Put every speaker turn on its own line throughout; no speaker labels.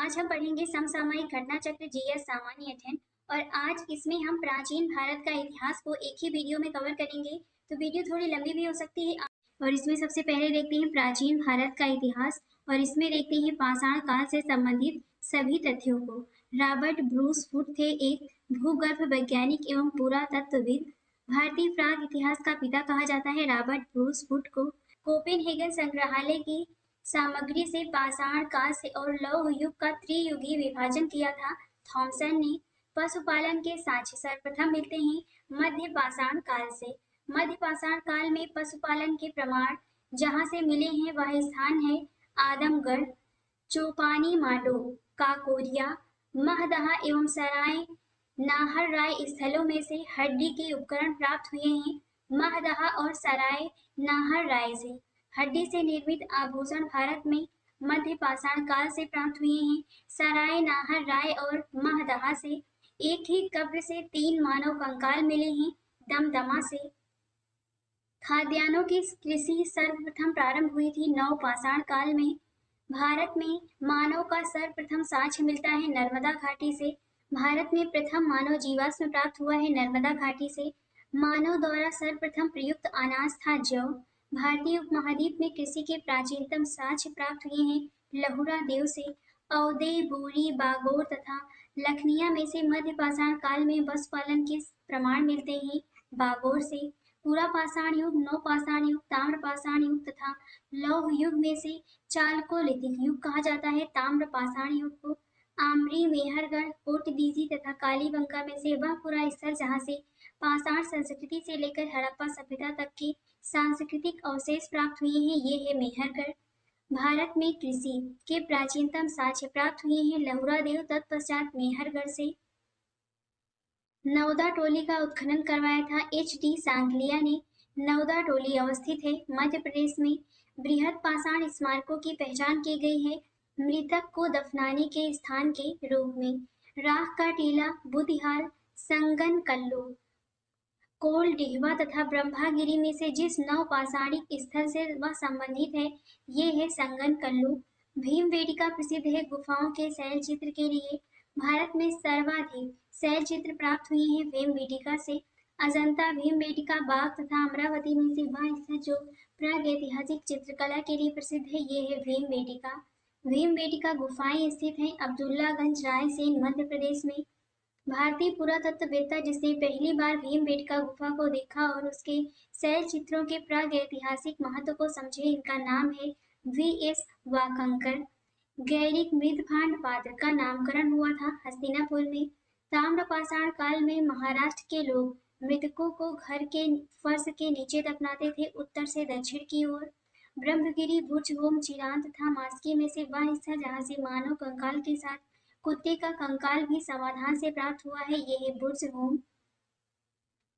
आज हम पढ़ेंगे समसामयिक घटना चक्र जीएस सामान्य अध्ययन। और आज इसमें हम प्राचीन भारत का इतिहास को एक ही वीडियो में कवर करेंगे, तो वीडियो थोड़ी लंबी भी हो सकती है। और इसमें सबसे पहले देखते हैं प्राचीन भारत का इतिहास, और इसमें देखते हैं पाषाण काल से संबंधित सभी तथ्यों को। रॉबर्ट ब्रूस हुड थे एक भूगर्भ वैज्ञानिक एवं पुरातत्वविद। भारतीय प्राग इतिहास का पिता कहा जाता है रॉबर्ट ब्रूस हुड को। कोपेनहेगन संग्रहालय की सामग्री से पाषाण काल से और लौह युग का त्रियुगीय विभाजन किया था थॉमसन ने। पशुपालन के साक्ष्य सर्वप्रथम मिलते हैं मध्य पाषाण काल से। मध्य पाषाण काल में पशुपालन के प्रमाण जहाँ से मिले हैं वह स्थान है आदमगढ़, चोपानी माडो, काकोरिया, महदहा एवं सराय नाहर राय स्थलों में से हड्डी के उपकरण प्राप्त हुए हैं महदहा और सराय नाहर राय से। हड्डी से निर्मित आभूषण भारत में मध्य पाषाण काल से प्राप्त हुए हैं सराय नाहर राय और महदहा से। एक ही कब्र से 3 मानव कंकाल मिले हैं दमदमा से। खाद्यान्नों की कृषि सर्वप्रथम प्रारंभ हुई थी नवपाषाण काल में। भारत में मानव का सर्वप्रथम साक्ष्य मिलता है नर्मदा घाटी से। भारत में प्रथम मानव जीवाश्म प्राप्त हुआ है नर्मदा घाटी से। मानव द्वारा सर्वप्रथम प्रयुक्त अनाज था जौ। भारतीय उपमहाद्वीप में कृषि के प्राचीनतम साक्ष्य प्राप्त हुए हैं लहुरा देव से। औदे, बोरी, बागोर तथा लखनिया में से मध्य पाषाण काल में पशुपालन के प्रमाण मिलते हैं बागोर से। पूरा पाषाण युग, नवपाषाण युग, ताम्र पाषाण युग तथा लौह युग में से चालकोलिथिक युग कहा जाता है ताम्र पाषाण युग को। आमरी, मेहरगढ़, कोटदीजी तथा कालीबंगा में से वह पूरा स्थल जहाँ से पाषाण संस्कृति से लेकर हड़प्पा सभ्यता तक के सांस्कृतिक अवशेष प्राप्त हुए हैं ये है मेहरगढ़। भारत में कृषि के प्राचीनतम साक्ष्य प्राप्त हुए हैं लहुरा देव तत्पश्चात मेहरगढ़ से। नवदा टोली का उत्खनन करवाया था एच.डी. सांगलिया ने। नवदा टोली अवस्थित है मध्य प्रदेश में। बृहद पाषाण स्मारकों की पहचान की गई है मृतक को दफनाने के स्थान के रूप में। राख का टीला, बुधिहाल, संगनकल्लू, कोलडिहवा तथा ब्रह्मागिरी में से जिस नवपाषाणिक स्थल से वह संबंधित है ये है संगनकल्लू। भीमबेटका प्रसिद्ध है गुफाओं के शैल चित्र के लिए। भारत में सर्वाधिक शैल चित्र प्राप्त हुए हैं भीमबेटका से। अजंता, भीमबेटका, बाग तथा अमरावती में से वह स्थल जो प्रागैतिहासिक चित्रकला के लिए प्रसिद्ध है ये है भीमबेटका। भीमबेटका गुफाएं स्थित हैं अब्दुल्लागंज, रायसेन, मध्य प्रदेश में। भारतीय पुरातत्ववेत्ता जिसने पहली बार भीमबेटका गुफा को देखा और उसके शैल चित्रों के प्रागैतिहासिक महत्व को समझे इनका नाम है वी.एस. वाकंकर। गैरिक मृदभांड पात्र का नामकरण हुआ था हस्तिनापुर में। ताम्रपाषाण काल में महाराष्ट्र के लोग मृतकों को घर के फर्श के नीचे दफनाते थे उत्तर से दक्षिण की ओर। ब्रह्मगिरी, भुजहोम, चिरांत तथा मास्की में से वह स्थल जहाँ से मानव कंकाल के साथ कुत्ते का कंकाल भी समाधान से प्राप्त हुआ है ये है बुर्जहोम।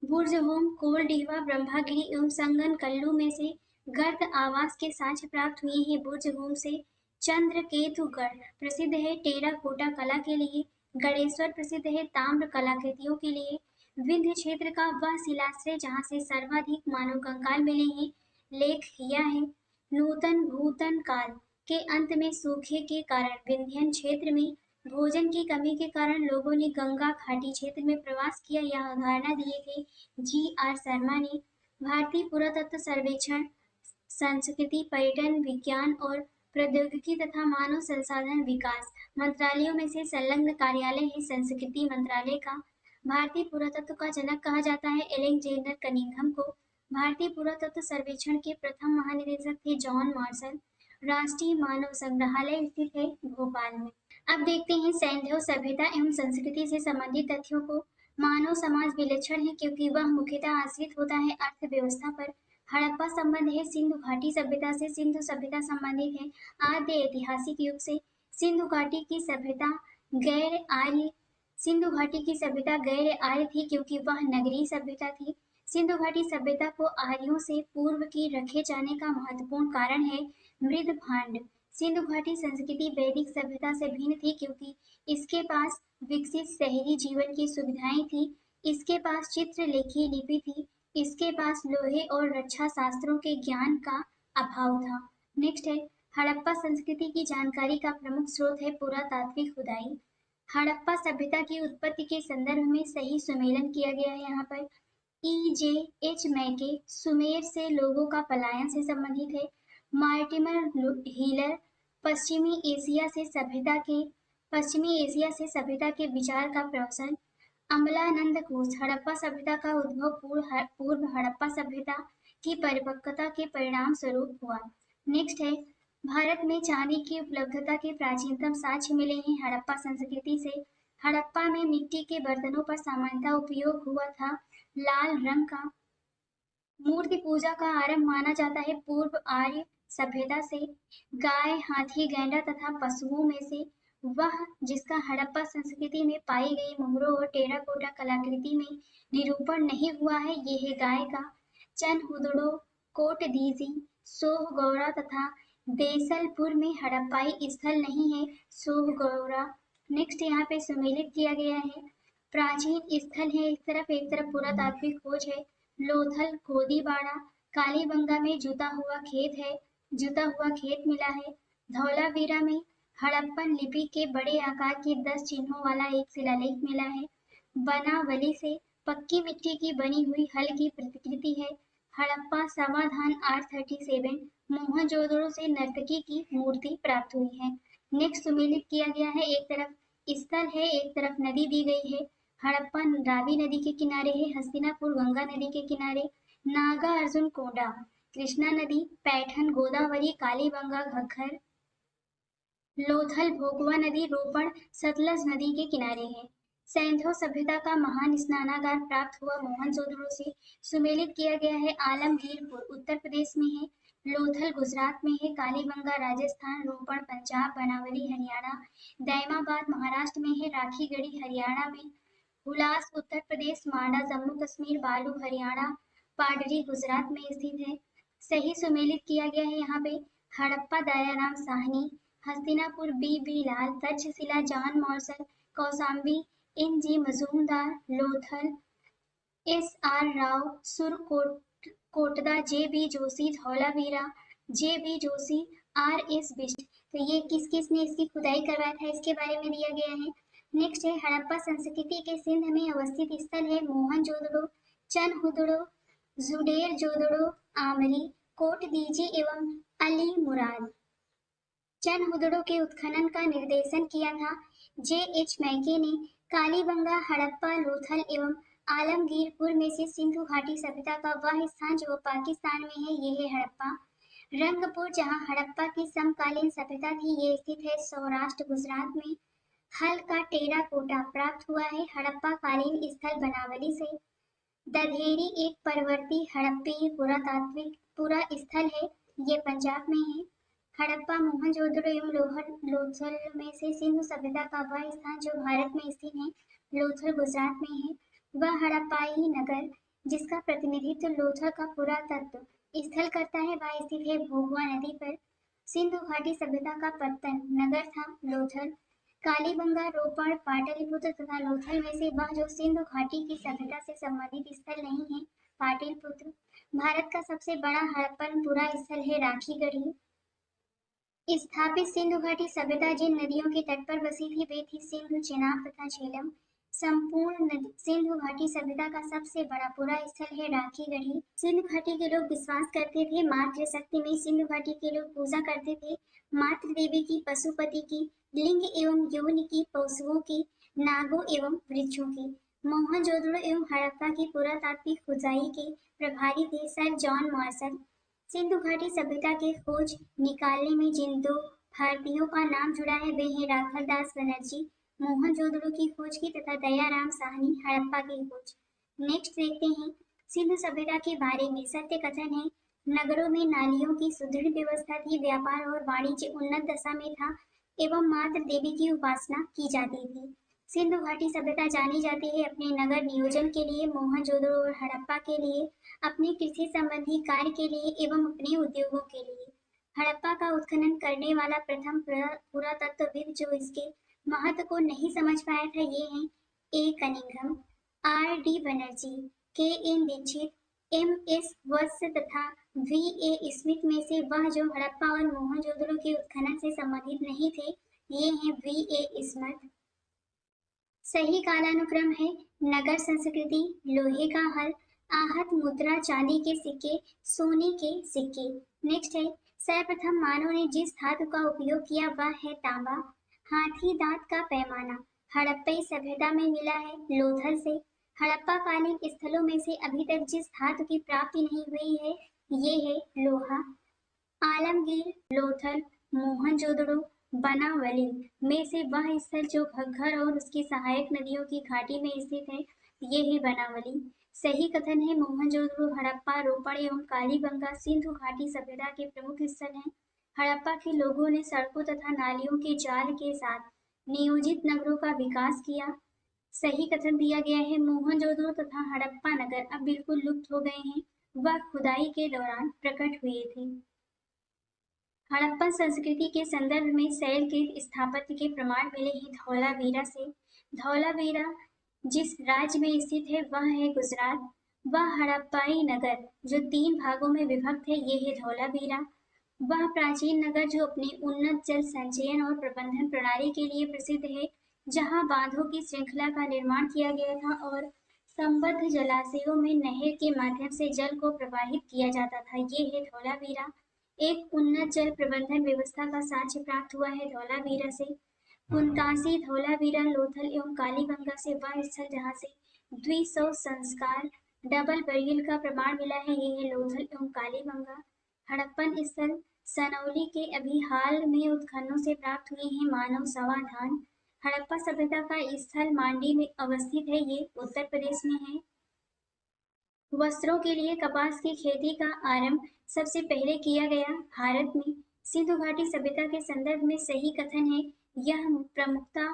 बुर्जहोम, कोलडिहवा, ब्रह्मागिरी एवं संगनकल्लू में से गर्द आवास के साक्ष्य प्राप्त हुए हैं बुर्जहोम से। चंद्रकेतुगढ़ प्रसिद्ध है टेराकोटा कला के लिए। गणेश्वर प्रसिद्ध है ताम्र कलाकृतियों के लिए। विंध्य क्षेत्र का वह शिलाश्रय जहाँ से सर्वाधिक मानव कंकाल मिले हैं लेख यह है। नूतन भूतन काल के अंत में सूखे के कारण विंध्यन क्षेत्र में भोजन की कमी के कारण लोगों ने गंगा घाटी क्षेत्र में प्रवास किया यह अवधारणा दिए थे जी.आर. शर्मा ने। भारतीय पुरातत्व सर्वेक्षण संस्कृति, पर्यटन, विज्ञान और प्रौद्योगिकी तथा मानव संसाधन विकास मंत्रालयों में से संलग्न कार्यालय है संस्कृति मंत्रालय का। भारतीय पुरातत्व का जनक कहा जाता है एलेक्जेंडर कनिंघम को। भारतीय पुरातत्व सर्वेक्षण के प्रथम महानिदेशक थे जॉन मार्शल। राष्ट्रीय मानव संग्रहालय स्थित है भोपाल में। अब देखते हैं सैंधव सभ्यता एवं संस्कृति से संबंधित तथ्यों को। मानव समाज विलक्षण है क्योंकि वह मुख्यतः आश्रित होता है अर्थव्यवस्था पर। हड़प्पा संबंध है सिंधु घाटी सभ्यता से। सिंधु सभ्यता संबंधित है आद्य ऐतिहासिक युग से। सिंधु घाटी की सभ्यता गैर आर्य थी क्योंकि वह नगरीय सभ्यता थी। सिंधु घाटी सभ्यता को आर्यों से पूर्व की रखे जाने का महत्वपूर्ण कारण है मृदभांड। सिंधु घाटी संस्कृति वैदिक सभ्यता से भिन्न थी क्योंकि इसके पास विकसित शहरी जीवन की सुविधाएं थी। इसके पास चित्रलेखी लिपि थी। इसके पास लोहे और रक्षा शास्त्रों के ज्ञान का अभाव था। नेक्स्ट है हड़प्पा संस्कृति की जानकारी का प्रमुख स्रोत है पुरातात्विक खुदाई। हड़प्पा सभ्यता की उत्पत्ति के संदर्भ में सही सुमेलन किया गया है यहाँ पर। E.J.H. मैके सुमेर से लोगों का पलायन से संबंधित है। मार्टिमर हीलर पश्चिमी एशिया से सभ्यता के विचार का प्रवचन। अमलानंद घोष हड़प्पा सभ्यता का उद्भव पूर्व हड़प्पा सभ्यता की परिपक्वता के परिणाम स्वरूप हुआ। नेक्स्ट है भारत में चांदी की उपलब्धता के प्राचीनतम साक्ष्य मिले हैं हड़प्पा संस्कृति से। हड़प्पा में मिट्टी के बर्तनों पर सामान्यतः उपयोग हुआ था लाल रंग का। मूर्ति पूजा का आरंभ माना जाता है पूर्व आर्य सभ्यता से। गाय, हाथी, गैंडा तथा पशुओं में से वह जिसका हड़प्पा संस्कृति में पाई गई मोहरों और टेराकोटा कलाकृति में निरूपण नहीं हुआ है, ये है गाय का। चनहुदड़ो, कोटदीजी, सोहगौरा तथा देसलपुर में हड़प्पाई स्थल नहीं है सोहगौरा। नेक्स्ट यहाँ पे सुमेलित किया गया है। प्राचीन स्थल है एक तरफ पुरातात्विक खोज है। लोथल, खोदीबाड़ा, कालीबंगा में जुता हुआ खेत मिला है। धौलावीरा में हड़प्पन लिपि के बड़े आकार के 10 चिन्हों वाला एक शिलालेख मिला है। बनावली से पक्की मिट्टी की बनी हुई हल की प्रतिकृति है। हड़प्पा समाधान 837 मोहनजोदड़ो से नर्तकी की मूर्ति प्राप्त हुई है। नेक्स्ट सुमेलित किया गया है। एक तरफ स्थल है एक तरफ नदी दी गई है। हड़प्पा रावी नदी के किनारे है। हस्तिनापुर गंगा नदी के किनारे। नागा अर्जुन कोंडा कृष्णा नदी, पैठन गोदावरी, कालीबंगा घग्गर, लोथल भोगवा नदी, रोपड़ सतलज नदी के किनारे है। सैंधव सभ्यता का महान स्नानागार प्राप्त हुआ मोहनजोदड़ो से। सुमेलित किया गया है। आलमगीरपुर उत्तर प्रदेश में है। लोथल गुजरात में है। कालीबंगा राजस्थान, रोपड़ पंजाब, बनावली हरियाणा, दैमाबाद महाराष्ट्र में है। राखीगढ़ी हरियाणा में, हुलास उत्तर प्रदेश, मांडा जम्मू कश्मीर, बालू हरियाणा, पाडरी गुजरात में स्थित है। सही सुमेलित किया गया है यहाँ पे। Harappa Dayaram Sahni, Hastinapur B Lal, Taxila John Marshall, Kausambi N.G. Majumdar, Lothal S.R. Rao, Surkotada J.B. Joshi, Dholavira J.B. Joshi, R.S. Bisht. तो ये किसने इसकी खुदाई करवाया था इसके बारे में दिया गया है। नेक्स्ट है हड़प्पा संस्कृति के सिंध में अवस्थित स्थल है मोहनजोदड़ो, चनहुदड़ो, जुडेरजोदड़ो, आमरी, कोटदीजी एवं अलीमुराद। चनहुदड़ो के उत्खनन का निर्देशन किया था J.H. मैके ने। कालीबंगा, हड़प्पा, लोथल एवं आलमगीरपुर में से सिंधु घाटी सभ्यता का वह स्थान जो पाकिस्तान में है, ये है हड़प्पा। रंगपुर जहाँ हड़प्पा की समकालीन सभ्यता थी, ये स्थित है सौराष्ट्र गुजरात में। हल का टेराकोटा प्राप्त हुआ है हड़प्पा कालीन स्थल बनावली से। दधेरी एक परवर्ती हड़प्पी पुरा स्थल है, ये पंजाब में है। हड़प्पा, मोहनजोदड़ो एवं लोथल में से सिंधु सभ्यता का वह स्थान जो भारत में स्थित है, लोथल गुजरात में है। वह हड़प्पाई नगर जिसका प्रतिनिधित्व लोथल का पुरातत्व स्थल करता है, वह स्थित है भोगवा नदी पर। सिंधु घाटी सभ्यता का पत्तन नगर था लोथल। कालीबंगा, रोपड़, पाटलिपुत्र तथा लोथल में से वह जो सिंधु घाटी की सभ्यता से संबंधित स्थल नहीं है, पाटलिपुत्र। भारत का सबसे बड़ा हड़प्पन पुरा स्थल है राखीगढ़ी। स्थापित सिंधु घाटी सभ्यता जिन नदियों के तट पर बसी थी वे थी सिंधु, चेनाब तथा झेलम। संपूर्ण सिंधु घाटी सभ्यता का सबसे बड़ा पुरा स्थल है राखीगढ़ी। सिंधु घाटी के लोग विश्वास करते थे मातृ शक्ति में। सिंधु घाटी के लोग पूजा करते थे मातृ देवी की, पशुपति की, लिंग एवं योनि की, पशुओं की, नागों एवं वृक्षों की। मोहनजोदड़ो एवं हड़प्पा की पुरातात्विक खुदाई के प्रभारी थे सर जॉन मॉर्सल। सिंधु घाटी सभ्यता के खोज निकालने में जिन 2 भारतीयों का नाम जुड़ा है वे हैं राखलदास बनर्जी, मोहनजोदड़ो की खोज की, तथा दयाराम साहनी, हड़प्पा की खोज। नेक्स्ट देखते हैं सिंधु सभ्यता के बारे में। सत्य कथन है नगरों में नालियों की सुदृढ़ व्यवस्था थी, व्यापार और वाणिज्य उन्नत दशा में था एवं मातृ देवी की उपासना की जाती थी। सिंधु घाटी सभ्यता जानी जाती है अपने नगर नियोजन के लिए, मोहनजोदड़ो और हड़प्पा के लिए अपने कृषि संबंधी कार्य के लिए एवं अपने उद्योगों के लिए। हड़प्पा का उत्खनन करने वाला प्रथम पुरातत्वविद जो इसके महत्व को नहीं समझ पाया था ये हैं A. Cunningham, R. D. Banerjee, K. N. Dikshit, M. S. Vats तथा V.A. स्मिथ में से वह जो हड़प्पा और मोहनजोदड़ो के उत्खनन से संबंधित नहीं थे, ये हैं V.A. स्मिथ। सही कालानुक्रम है नगर संस्कृति, लोहे का हल, आहत मुद्रा, चांदी के सिक्के, सोने के सिक्के। नेक्स्ट है सर्वप्रथम मानव ने जिस धातु का उपयोग किया वह है तांबा। हाथी दांत का पैमाना हड़प्पई सभ्यता में मिला है लोथल से। हड़प्पा कालीन स्थलों में से अभी तक जिस धातु की प्राप्ति नहीं हुई है ये है लोहा। आलमगीर, लोथल, मोहनजोदड़ो, बनावली में से वह स्थल जो घग्गर और उसकी सहायक नदियों की घाटी में स्थित है ये है बनावली। सही कथन है मोहनजोदड़ो, हड़प्पा, रोपड़ एवं कालीबंगा सिंधु घाटी सभ्यता के प्रमुख स्थल हैं। हड़प्पा के लोगों ने सड़कों तथा नालियों के जाल के साथ नियोजित नगरों का विकास किया। सही कथन दिया गया है मोहनजोदड़ो तथा हड़प्पा नगर अब बिल्कुल लुप्त हो गए हैं, वह खुदाई के दौरान प्रकट हुए थे। हड़प्पन संस्कृति के संदर्भ में शैल के स्थापत्य के प्रमाण मिले हैं धौलावीरा से। धौलावीरा जिस राज्य में स्थित है वह है गुजरात। वह हड़प्पाई नगर जो 3 भागों में विभक्त है ये है धौलावीरा। वह प्राचीन नगर जो अपने उन्नत जल संचयन और प्रबंधन प्रणाली के लिए प्रसिद्ध है, जहां बांधों की श्रृंखला का निर्माण किया गया था और संबद्ध जलाशयों में नहर के माध्यम से जल को प्रवाहित किया जाता था, ये है धौलावीरा। एक उन्नत जल प्रबंधन व्यवस्था का साक्ष्य प्राप्त हुआ है धौलावीरा से। पुनकाशी, धौलावीरा, लोथल एवं कालीबंगा से वह स्थल जहाँ से द्विसव संस्कार डबल बैरियल का प्रमाण मिला है ये है लोथल एवं कालीबंगा। हड़प्पन स्थल सनौली के अभी हाल में उत्खननों से प्राप्त हुए हैं मानव समाधान। हड़प्पा सभ्यता का स्थल मांडी में अवस्थित है, ये उत्तर प्रदेश में है। वस्त्रों के लिए कपास की खेती का आरंभ सबसे पहले किया गया भारत में। सिंधु घाटी सभ्यता के संदर्भ में सही कथन है यह प्रमुखता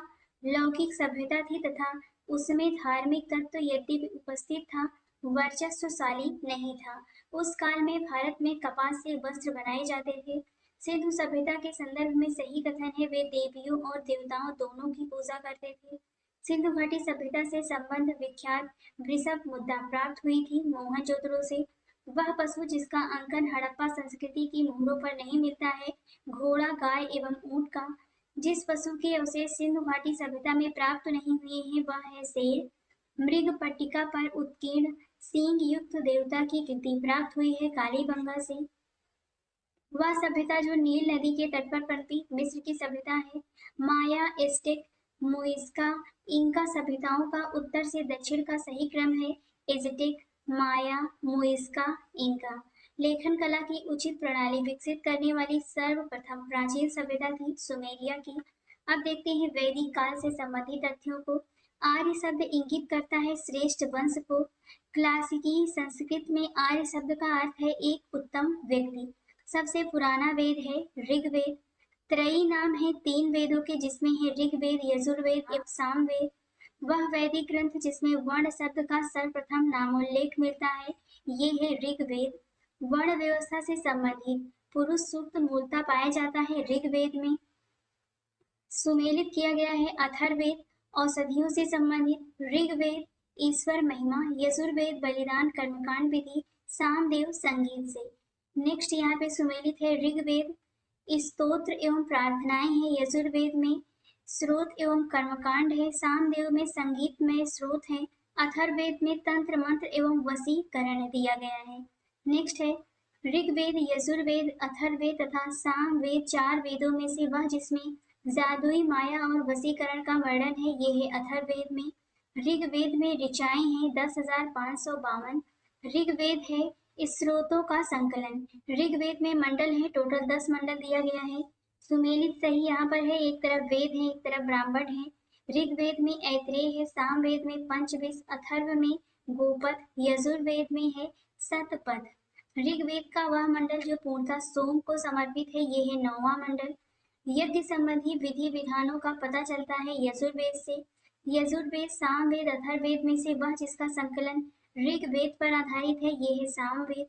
लौकिक सभ्यता थी तथा उसमें धार्मिक तत्व यद्यपि उपस्थित था वर्चस्वशाली नहीं था। उस काल में भारत में कपास से वस्त्र बनाए जाते थे। सिंधु सभ्यता के संदर्भ में सही कथन है वे देवियों और देवताओं दोनों की पूजा करते थे। सिंधु घाटी सभ्यता से संबंध विख्यात वृषभ मुद्रा प्राप्त हुई थी मोहनजोदड़ो से। वह पशु जिसका अंकन हड़प्पा संस्कृति की मोहरों पर नहीं मिलता है घोड़ा, गाय एवं ऊंट का। जिस पशु के अवशेष सिंधु घाटी सभ्यता में प्राप्त नहीं हुए हैं वह है शेर। मृग पट्टिका पर उत्कीर्ण सींग युक्त देवता की कृति प्राप्त हुई है कालीबंगा से। वह सभ्यता जो नील नदी के तट पर पनपी मिस्र की सभ्यता है। माया, एस्टेक, मुइस्का, इंका सभ्यताओं का उत्तर से दक्षिण का सही क्रम है एज़टेक, माया, मुइस्का, इंका। लेखन कला की उचित प्रणाली विकसित करने वाली सर्वप्रथम प्राचीन सभ्यता थी सुमेरिया की। अब देखते हैं वैदिक काल से संबंधित तथ्यों को। आर्य शब्द इंगित करता है श्रेष्ठ वंश को। क्लासिकी संस्कृत में आर्य शब्द का अर्थ है एक उत्तम व्यक्ति। सबसे पुराना वेद है ऋग्वेद। त्रयी नाम है 3 वेदों के जिसमें है ऋग्वेद, यजुर्वेद एवं सामवेद। वह वैदिक ग्रंथ जिसमें वर्ण शब्द का सर्वप्रथम नामोल्लेख मिलता है ये है ऋग्वेद। वर्ण व्यवस्था से संबंधित पुरुष सूक्त मूलतः पाया जाता है ऋग्वेद में। सुमेलित किया गया है अथर्ववेद औषधियों से संबंधित, ऋग्वेद ईश्वर महिमा, यजुर्वेद बलिदान कर्मकांड विधि, सामदेव संगीत से। नेक्स्ट यहाँ पे सुमेलित है ऋग्वेद स्तोत्र एवं प्रार्थनाएं हैं, यजुर्वेद में स्रोत एवं कर्मकांड है, सामदेव में संगीत में स्रोत है, अथर्ववेद में तंत्र मंत्र एवं वशीकरण दिया गया है। नेक्स्ट है ऋग्वेद, यजुर्वेद, अथर्ववेद तथा सामवेद 4 वेदों में से वह जिसमें जादुई माया और वशीकरण का वर्णन है ये है अथर्ववेद में। ऋग्वेद में ऋचाएं हैं 10,552। ऋग्वेद है स्रोतों का संकलन। ऋग्वेद में मंडल है टोटल 10 मंडल दिया गया है। सुमेलित सही यहाँ पर है, एक तरफ वेद है एक तरफ ब्राह्मण है। ऋग्वेद में ऐत्रेय है, सामवेद में पंचविश, अथर्व में गोपद, यजुर्वेद में है शतपथ। ऋग्वेद का वह मंडल जो पूर्णतः सोम को समर्पित है ये है 9वां मंडल। यज्ञ संबंधी विधि विधानों का पता चलता है यजुर्वेद से। यजुर्वेद, सामवेद, अथर्ववेद में से वह जिसका संकलन ऋग्वेद पर आधारित है ये है सामवेद।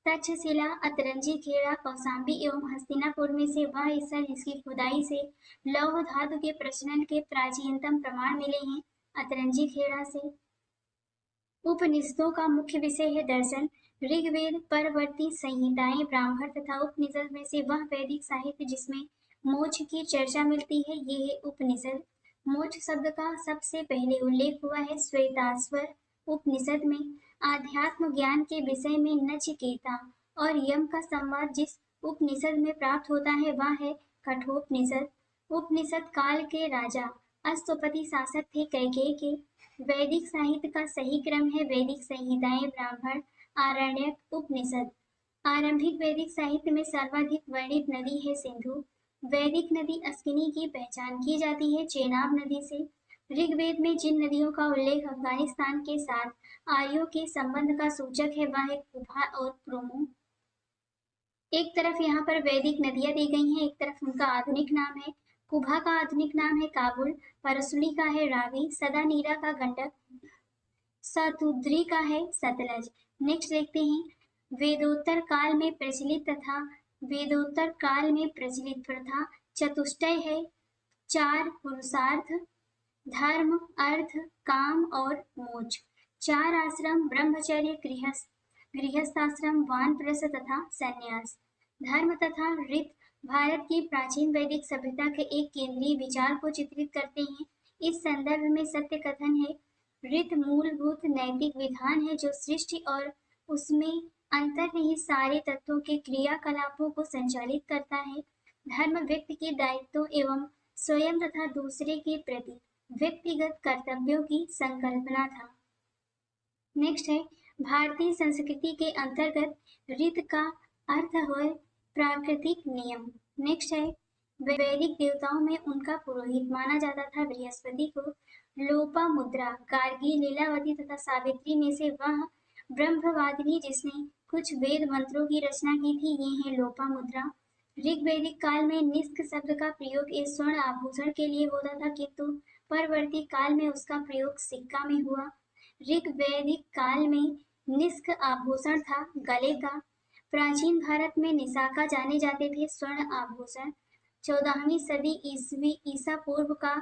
तक्षशिला, अतरंजी खेड़ा, कौशाम्बी एवं हस्तिनापुर में से वह स्थल जिसकी खुदाई से लौह धातु के प्रचलन के प्राचीनतम प्रमाण मिले हैं अतरंजी खेड़ा से। उपनिषदों का मुख्य विषय है दर्शन। ऋग्वेद परवर्ती संहिताएं ब्राह्मण तथा उपनिषद में से वह वैदिक साहित्य जिसमें मोक्ष की चर्चा मिलती है, ये है उपनिषद। मोक्ष शब्द का सबसे पहले उल्लेख हुआ है श्वेताश्वर उपनिषद में। आध्यात्म ज्ञान के विषय में नचिकेता और यम का संवाद जिस उपनिषद में प्राप्त होता है वह है कठोपनिषद। उपनिषद काल के राजा अश्वपति शासक थे कैकेयी के। वैदिक साहित्य का सही क्रम है वैदिक संहिताएं ब्राह्मण आरण्यक उपनिषद। आरंभिक वैदिक साहित्य में सर्वाधिक वर्णित नदी है सिंधु। वैदिक नदी अस्किनी की पहचान की जाती है चेनाब नदी से। ऋग्वेद में जिन नदियों का उल्लेख अफगानिस्तान के साथ आर्यों के संबंध का सूचक है वह है कुभा और प्रोमो। एक तरफ यहाँ पर वैदिक नदियां दी गई हैं, एक तरफ उनका आधुनिक नाम है। कुभा का आधुनिक नाम है काबुल, परसुली का है रावी, सदानीरा का गंडक, सतुद्री का है सतलज। नेक्स्ट देखते हैं वेदोत्तर काल में प्रचलित तथा वेदोत्तर काल में प्रचलित प्रथा चतुष्टय है। 4 पुरुषार्थ धर्म अर्थ काम और मोक्ष। 4 आश्रम ब्रह्मचर्य गृहस्थाश्रम वानप्रस्थ तथा संन्यास। धर्म तथा रीत भारत की प्राचीन वैदिक सभ्यता के एक केंद्रीय विचार को चित्रित करते हैं। इस संदर्भ में सत्य कथन है। रीत मूलभूत नैतिक विधान है जो सृष्टि और उसमें अंतर्निहित सारे तत्वों के क्रियाकलापों को संचालित करता है। धर्म व्यक्ति के दायित्वों एवं स्वयं तथा दूसरे के प्रति व्यक्तिगत कर्तव्यों की संकल्पना था। नेक्स्ट है भारतीय संस्कृति के अंतर्गत रीत का अर्थ है प्राकृतिक नियम। नेक्स्ट है वैदिक देवताओं में उनका पुरोहित माना जाता था बृहस्पति को। लोपामुद्रा गार्गी लीलावती तथा सावित्री में से वह ब्रह्मवादिनी जिसने कुछ वेद मंत्रों की रचना की थी, ये है लोपामुद्रा। ऋग्वैदिक काल में निष्क शब्द का प्रयोग एक स्वर्ण आभूषण के लिए होता था, किंतु परवर्ती काल में उसका प्रयोग सिक्का में हुआ। ऋग्वैदिक काल में निष्क आभूषण था गले का। प्राचीन भारत में निशाका जाने जाते थे स्वर्ण आभूषण। 14वीं सदी ईसा पूर्व का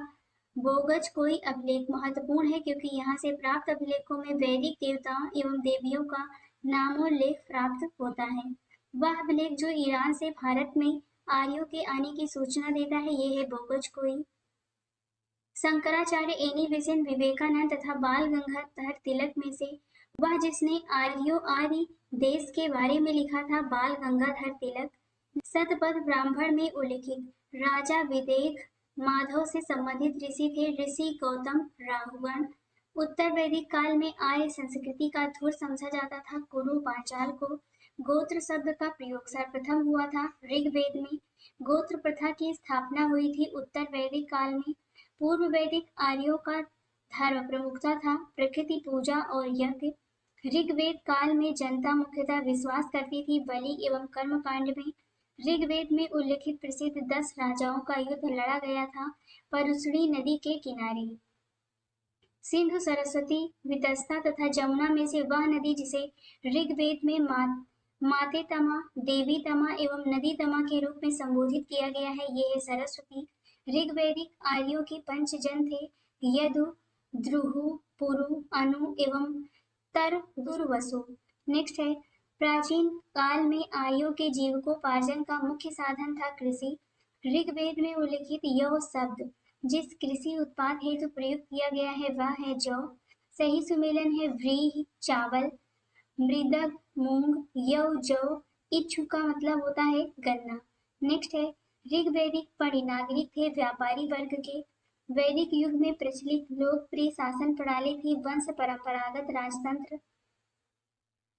बोगज कोई अभिलेख महत्वपूर्ण है क्योंकि यहाँ से प्राप्त अभिलेखों में वैदिक देवताओं एवं देवियों का नामोल्लेख प्राप्त होता है। वह अभिलेख जो ईरान से भारत में आर्यों के आने की सूचना देता है, ये है बोगज कोई। शंकराचार्य एनी बेसेंट विवेकानंद तथा बाल गंगाधर तिलक में से वह जिसने आर्यो आदि देश के बारे में लिखा था बाल गंगाधर तिलक। शतपथ ब्राह्मण में उल्लिखित राजा विदेह माधव से संबंधित ऋषि थे ऋषि गौतम राहुगण। उत्तर वैदिक काल में आर्य संस्कृति का धुर समझा जाता था कुरु पांचाल को। गोत्र शब्द का प्रयोग सर्वप्रथम हुआ था ऋग्वेद में। गोत्र प्रथा की स्थापना हुई थी उत्तर वैदिक काल में। पूर्व वैदिक आर्यों का धर्म प्रमुखता था प्रकृति पूजा और यज्ञ। ऋग्वेद काल में जनता मुख्यतः विश्वास करती थी बलि एवं कर्मकांड में। ऋग्वेद में उल्लिखित प्रसिद्ध 10 राजाओं का युद्ध लड़ा गया था परशुनी नदी के किनारे। सिंधु सरस्वती वितस्ता तथा जमुना में से वह नदी जिसे ऋग्वेद में मातेतमा देवीतमा एवं नदीतमा के रूप में संबोधित किया गया है, ये है सरस्वती। ऋग्वैदिक आर्यों के 5 जन थे यदु द्रुहु पुरु अनु एवं तर दुर्वसु। नेक्स्ट है प्राचीन काल में आर्यों के जीविकोपार्जन का मुख्य साधन था कृषि। ऋग्वेद में उल्लिखित यौ शब्द जिस कृषि उत्पाद हेतु प्रयोग किया गया है वह है जौ। सही सुमेलन है व्रीहि चावल, मृदक मूंग, यौ जौ, इच्छु का मतलब होता है गन्ना। नेक्स्ट है ऋग्वैदिक पणि नागरिक थे व्यापारी वर्ग के। वैदिक युग में प्रचलित लोकप्रिय शासन प्रणाली थी वंश परंपरागत राजतंत्र।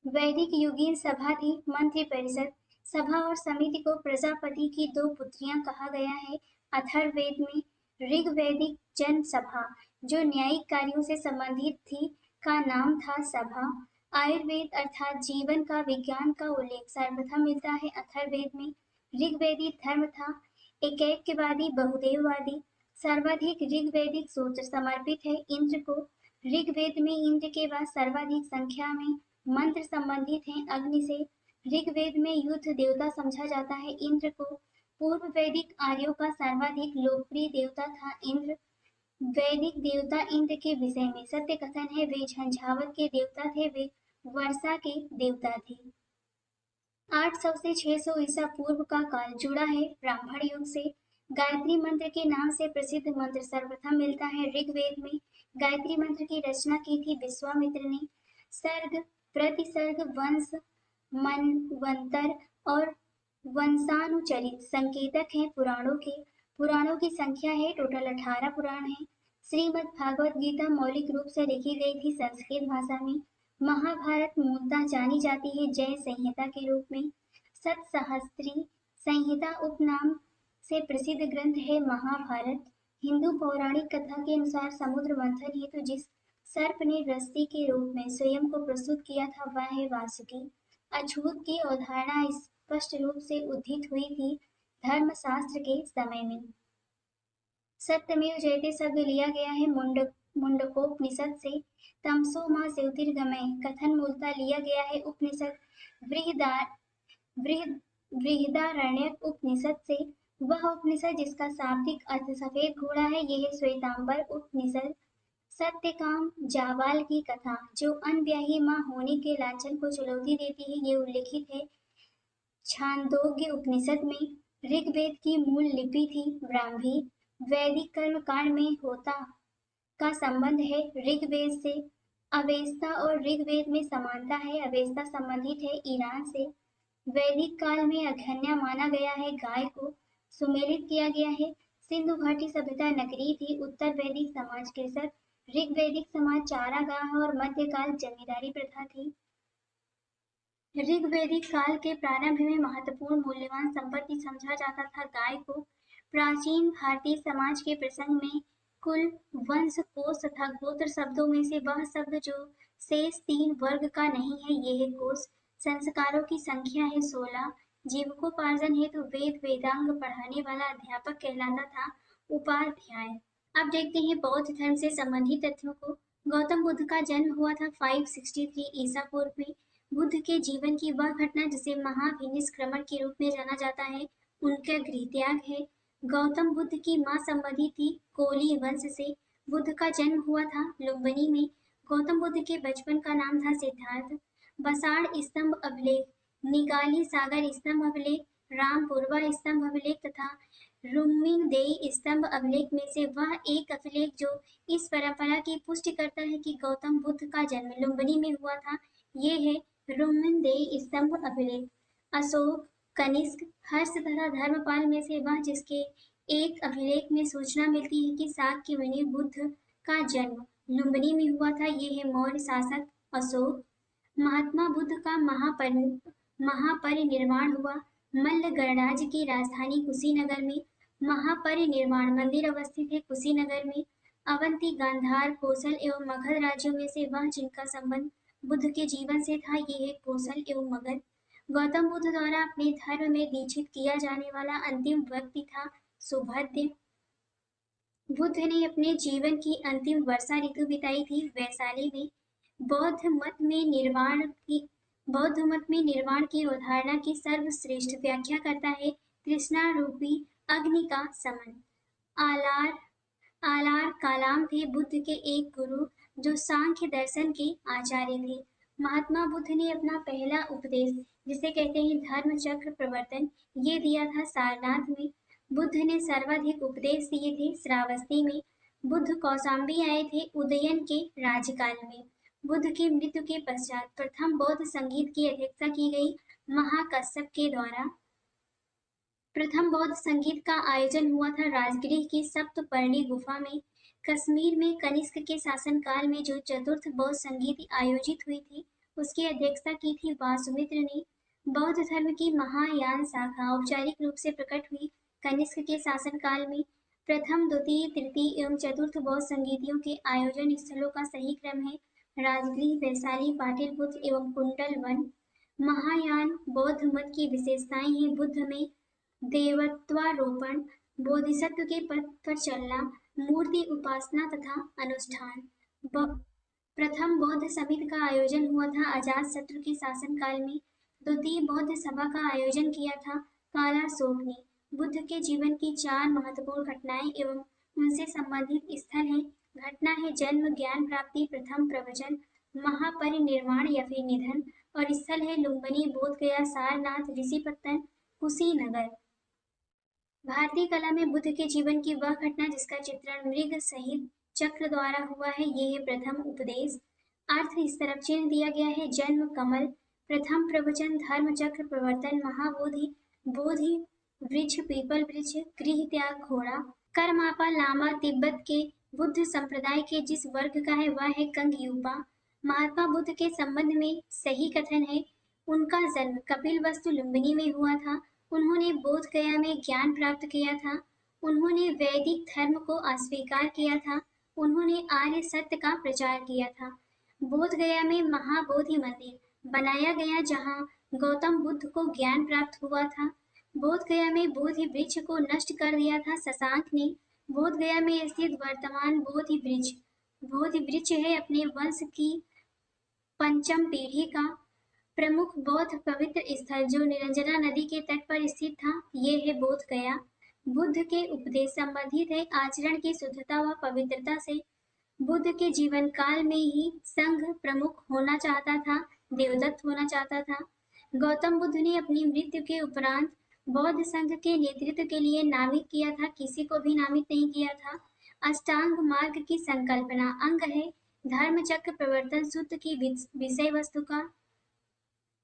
वैदिक युगीन सभा थी मंत्री परिषद। सभा और समिति को प्रजापति की 2 पुत्रियां कहा गया है अथर्ववेद में। ऋग्वैदिक जन सभा जो न्यायिक कार्यों से संबंधित थी का नाम था सभा। आयुर्वेद अर्थात जीवन का विज्ञान का उल्लेख सर्वप्रथम मिलता है अथर्ववेद में। ऋग्वैदिक धर्म था एकैक्यवादी बहुदेववादी। सर्वाधिक ऋग्वैदिक सूत्र समर्पित है इंद्र को। ऋग्वेद में इंद्र के बाद सर्वाधिक संख्या में मंत्र संबंधित हैं अग्नि से। ऋग्वेद में युद्ध देवता समझा जाता है इंद्र को। पूर्व वैदिक आर्यों का सर्वाधिक लोकप्रिय देवता था इंद्र। वैदिक देवता इंद्र के विषय में सत्य कथन है वे झंझावत के देवता थे। वे वर्षा के देवता थे। 800 से 600 ईसा पूर्व का काल जुड़ा है ब्राह्मण युग से। गायत्री मंत्र के नाम से प्रसिद्ध मंत्र सर्वप्रथम मिलता है ऋग्वेद में। गायत्री मंत्र की रचना की थी विश्वामित्र ने। सर्ग, प्रतिसर्ग, वंश, मनवंतर और वंशानुचरित संकेतक हैं पुराणों के। पुराणों की संख्या है टोटल 18 पुराण है। श्रीमद् भागवत गीता मौलिक रूप से लिखी गई थी संस्कृत भाषा में। महाभारत मूलतः जानी जाती है जय संहिता के रूप में। सतसहस्त्री संहिता उपनाम से प्रसिद्ध ग्रंथ है महाभारत। हिंदू पौराणिक कथा के अनुसार समुद्र मंथन हेतु जिस सर्प ने रस्सी के रूप में स्वयं को प्रस्तुत किया था वह है वासुकी। अछूत की अवधारणा स्पष्ट रूप से उद्धित हुई थी धर्मशास्त्र के समय में। सत्यमेव जयते शब्द लिया गया है मुंडकोपनिषद से। तमसो मां ज्योतिर्गमय कथन मूलतः लिया गया है उपनिषद बृहदारण्यक उपनिषद से। वह उपनिषद जिसका शाब्दिक अर्थ सफेद घोड़ा है यह श्वेतांबर उपनिषद। सत्यकाम जावाल की कथा जो अनब्याही मां होने के लांछन को चुनौती देती है ये उल्लिखित है छांदोग्य उपनिषद में। ऋग्वेद की मूल लिपि थी ब्राह्मी। वैदिक कर्मकांड में होता का संबंध है ऋग्वेद से। अवेस्ता और ऋग्वेद में समानता है। अवेस्ता संबंधित है ईरान से। वैदिक काल में अघन्या माना गया है गाय को। सुमेलित किया गया है। सिंधु घाटी सभ्यता नगरीय थी। उत्तर वैदिक समाज कृषक, ऋग्वैदिक समाज चारागाह और मध्यकाल जमींदारी प्रथा थी। ऋग्वैदिक काल के प्रारंभ में महत्वपूर्ण मूल्यवान संपत्ति समझा जाता था गाय को। प्राचीन भारतीय समाज के प्रसंग में कुल, वंश, कोश तथा गोत्र शब्दों में से वह शब्द जो शेष 3 वर्ग का नहीं है ये है कोश। संस्कारों की संख्या है 16। जीविकोपार्जन हेतु वेद वेदांग पढ़ाने वाला अध्यापक कहलाता था उपाध्याय। अब देखते हैं बौद्ध धर्म से संबंधित तथ्यों को। गौतम बुद्ध का जन्म हुआ था 563 ईसा पूर्व में। बुद्ध के जीवन की वह घटना जिसे महाभिनिष्क्रमण के रूप में जाना जाता है उनका गृहत्याग है। गौतम बुद्ध की मां संबंधी थी कोली वंश से। बुद्ध का जन्म हुआ था लुम्बिनी में। गौतम बुद्ध के बचपन का नाम था सिद्धार्थ। बसाड़ स्तंभ अभिलेख, निगाली सागर स्तंभ अभिलेख, रामपुरवा स्तंभ अभिलेख तथा रुम्मिंगदेई स्तंभ अभिलेख में से वह एक अभिलेख जो इस परंपरा की पुष्टि करता है कि गौतम बुद्ध का जन्म लुम्बिनी में हुआ था ये है रुम्मिंगदेई स्तंभ अभिलेख। अशोक, कनिष्क, हर्ष तथा धर्मपाल में से वह जिसके एक अभिलेख में सूचना मिलती है कि शाक्य मुनि बुद्ध का जन्म लुम्बिनी में हुआ था ये है मौर्य शासक अशोक। महात्मा बुद्ध का महापरिनिर्वाण हुआ मल्ल गणराज्य की राजधानी कुशीनगर में। महापरिनिर्वाण मंदिर अवस्थित है कुशीनगर में। अवंती, गांधार, कोसल एवं मगध राज्यों में से वह जिनका संबंध बुद्ध के जीवन से था ये है कोसल एवं मगध। गौतम बुद्ध द्वारा अपने धर्म में दीक्षित किया जाने वाला अंतिम व्यक्ति था सुभद्य। बुद्ध ने अपने जीवन की अंतिम वर्षा ऋतु बिताई थी वैशाली में। बौद्ध मत में निर्वाण की अवधारणा की सर्वश्रेष्ठ व्याख्या करता है कृष्णा रूपी अग्नि का समन। आलार कालाम थे बुद्ध के एक गुरु जो सांख्य दर्शन के आचार्य थे। महात्मा बुद्ध ने अपना पहला उपदेश जिसे कहते हैं धर्म चक्र प्रवर्तन ये दिया था सारनाथ में। बुद्ध ने सर्वाधिक उपदेश दिए थे श्रावस्ती में। बुद्ध कौशाम्बी आए थे उदयन के राज्यकाल में। बुद्ध की मृत्यु के पश्चात प्रथम बौद्ध संगीत की अध्यक्षता की गई महाकश्यप के द्वारा। प्रथम बौद्ध संगीत का आयोजन हुआ था राजगृह की सप्तपर्णी गुफा में। कश्मीर में कनिष्क के शासनकाल में जो चतुर्थ बौद्ध संगीत आयोजित हुई थी उसकी अध्यक्षता की थी वासुमित्र ने। बौद्ध धर्म की महायान शाखा औपचारिक रूप से प्रकट हुई कनिष्क के शासनकाल में। प्रथम, द्वितीय, तृतीय एवं चतुर्थ बौद्ध संगीतियों के आयोजन स्थलों का सही क्रम है राजगृह, वैशाली, पाटलिपुत्र एवं कुंडल वन। महायान बौद्ध मत की विशेषताएं हैं बुद्ध में देवत्वारोपण, बोधिसत्व के पथ पर चलना, मूर्ति उपासना तथा अनुष्ठान। प्रथम बौद्ध समिति का आयोजन हुआ था अजातशत्रु के शासनकाल में। द्वितीय बौद्ध सभा का आयोजन किया था कालाशोक ने। बुद्ध के जीवन की 4 महत्वपूर्ण घटनाएं एवं उनसे संबंधित स्थल हैं। घटना है जन्म, ज्ञान प्राप्ति, प्रथम प्रवचन, महापरिनिर्वाण या फिर निधन, और स्थल है लुम्बिनी, बोधगया, सारनाथ, ऋषिपत्तन, कुशीनगर। भारतीय कला में बुद्ध के जीवन की वह घटना जिसका चित्रण मृग सहित चक्र द्वारा हुआ है, ये है प्रथम उपदेश। अर्थ इस तरफ चिन्ह दिया गया है, जन्म कमल, प्रथम प्रवचन धर्म चक्र, प्रवर्तन महाबोधि, बोधि वृक्ष पीपल वृक्ष, गृह त्याग घोड़ा। करमापा लामा तिब्बत के बुद्ध संप्रदाय के जिस वर्ग का है वह है कंगयूपा। महात्मा बुद्ध के संबंध में सही कथन है, उनका जन्म कपिलवस्तु लुम्बिनी में हुआ था। उन्होंने बोध गया में ज्ञान प्राप्त किया था। उन्होंने वैदिक धर्म को अस्वीकार किया था। उन्होंने आर्य सत्य का प्रचार किया था। बोध गया में महाबोधि मंदिर बनाया गया जहाँ गौतम बुद्ध को ज्ञान प्राप्त हुआ था। बोध गया में बोधि वृक्ष को नष्ट कर दिया था शशांक ने। बोध गया में स्थित वर्तमान बोधि वृक्ष है अपने वंश की पंचम पीढ़ी का प्रमुख बौद्ध पवित्र स्थल जो निरंजना नदी के तट पर स्थित था, ये है बोध गया। बुद्ध के उपदेश संबंधित है आचरण की शुद्धता व पवित्रता से। बुद्ध के जीवन काल में ही संघ प्रमुख होना चाहता था, देवदत्त होना चाहता था। गौतम बुद्ध ने अपनी मृत्यु के उपरांत बौद्ध संघ के नेतृत्व के लिए नामित किया था, किसी को भी नामित नहीं किया था। अष्टांग मार्ग की संकल्पना अंग है धर्म चक्र प्रवर्तन सूत्र की विषय वस्तु का।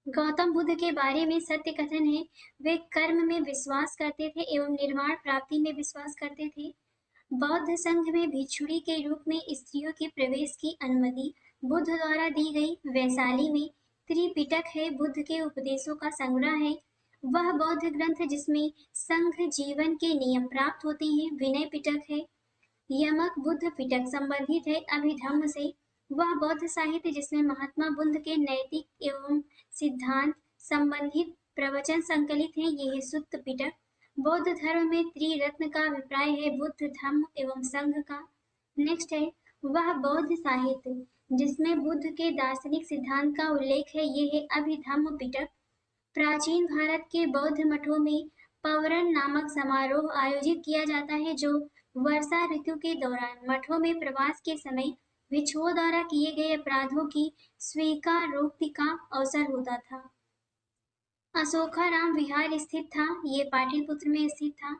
गौतम बुद्ध के बारे में सत्य कथन है, वे कर्म में विश्वास करते थे एवं निर्वाण प्राप्ति में विश्वास करते थे। बौद्ध संघ में भिक्षुणी के रूप में स्त्रियों के प्रवेश की अनुमति बुद्ध द्वारा दी गई। वैशाली में त्रिपिटक है, बुद्ध के उपदेशों का संग्रह है। वह बौद्ध ग्रंथ जिसमें संघ जीवन के नियम प्राप्त होते हैं विनय पिटक है। यमक बुद्ध पिटक संबंधित है अभिधम्म से। वह बौद्ध साहित्य जिसमें महात्मा बुद्ध के नैतिक एवं सिद्धांत संबंधित प्रवचन संकलित हैं, ये है सुत्त पिटक। बौद्ध धर्म में त्रिरत्न का अभिप्राय है बुद्ध धम्म एवं संघ का। नेक्स्ट है वह बौद्ध साहित्य जिसमें बुद्ध के दार्शनिक सिद्धांत का उल्लेख है, ये है अभिधम्म पिटक। प्राचीन भारत के बौद्ध मठों में पवरन नामक समारोह आयोजित किया जाता है जो वर्षा ऋतु के दौरान मठों में प्रवास के समय भिक्षुओं द्वारा किए गए अपराधों की स्वीकारोक्ति का अवसर होता था। अशोकाराम विहार स्थित था, ये पाटलिपुत्र में स्थित था।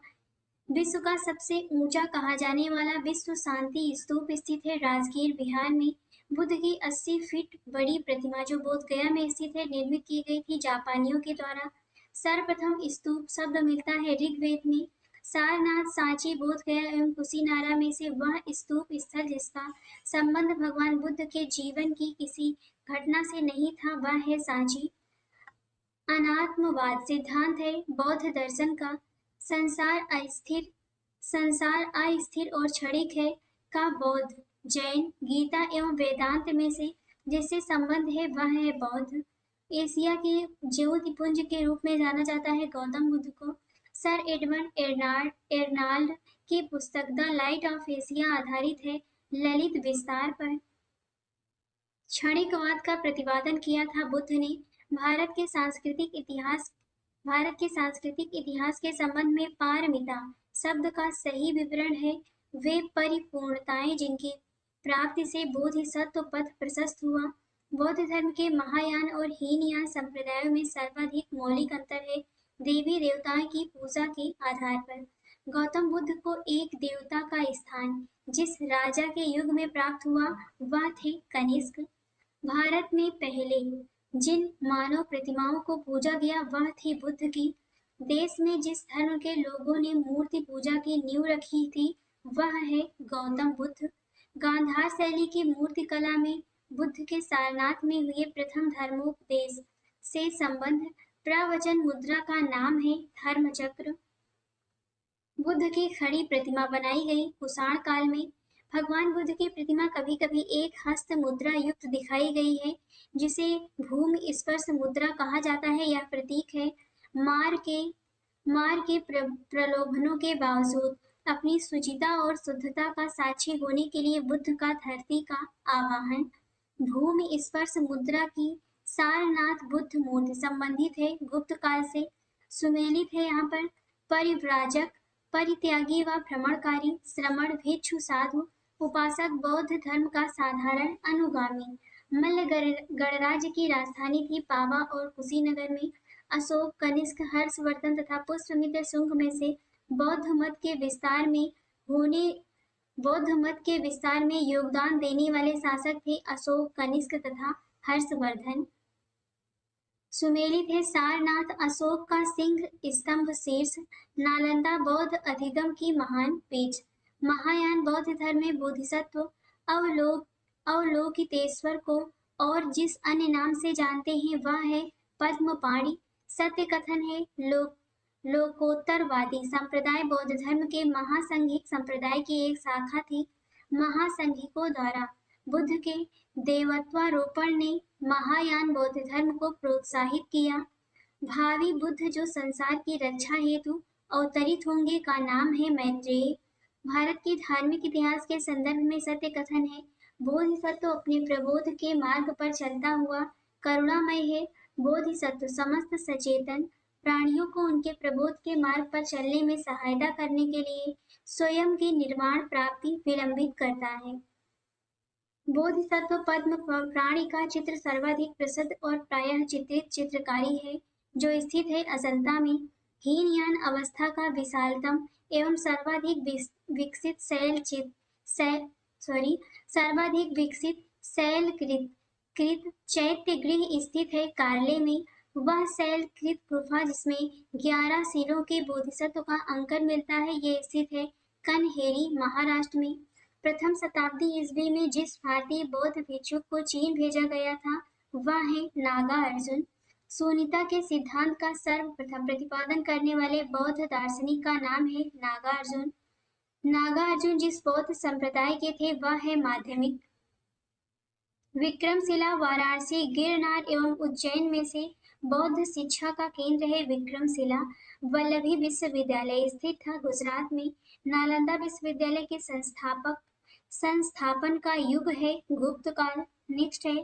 विश्व का सबसे ऊंचा कहा जाने वाला विश्व शांति स्तूप स्थित है राजगीर बिहार में। बुद्ध की 80 फीट बड़ी प्रतिमा जो बोध गया में स्थित है निर्मित की गई थी जापानियों के द्वारा। सर्वप्रथम स्तूप शब्द मिलता है ऋग्वेद में। सारनाथ, सांची, बोध गया एवं कुशीनारा में से वह स्तूप स्थल जिसका संबंध भगवान बुद्ध के जीवन की किसी घटना से नहीं था वह है सांची। अनात्मवाद सिद्धांत है बौद्ध दर्शन का। संसार अस्थिर और क्षणिक है का बौद्ध, जैन, गीता एवं वेदांत में से जिससे संबंध है वह है बौद्ध। एशिया के ज्योतिपुंज के रूप में जाना जाता है गौतम बुद्ध को। सर एडमंड एर्नाल्ड की पुस्तक द लाइट ऑफ एशिया आधारित है ललित विस्तार पर। क्षणिकवाद का प्रतिपादन किया था बुद्ध ने। भारत के सांस्कृतिक इतिहास के संबंध में पारमिता शब्द का सही विवरण है वे परिपूर्णताएं जिनकी प्राप्ति से बोधिसत्व पथ प्रशस्त हुआ। बौद्ध धर्म के महायान और हीनयान संप्रदायों में सर्वाधिक मौलिक अंतर है देवी देवताओं की पूजा के आधार पर। गौतम बुद्ध को एक देवता का स्थान जिस राजा के युग में प्राप्त हुआ वह थे कनिष्क। भारत में पहले जिन मानव प्रतिमाओं को पूजा गया वह थी बुद्ध की। देश में जिस धर्म के लोगों ने मूर्ति पूजा की नींव रखी थी वह है गौतम बुद्ध। गांधार शैली की मूर्ति कला में बुद्ध के सारनाथ में हुए प्रथम धर्मोपदेश से संबंध प्रवचन मुद्रा का नाम है धर्मचक्र। बुद्ध की खड़ी प्रतिमा बनाई गई कुषाण काल में। भगवान बुद्ध की प्रतिमा कभी कभी एक हस्त मुद्रा युक्त दिखाई गई है जिसे भूमि स्पर्श मुद्रा कहा जाता है। यह प्रतीक है मार के प्रलोभनों के बावजूद अपनी शुचिता और शुद्धता का साक्षी होने के लिए बुद्ध का धरती का आवाहन। भूमि स्पर्श मुद्रा की सारनाथ बुद्ध मूर्ति संबंधित है गुप्त काल से। सुमेलित है यहाँ पर परिव्राजक, परित्यागी व भ्रमणकारी, श्रमण, भिक्षु, साधु, उपासक, बौद्ध धर्म का साधारण अनुगामी। मल्ल गणराज्य की राजधानी थी पावा और कुशीनगर में अशोक, कनिष्क, हर्षवर्धन तथा पुष्यमित्र शुंग में से बौद्ध मत के विस्तार में होने बौद्ध मत के विस्तार में योगदान देने वाले शासक थे अशोक, कनिष्क तथा हर्षवर्धन। सुमेलित है सारनाथ, अशोक का सिंह स्तंभ शीर्ष, नालंदा बौद्ध अधिगम की महान पेच, महायान बौद्ध धर्म में बोधिसत्व अवलोकितेश्वर को और जिस अन्य नाम से जानते हैं वह है पद्मपाणि। सत्य कथन है लोकोत्तरवादी संप्रदाय बौद्ध धर्म के महासंघिक संप्रदाय की एक शाखा थी। महासंघिकों द्वारा बुद्ध के देवत्वारोपण ने महायान बौद्ध धर्म को प्रोत्साहित किया। भावी बुद्ध जो संसार की रक्षा हेतु अवतरित होंगे का नाम है मैत्रेय। भारत के धार्मिक इतिहास के संदर्भ में सत्य कथन है बोधिसत्व अपने प्रबोध के मार्ग पर चलता हुआ करुणामय है। बोधिसत्व समस्त सचेतन प्राणियों को उनके प्रबोध के मार्ग पर चलने में सहायता करने के लिए स्वयं की निर्वाण प्राप्ति विलंबित करता है। बोधिसत्व पद्म प्राणी का चित्र सर्वाधिक प्रसिद्ध और प्रायः चित्रित चित्रकारी है जो स्थित है अजंता में। हीनयान अवस्था का विशालतम एवं सर्वाधिक विकसित शैलकृत चैत्य गृह स्थित है कार्ले में। वह शैलकृत गुफा जिसमें 11 सिरों के बोधिसत्व का अंकन मिलता है ये स्थित है कनहेरी महाराष्ट्र में। प्रथम शताब्दी ईस्वी में जिस भारतीय बौद्ध भिक्षुक को चीन भेजा गया था वह है नागार्जुन। शून्यता के सिद्धांत का सर्वप्रथम प्रतिपादन करने वाले बौद्ध दार्शनिक का नाम है नागार्जुन। नागार्जुन जिस बौद्ध संप्रदाय के थे वह है माध्यमिक। विक्रमशिला वाराणसी गिरनार एवं उज्जैन में से बौद्ध शिक्षा का केंद्र है विक्रमशिला। वल्लभी विश्वविद्यालय स्थित था गुजरात में। नालंदा विश्वविद्यालय के संस्थापन का युग है गुप्त काल। नेक्स्ट है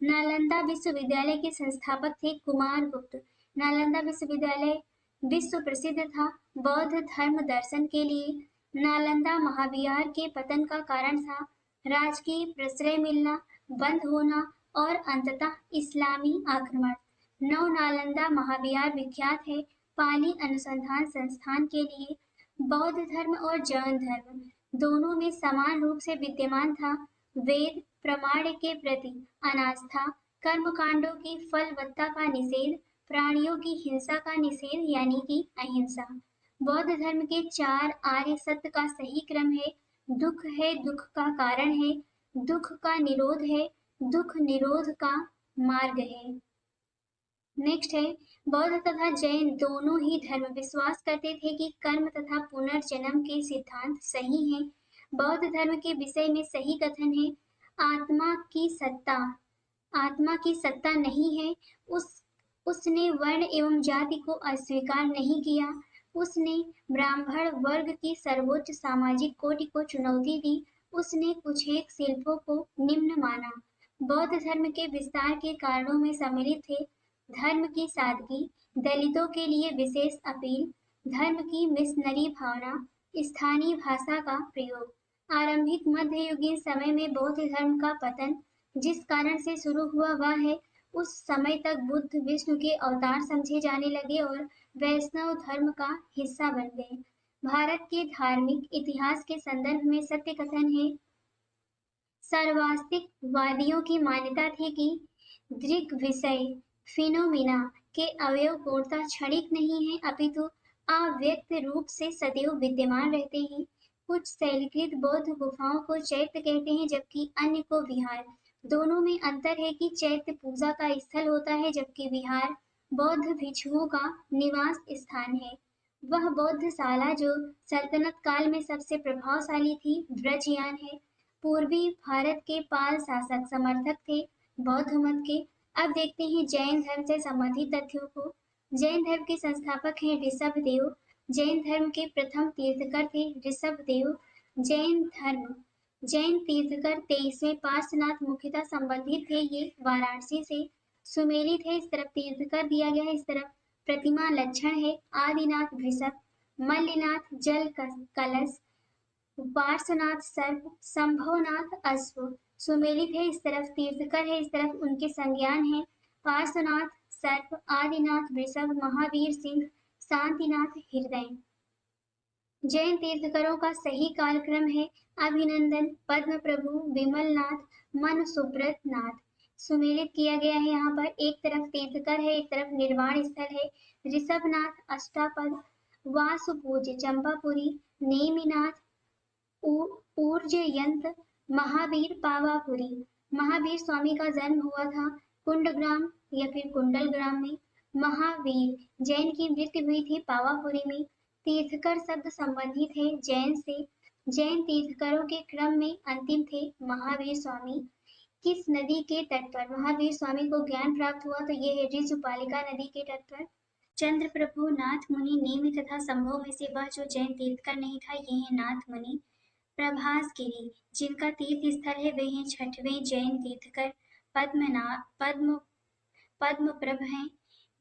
नालंदा विश्वविद्यालय के संस्थापक थे कुमार गुप्त। नालंदा विश्वविद्यालय विश्व प्रसिद्ध था बौद्ध धर्म दर्शन के लिए। नालंदा महाविहार के पतन का कारण था राजकीय प्रश्रय मिलना बंद होना और अंततः इस्लामी आक्रमण। नव नालंदा महाविहार विख्यात है पाली अनुसंधान संस्थान के लिए। बौद्ध धर्म और जैन धर्म दोनों में समान रूप से विद्यमान था। वेद प्रमाण के प्रति अनास्था, कर्मकांडों की फलवत्ता का निषेध, प्राणियों की हिंसा का निषेध यानी कि अहिंसा। बौद्ध धर्म के 4 आर्य सत्य का सही क्रम है दुख है दुख का कारण है, दुख का निरोध है, दुख निरोध का मार्ग है। नेक्स्ट है बौद्ध तथा जैन दोनों ही धर्म विश्वास करते थे कि कर्म तथा पुनर्जन्म के सिद्धांत सही हैं। बौद्ध धर्म के विषय में सही कथन है आत्मा की सत्ता नहीं है। उसने वर्ण एवं जाति को अस्वीकार नहीं किया। उसने ब्राह्मण वर्ग की सर्वोच्च सामाजिक कोटि को चुनौती दी। उसने कुछेक शिल्पों को निम्न माना। बौद्ध धर्म के विस्तार के कारणों में सम्मिलित थे धर्म की सादगी, दलितों के लिए विशेष अपील, धर्म की मिशनरी भावना, स्थानीय भाषा का प्रयोग। आरंभिक मध्ययुगीन समय में बौद्ध धर्म का पतन जिस कारण से शुरू हुआ वह है उस समय तक बुद्ध विष्णु के अवतार समझे जाने लगे और वैष्णव धर्म का हिस्सा बन गए। भारत के धार्मिक इतिहास के संदर्भ में सत्य कथन है सर्वास्तिकवादियों की मान्यता थी कि दृक् विषय फिनोमिना के अवयव पूर्णतः क्षणिक नहीं है अपितु अव्यक्त रूप से सदैव विद्यमान रहते हैं। कुछ शैलकृत बौद्ध गुफाओं को चैत्य कहते हैं जबकि अन्य को विहार। दोनों में अंतर है कि चैत्य पूजा का स्थल होता है जबकि विहार बौद्ध भिक्षुओं का निवास स्थान है। वह बौद्धशाला जो सल्तनत काल में सबसे प्रभावशाली थी व्रजयान है। पूर्वी भारत के पाल शासक समर्थक थे बौद्ध मत के। अब देखते हैं जैन धर्म से संबंधित तथ्यों को। जैन धर्म के संस्थापक हैं ऋषभदेव। जैन धर्म के प्रथम तीर्थकर थे ऋषभदेव। जैन तीर्थकर 23वें पार्श्वनाथ मुख्यतः संबंधित थे ये वाराणसी से। सुमेलित है इस तरफ तीर्थकर दिया गया है इस तरफ प्रतिमा लक्षण है आदिनाथ वृषभ, मल्लिनाथ जल कलश, पार्श्वनाथ सर्प, संभवनाथ अश्व, सुमेलित है, इस तरफ तीर्थकर है, इस तरफ उनके संज्ञान है। पार्श्वनाथ सर्प, आदिनाथ वृषभ, महावीर सिंह, शांतिनाथ हृदय। जैन तीर्थकरों का सही कालक्रम है अभिनंदन, पद्म प्रभु, विमलनाथ, मन सुब्रत नाथ। सुमेलित किया गया है यहाँ पर, एक तरफ तीर्थकर है, एक तरफ निर्वाण स्थल है। ऋषभनाथ अष्टापद, वासुपूज्य चंपापुरी, नेमिनाथ ऊर्जयंत, महावीर पावापुरी। महावीर स्वामी का जन्म हुआ था कुंडग्राम या फिर कुंडल ग्राम में। महावीर जैन की मृत्यु हुई थी पावापुरी में। तीर्थकर शब्द संबंधित है जैन से। जैन तीर्थकरों के क्रम में अंतिम थे महावीर स्वामी। किस नदी के तट पर महावीर स्वामी को ज्ञान प्राप्त हुआ? तो ये है ऋजुपालिका नदी के तट पर। चंद्र प्रभु नाथ मुनि नेमि तथा संभव में से वह जो जैन तीर्थकर नहीं था, ये है नाथ मुनि। प्रभास गिरी जिनका तीर्थ स्थल है वे हैं छठवें जैन तीर्थकर पद्म प्रभ हैं।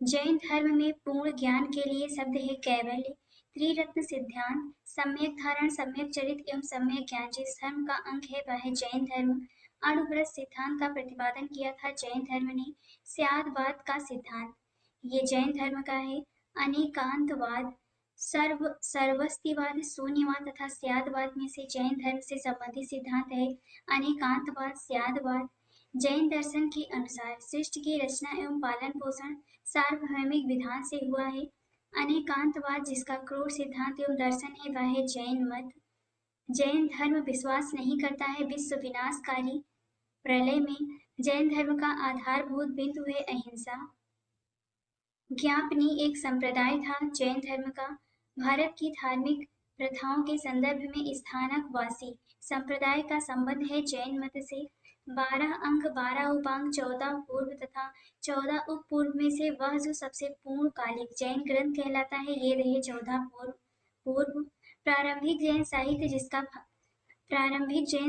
जैन धर्म में पूर्ण ज्ञान के लिए शब्द है कैवल्य। त्रिरत्न सिद्धांत सम्यक धारण, सम्यक चरित एवं सम्यक ज्ञान जिस धर्म का अंग है वह है जैन धर्म। अणुव्रत सिद्धांत का प्रतिपादन किया था जैन धर्म ने। स्यादवाद का सिद्धांत ये जैन धर्म का है। अनेकांतवाद सर्वस्तिवाद, शून्यवाद तथा स्यादवाद में से जैन धर्म से संबंधित सिद्धांत है अनेकांतवाद, स्यादवाद। जैन दर्शन के अनुसार सृष्टि की रचना एवं पालन पोषण सार्वभौमिक विधान से हुआ है। अनेकांतवाद जिसका क्रोध सिद्धांत एवं दर्शन है वह है जैन मत। जैन धर्म विश्वास नहीं करता है विश्व विनाशकारी प्रलय में। जैन धर्म का आधारभूत बिंदु है अहिंसा। ज्ञापनी एक संप्रदाय था जैन धर्म का। भारत की धार्मिक प्रथाओं के संदर्भ में स्थानक वासी संप्रदाय का संबंध है जैन मत से। 12 अंक, 12 उपांग, 14 पूर्व तथा 14 उप पूर्व में से वह जो सबसे पूर्णकालिक जैन ग्रंथ कहलाता है ये रहे 14 पूर्व। प्रारंभिक जैन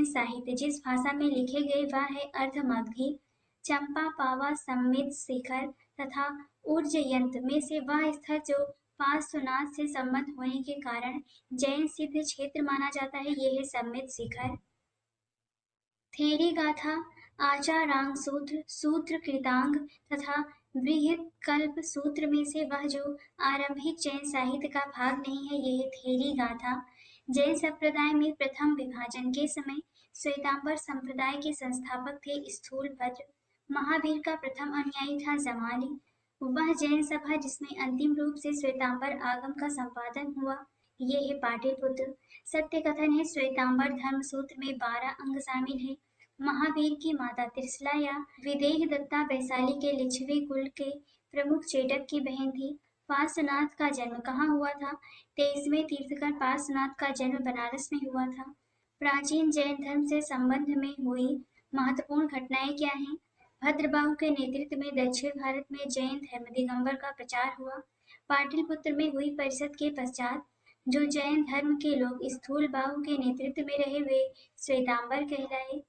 साहित्य जिस भाषा में लिखे गए वह है अर्धमगधी। चंपा, पावा, सम्मित, शिखर तथा ऊर्जयंत में से वह स्थल जो पार्श्वनाथ से संबद्ध होने के कारण जैन सिद्ध क्षेत्र माना जाता है ये है सम्मित शिखर। थेरी गाथा, आचारांग सूत्र, सूत्र कृतांग तथा बृहत्कल्प सूत्र में से वह जो आरंभिक जैन साहित्य का भाग नहीं है यह थेरी गाथा। जैन संप्रदाय में प्रथम विभाजन के समय श्वेतांबर संप्रदाय के संस्थापक थे स्थूलभद्र। महावीर का प्रथम अनुयायी था जमाली। वह जैन सभा जिसमें अंतिम रूप से श्वेतांबर आगम का संपादन हुआ ये है पाटलिपुत्र। सत्य कथन है श्वेतांबर धर्म सूत्र में 12 अंग शामिल है। महावीर की माता त्रिशला या विदेह दत्ता वैशाली के लिच्छवी कुल के प्रमुख चेटक की बहन थी। पार्श्वनाथ का जन्म कहाँ हुआ था? 23वें तीर्थकर पार्श्वनाथ का जन्म बनारस में हुआ था। प्राचीन जैन धर्म से संबंध में हुई महत्वपूर्ण घटनाएं क्या हैं? भद्रबाहु के नेतृत्व में दक्षिण भारत में जैन धर्म दिगंबर का प्रचार हुआ। पाटलिपुत्र में हुई परिषद के पश्चात जो जैन धर्म के लोग स्थूल बाहु के नेतृत्व में रहे वे श्वेतांबर कहलाए।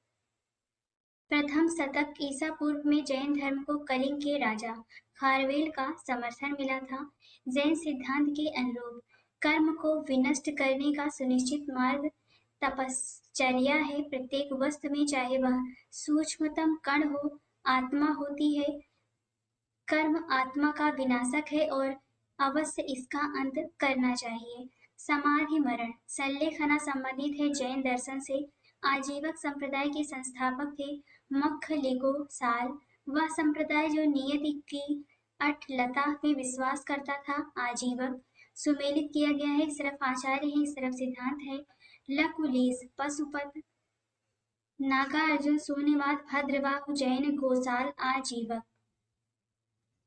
प्रथम शतक ईसा पूर्व में जैन धर्म को कलिंग के राजा खारवेल का समर्थन मिला था। जैन सिद्धांत के अनुरूप कर्म को विनष्ट करने का सुनिश्चित मार्ग तपश्चर्या है। प्रत्येक वस्तु में चाहे वह सूक्ष्मतम कण हो आत्मा होती है। कर्म आत्मा का विनाशक है और अवश्य इसका अंत करना चाहिए। समाधि मरण सल्लेखना संबंधित है जैन दर्शन से। आजीवक संप्रदाय के संस्थापक थे मखलिगो साल। वह संप्रदाय जो नियति की अटलता में विश्वास करता था आजीवक। सुमेलित किया गया है, इस तरफ आचार्य है इस तरफ सिद्धांत है। लकुलीस पशुपत, नागार्जुन शून्यवाद, भद्रबाहु जैन गोसाल आजीवक।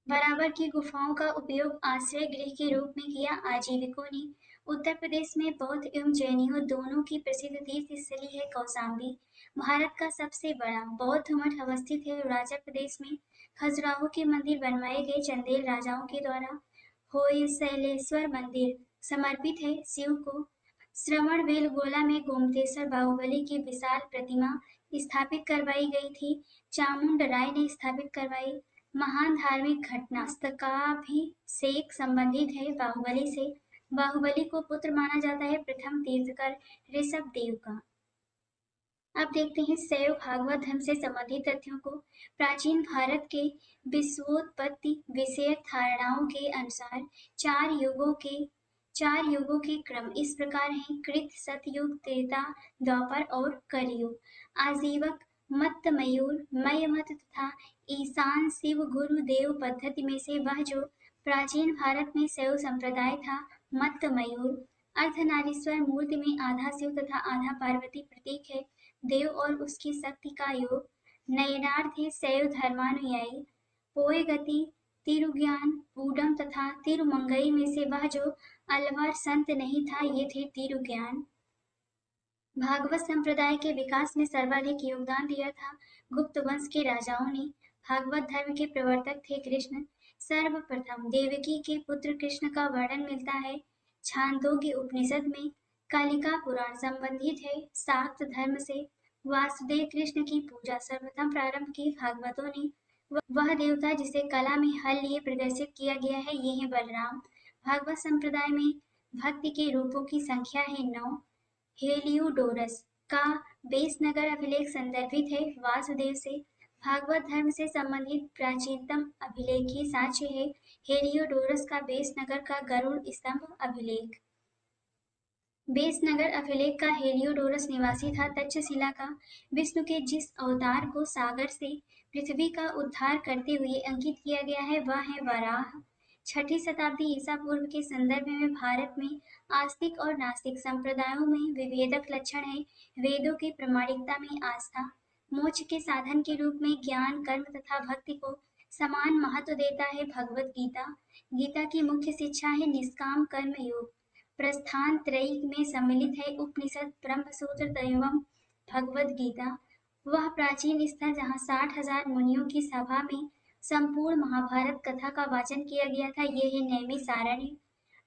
बराबर की गुफाओं का उपयोग आश्रय गृह के रूप में किया आजीविकों ने। उत्तर प्रदेश में बौद्ध एवं जैनियों दोनों की प्रसिद्ध तीर्थ स्थली है कौशाम्बी। भारत का सबसे बड़ा बौद्ध मठ अवस्थित है अरुणाचल प्रदेश में। खजुराहो के मंदिर बनवाए गए चंदेल राजाओं के द्वारा। होयसलेश्वर मंदिर समर्पित है शिव को। श्रवणबेलगोला में गोमतेश्वर बाहुबली की विशाल प्रतिमा स्थापित करवाई गई थी, चामुंड राय ने स्थापित करवाई। महान धार्मिक घटना स्थानाभिषेक संबंधित है बाहुबली से। बाहुबली को पुत्र माना जाता है प्रथम तीर्थकर ऋषभदेव का। अब देखते हैं शैव भागवत धर्म से संबंधित तथ्यों को। प्राचीन भारत के विश्वोत्पत्ति विषयक धारणाओं के अनुसार चार युगों के क्रम इस प्रकार हैं: कृत, सतयुग, त्रेता, द्वापर और कलयुग। आजीवक मत्त, मयूर, मयमत तथा ईशान शिव गुरु देव पद्धति में से वह जो प्राचीन भारत में शैव संप्रदाय था, मत्त मयूर। अर्धनारीश्वर मूर्ति में आधा शिव तथा आधा पार्वती प्रतीक है। देव और उसकी शक्ति का योग। नयनार्थ है शैव धर्मानुयायी। पोय गति, तिरुज्ञान, पूडम तथा तिरुमंगई में से वह जो अलवर संत नहीं था, ये थे तिरुज्ञान। भागवत संप्रदाय के विकास में सर्वाधिक योगदान दिया था गुप्त वंश के राजाओं ने। भागवत धर्म के प्रवर्तक थे कृष्ण। सर्वप्रथम देवकी के पुत्र कृष्ण का वर्णन मिलता है छांदोग्य उपनिषद में। कालिका पुराण संबंधित है शाक्त धर्म से। वासुदेव कृष्ण की पूजा सर्वप्रथम प्रारंभ की भागवतों ने। वह देवता जिसे कला में हल लिए प्रदर्शित किया गया है, ये है बलराम। भागवत संप्रदाय में भक्ति के रूपों की संख्या है 9। हेलियोडोरस का बेसनगर अभिलेख संदर्भित है वासुदेव से। भागवत धर्म से संबंधित प्राचीनतम अभिलेखीय साक्ष्य है हेलियोडोरस का बेसनगर का गरुड़ स्तंभ अभिलेख। बेसनगर अभिलेख का हेलियोडोरस निवासी था तक्षशिला का। विष्णु के जिस अवतार को सागर से पृथ्वी का उद्धार करते हुए अंकित किया गया है, वह है वराह। 6ठी शताब्दी ईसा पूर्व के संदर्भ में भारत में आस्तिक और नास्तिक संप्रदायों में विभेदक लक्षण है। वेदों की प्रामाणिकता में आस्था, मोक्ष के साधन के रूप में ज्ञान, कर्म तथा भक्ति को समान महत्व देता है भगवत गीता। गीता की मुख्य शिक्षा है निष्काम कर्म योग। प्रस्थान त्रयी में सम्मिलित है उपनिषद, ब्रह्मसूत्र एवं भगवद गीता। वह प्राचीन स्थल जहाँ 60,000 मुनियों की सभा में संपूर्ण महाभारत कथा का वाचन किया गया था, ये है नैमिषारण्य।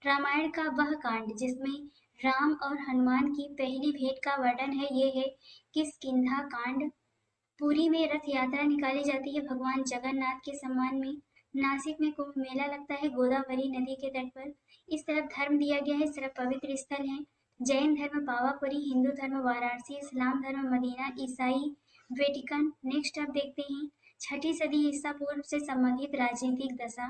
रामायण का वह कांड जिसमें राम और हनुमान की पहली भेंट का वर्णन है, ये है किष्किंधा कांड। पुरी में रथ यात्रा निकाली जाती है भगवान जगन्नाथ के सम्मान में। नासिक में कुंभ मेला लगता है गोदावरी नदी के तट पर। इस तरफ धर्म दिया गया है, इस तरफ पवित्र स्थल है। जैन धर्म पावापुरी, हिंदू धर्म वाराणसी, इस्लाम धर्म मदीना, ईसाई वेटिकन। नेक्स्ट अब देखते हैं 6ठी सदी ईसा पूर्व से संबंधित राजनीतिक दशा।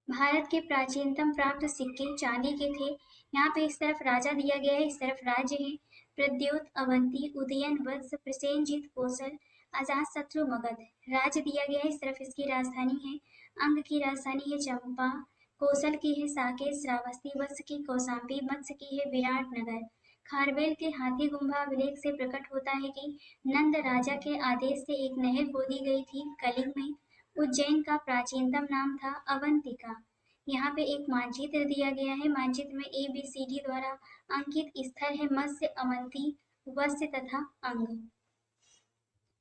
भारत के प्राचीनतम प्राप्त सिक्के चांदी के थे। यहाँ पे इस तरफ राजा दिया गया है, इस तरफ राज्य है। प्रद्योत, अवंती, उदयन, वत्स, प्रसेनजीत, कौशल, अजातशत्रु, मगध। राज्य दिया गया है, इस तरफ इसकी राजधानी है। अंग की राजधानी है चंपा। कौशल की है साकेत, श्रावस्ती। वत्स की कौशाम्बी। मत्स्य की है विराटनगर। खारवेल के हाथी गुम्बा अभिलेख से प्रकट होता है कि नंद राजा के आदेश से एक नहर खोदी गई थी कलिंग में। उज्जैन का प्राचीनतम नाम था अवंतिका। यहाँ पे एक मानचित्र दिया गया है। मानचित्र में ABCD द्वारा अंकित स्थल है मत्स्य, अवंती, वत्स्य तथा अंग।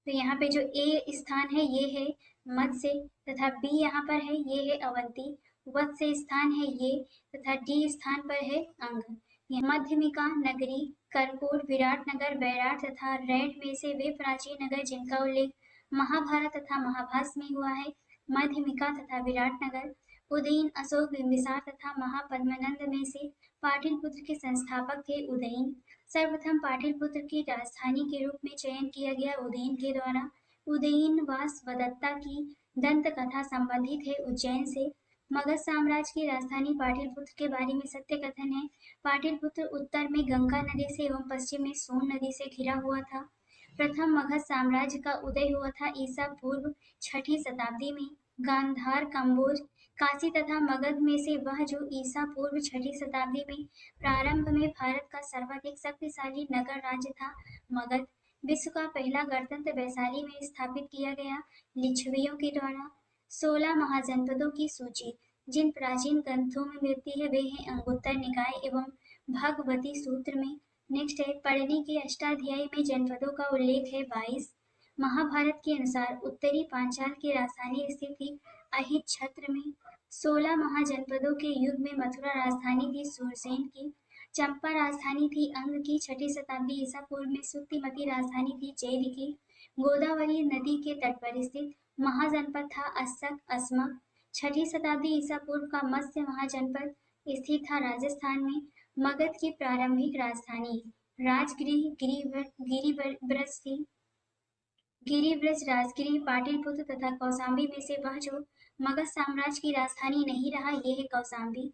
तो यहाँ पे जो A स्थान है ये है मत्स्य तथा B यहाँ पर है ये है अवंती। वत्स्य स्थान है ये तथा D स्थान पर है अंग। मध्यमिका नगरी, कर्पूर, विराटनगर, बैराट तथा रैड में से वे प्राचीन नगर जिनका उल्लेख महाभारत तथा महाभास में हुआ है। मध्यमिका तथा विराटनगर। उदयन, अशोक, बिंबिसार तथा महापद्मनंद में से पाटलिपुत्र के संस्थापक थे उदयन। सर्वप्रथम पाटलिपुत्र की राजधानी के रूप में चयन किया गया उदयन के द्वारा। उदयनवासवदत्ता की दंत कथा संबंधित है उज्जैन से। मगध साम्राज्य की राजधानी पाटलिपुत्र के बारे में सत्य कथन है। पाटलिपुत्र उत्तर में गंगा नदी से एवं पश्चिम में सोन नदी से घिरा हुआ था। प्रथम मगध साम्राज्य का उदय हुआ था ईसा पूर्व 6ठी शताब्दी में। गांधार, कंबोज, काशी तथा मगध में से वह जो ईसा पूर्व 6ठी शताब्दी में प्रारंभ में भारत का सर्वाधिक शक्तिशाली नगर राज्य था मगध। विश्व का पहला गणतंत्र वैशाली में स्थापित किया गया लिच्छवियों के द्वारा। 16 महाजनपदों की सूची जिन प्राचीन ग्रंथों में मिलती है वे हैं अंगुत्तर निकाय एवं भगवती सूत्र में। नेक्स्ट है पढ़ने के अष्टाध्यायी में जनपदों का उल्लेख है 22। महाभारत के अनुसार उत्तरी पांचाल की राजधानी स्थित थी अहित छत्र में। 16 महाजनपदों के युग में मथुरा राजधानी थी सूरसेन की। चंपा राजधानी थी अंग की। 6ठी शताब्दी ईसा पूर्व में सुक्तिमती राजधानी थी चेद की। गोदावरी नदी के तट पर स्थित महाजनपद था अस्सक अस्मक। 6ठी शताब्दी ईसा पूर्व का मत्स्य महाजनपद स्थित था राजस्थान में। मगध की प्रारंभिक राजधानी राजगृह गिरिब्रज थी। गिरिब्रज राजगृह पाटलिपुत्र तथा कौशाम्बी में से वह जो मगध साम्राज्य की राजधानी नहीं रहा ये है कौशाम्बी।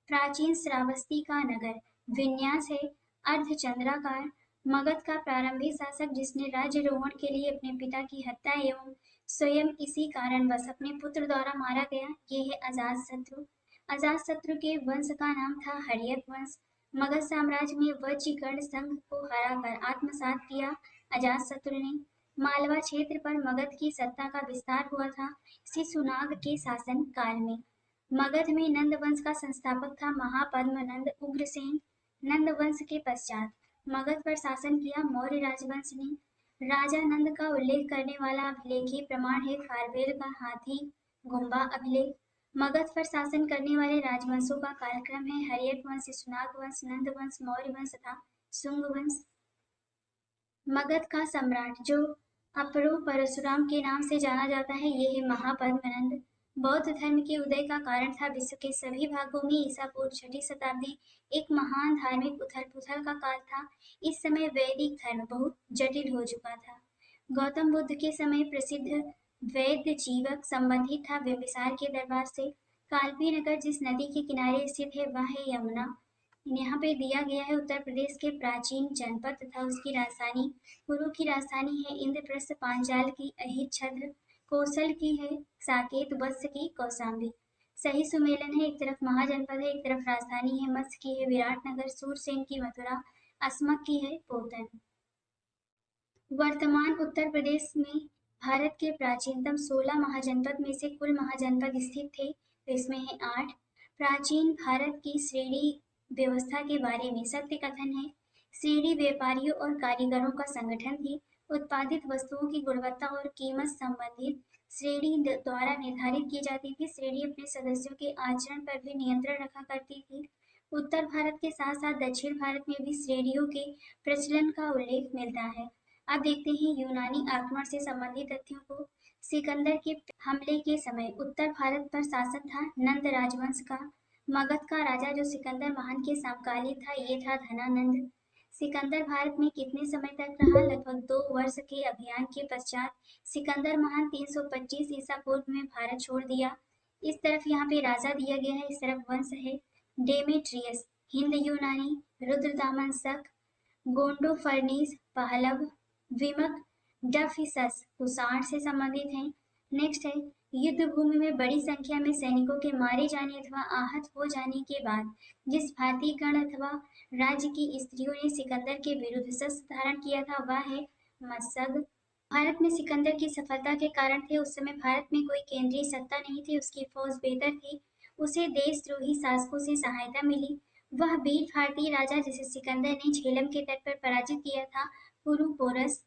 प्राचीन श्रावस्ती का नगर विन्यास है अर्धचंद्राकार। मगध का प्रारंभिक शासक जिसने राज्यारोहण के लिए अपने पिता की हत्या एवं स्वयं इसी कारणवश अपने पुत्र द्वारा मारा गया ये है अजातशत्रु। अजातशत्रु के वंश का नाम था हर्यक वंश। मगध साम्राज्य में वज्जीकर्ण संघ को हराकर आत्मसात किया अजातशत्रु ने। मालवा क्षेत्र पर मगध की सत्ता का विस्तार हुआ था शिशुनाग के शासन काल में। मगध में नंद वंश का संस्थापक था महापद्म नंद उग्रसेन। नंद वंश के पश्चात मगध पर शासन किया मौर्य राजवंश ने। राजा नंद का उल्लेख करने वाला अभिलेखीय प्रमाण है खारवेल का हाथी गुम्बा अभिलेख। मगध पर शासन करने वाले राजवंशों का कालक्रम है हर्यक वंश, शिशुनाग वंश, नंद वंश, मौर्य वंश तथा शुंग वंश। मगध का सम्राट जो अपरो परशुराम के नाम से जाना जाता है ये है महापद्मनंद। बौद्ध धर्म के उदय का कारण था विश्व के सभी भागों में ईसा पूर्व 6वीं शताब्दी एक महान धार्मिक उथल पुथल का काल था। इस समय वैदिक धर्म बहुत जटिल हो चुका था। गौतम बुद्ध के समय प्रसिद्ध वैद्य जीवक संबंधित था बिंबिसार के दरबार से। कालपी नगर जिस नदी के किनारे स्थित है वह है यमुना। यहाँ पे दिया गया है उत्तर प्रदेश के प्राचीन जनपद तथा उसकी राजधानी। कुरु की राजधानी है इंद्रप्रस्थ, पांचाल की अहिच्छत्र, कौशल की है साकेत, वत्स की कौशाम्बी। सही सुमेलन है एक तरफ महाजनपद है एक तरफ राजधानी है, मत्स्य की है विराटनगर, सूरसेन की मथुरा, अस्मक की है पोतन। वर्तमान उत्तर प्रदेश में भारत के प्राचीनतम 16 महाजनपद में से कुल महाजनपद स्थित थे तो इसमें है 8। प्राचीन भारत की श्रेणी व्यवस्था के बारे में सत्य कथन है। श्रेणी व्यापारियों और कारीगरों का संगठन थी। उत्पादित वस्तुओं की गुणवत्ता और कीमत संबंधित श्रेणी द्वारा निर्धारित की जाती थी। श्रेणी अपने सदस्यों के आचरण पर भी नियंत्रण रखा करती थी। उत्तर भारत के साथ साथ दक्षिण भारत में भी श्रेणियों के प्रचलन का उल्लेख मिलता है। अब देखते हैं यूनानी आक्रमण से संबंधित तथ्यों को। सिकंदर के हमले के समय उत्तर भारत पर शासन था नंद राजवंश का। मगध का राजा जो सिकंदर महान के समकालीन था ये था धनानंद। सिकंदर भारत में कितने समय तक रहा? लगभग 2 वर्ष के अभियान के पश्चात सिकंदर महान 325 ईसा पूर्व में भारत छोड़ दिया। इस तरफ यहाँ पे राजा दिया गया है, इस तरफ वंश है। डेमेट्रियस हिंद यूनानी, रुद्रदामन शक, गोंडोफर्नीस पहलव, विमक डफिसस कुषाण से संबंधित हैं। नेक्स्ट है युद्ध भूमि में बड़ी संख्या में सैनिकों के मारे जाने अथवा आहत हो जाने के बाद जिस भारतीय गण अथवा राज्य की स्त्रियों ने सिकंदर के विरुद्ध शस्त्र धारण किया था वह है मत्सग। भारत में सिकंदर की सफलता के कारण थे उस समय भारत में कोई केंद्रीय सत्ता नहीं थी, उसकी फौज बेहतर थी, उसे देशद्रोही शासकों से सहायता मिली। वह वीर भारतीय राजा जिसे सिकंदर ने झेलम के तट पर पराजित किया था पुरुपोरस,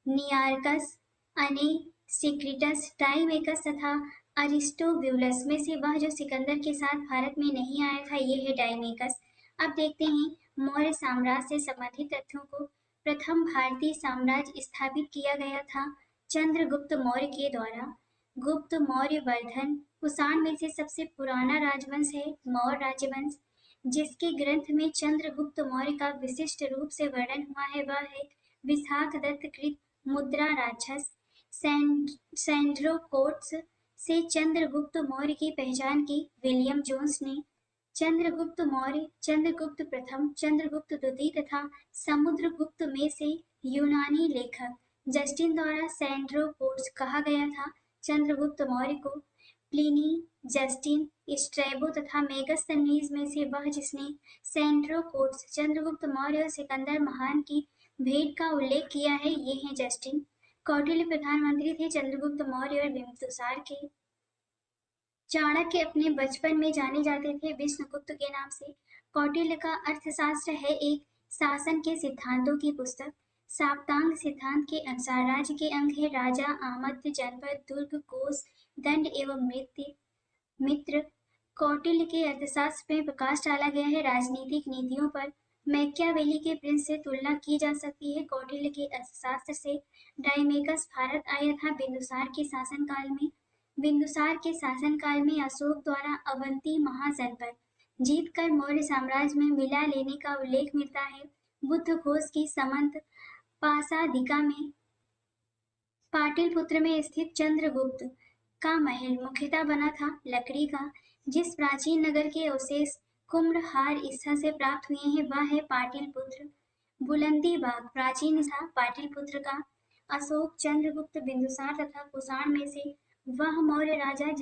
नियार्कस, अनेसिक्रिटस, टाइमेकस तथा अरिस्टोब्यूलस में से वह जो सिकंदर के साथ भारत में नहीं आया था ये है डाइमेकस। अब देखते हैं मौर्य साम्राज्य से संबंधित तथ्यों को। प्रथम भारतीय साम्राज्य स्थापित किया गया था चंद्रगुप्त मौर्य के द्वारा। गुप्त मौर्य वर्धन कुषाण में से सबसे पुराना राजवंश है मौर्य राजवंश। जिसके ग्रंथ में चंद्रगुप्त मौर्य का विशिष्ट रूप से वर्णन हुआ है वह है विशाख दत्त कृत मुद्रा राक्षस। सैंड्रोकोट्स से चंद्रगुप्त मौर्य की पहचान की विलियम जोन्स ने। चंद्रगुप्त मौर्य, चंद्रगुप्त प्रथम, चंद्रगुप्त द्वितीय तथा समुद्रगुप्त में से यूनानी लेखक जस्टिन द्वारा सैंड्रोकोट्स कहा गया था चंद्रगुप्त मौर्य को। प्लिनी, जस्टिन, स्ट्रैबो तथा मेगस्थनीज में से वह जिसने सैंड्रोकोट्स, चंद्रगुप्त मौर्य और सिकंदर महान की भेंट का उल्लेख किया है ये है जस्टिन। कौटिल्य प्रधानमंत्री थे चंद्रगुप्त मौर्य और बिंदुसार के। चाणक्य अपने बचपन में जाने जाते थे विष्णुगुप्त के नाम से। कौटिल्य का अर्थशास्त्र है एक शासन के सिद्धांतों की पुस्तक। साप्तांग सिद्धांत के अनुसार राज्य के अंग है राजा, आमद्य, जनपद, दुर्ग, कोष, दंड एवं मित्र। कौटिल्य के अर्थशास्त्र में प्रकाश डाला गया है राजनीतिक नीतियों पर। मैकियावेली के प्रिंस से तुलना की जा सकती है कौटिल्य के अर्थशास्त्र से। डाइमेकस भारत आया था बिंदुसार के शासनकाल में। बिंदुसार के शासनकाल में अशोक द्वारा अवंती महाजनपद जीतकर मौर्य साम्राज्य में मिला लेने का उल्लेख मिलता है। बुद्ध घोष की समंत पासादिका में पाटलिपुत्र में स्थित चंद्रगुप्त का महल मुख्यतः बना था लकड़ी का। जिस प्राचीन नगर के अवशेष कुम्भहार स्थल से प्राप्त हुए हैं वह है पाटलिपुत्र। बुलंदी बाग प्राचीन था पाटलिपुत्र का। अशोक, चंद्रगुप्त, बिंदुसार तथा कुषाण में से वह मौर्य राजा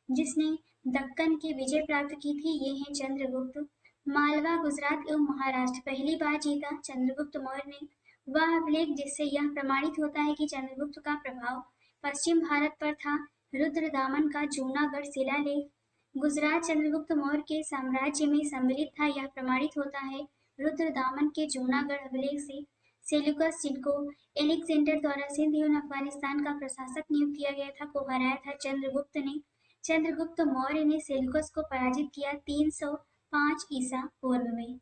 जिसने दक्कन की विजय प्राप्त की थी ये है चंद्रगुप्त। मालवा, गुजरात एवं महाराष्ट्र पहली बार जीता चंद्रगुप्त मौर्य ने। वह अभिलेख जिससे यह प्रमाणित होता है कि चंद्रगुप्त का प्रभाव पश्चिम भारत पर था रुद्रदामन का जूनागढ़ शिलालेख। गुजरात चंद्रगुप्त मौर्य के साम्राज्य में सम्मिलित था यह प्रमाणित होता है रुद्रदामन के जूनागढ़ अभिलेख से। सेल्यूकस जिनको एलेक्जेंडर द्वारा सिंध एवं अफगानिस्तान का प्रशासक नियुक्त किया गया था को हराया था चंद्रगुप्त ने। चंद्रगुप्त मौर्य ने सेल्यूकस को पराजित किया 305 ईसा पूर्व में।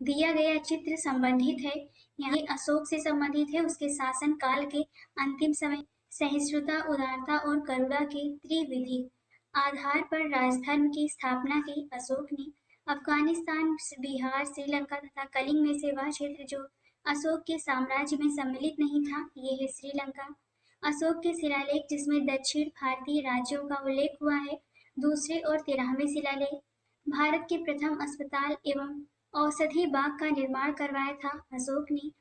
दिया गया चित्र संबंधित है, यहाँ अशोक से संबंधित है, उसके शासन काल के अंतिम समय सहिष्णुता, उदारता और करुणा के त्रिविधिक आधार पर राजधर्म की स्थापना की। अशोक ने अफगानिस्तान, बिहार, श्रीलंका तथा कलिंग में से वह क्षेत्र जो अशोक के साम्राज्य में सम्मिलित नहीं था ये है श्रीलंका। अशोक के शिलालेख जिसमें दक्षिण भारतीय राज्यों का उल्लेख हुआ है दूसरे और 13वें शिलालेख। भारत के प्रथम अस्पताल एवं औषधि बाग का निर्माण करवाया था अशोक ने।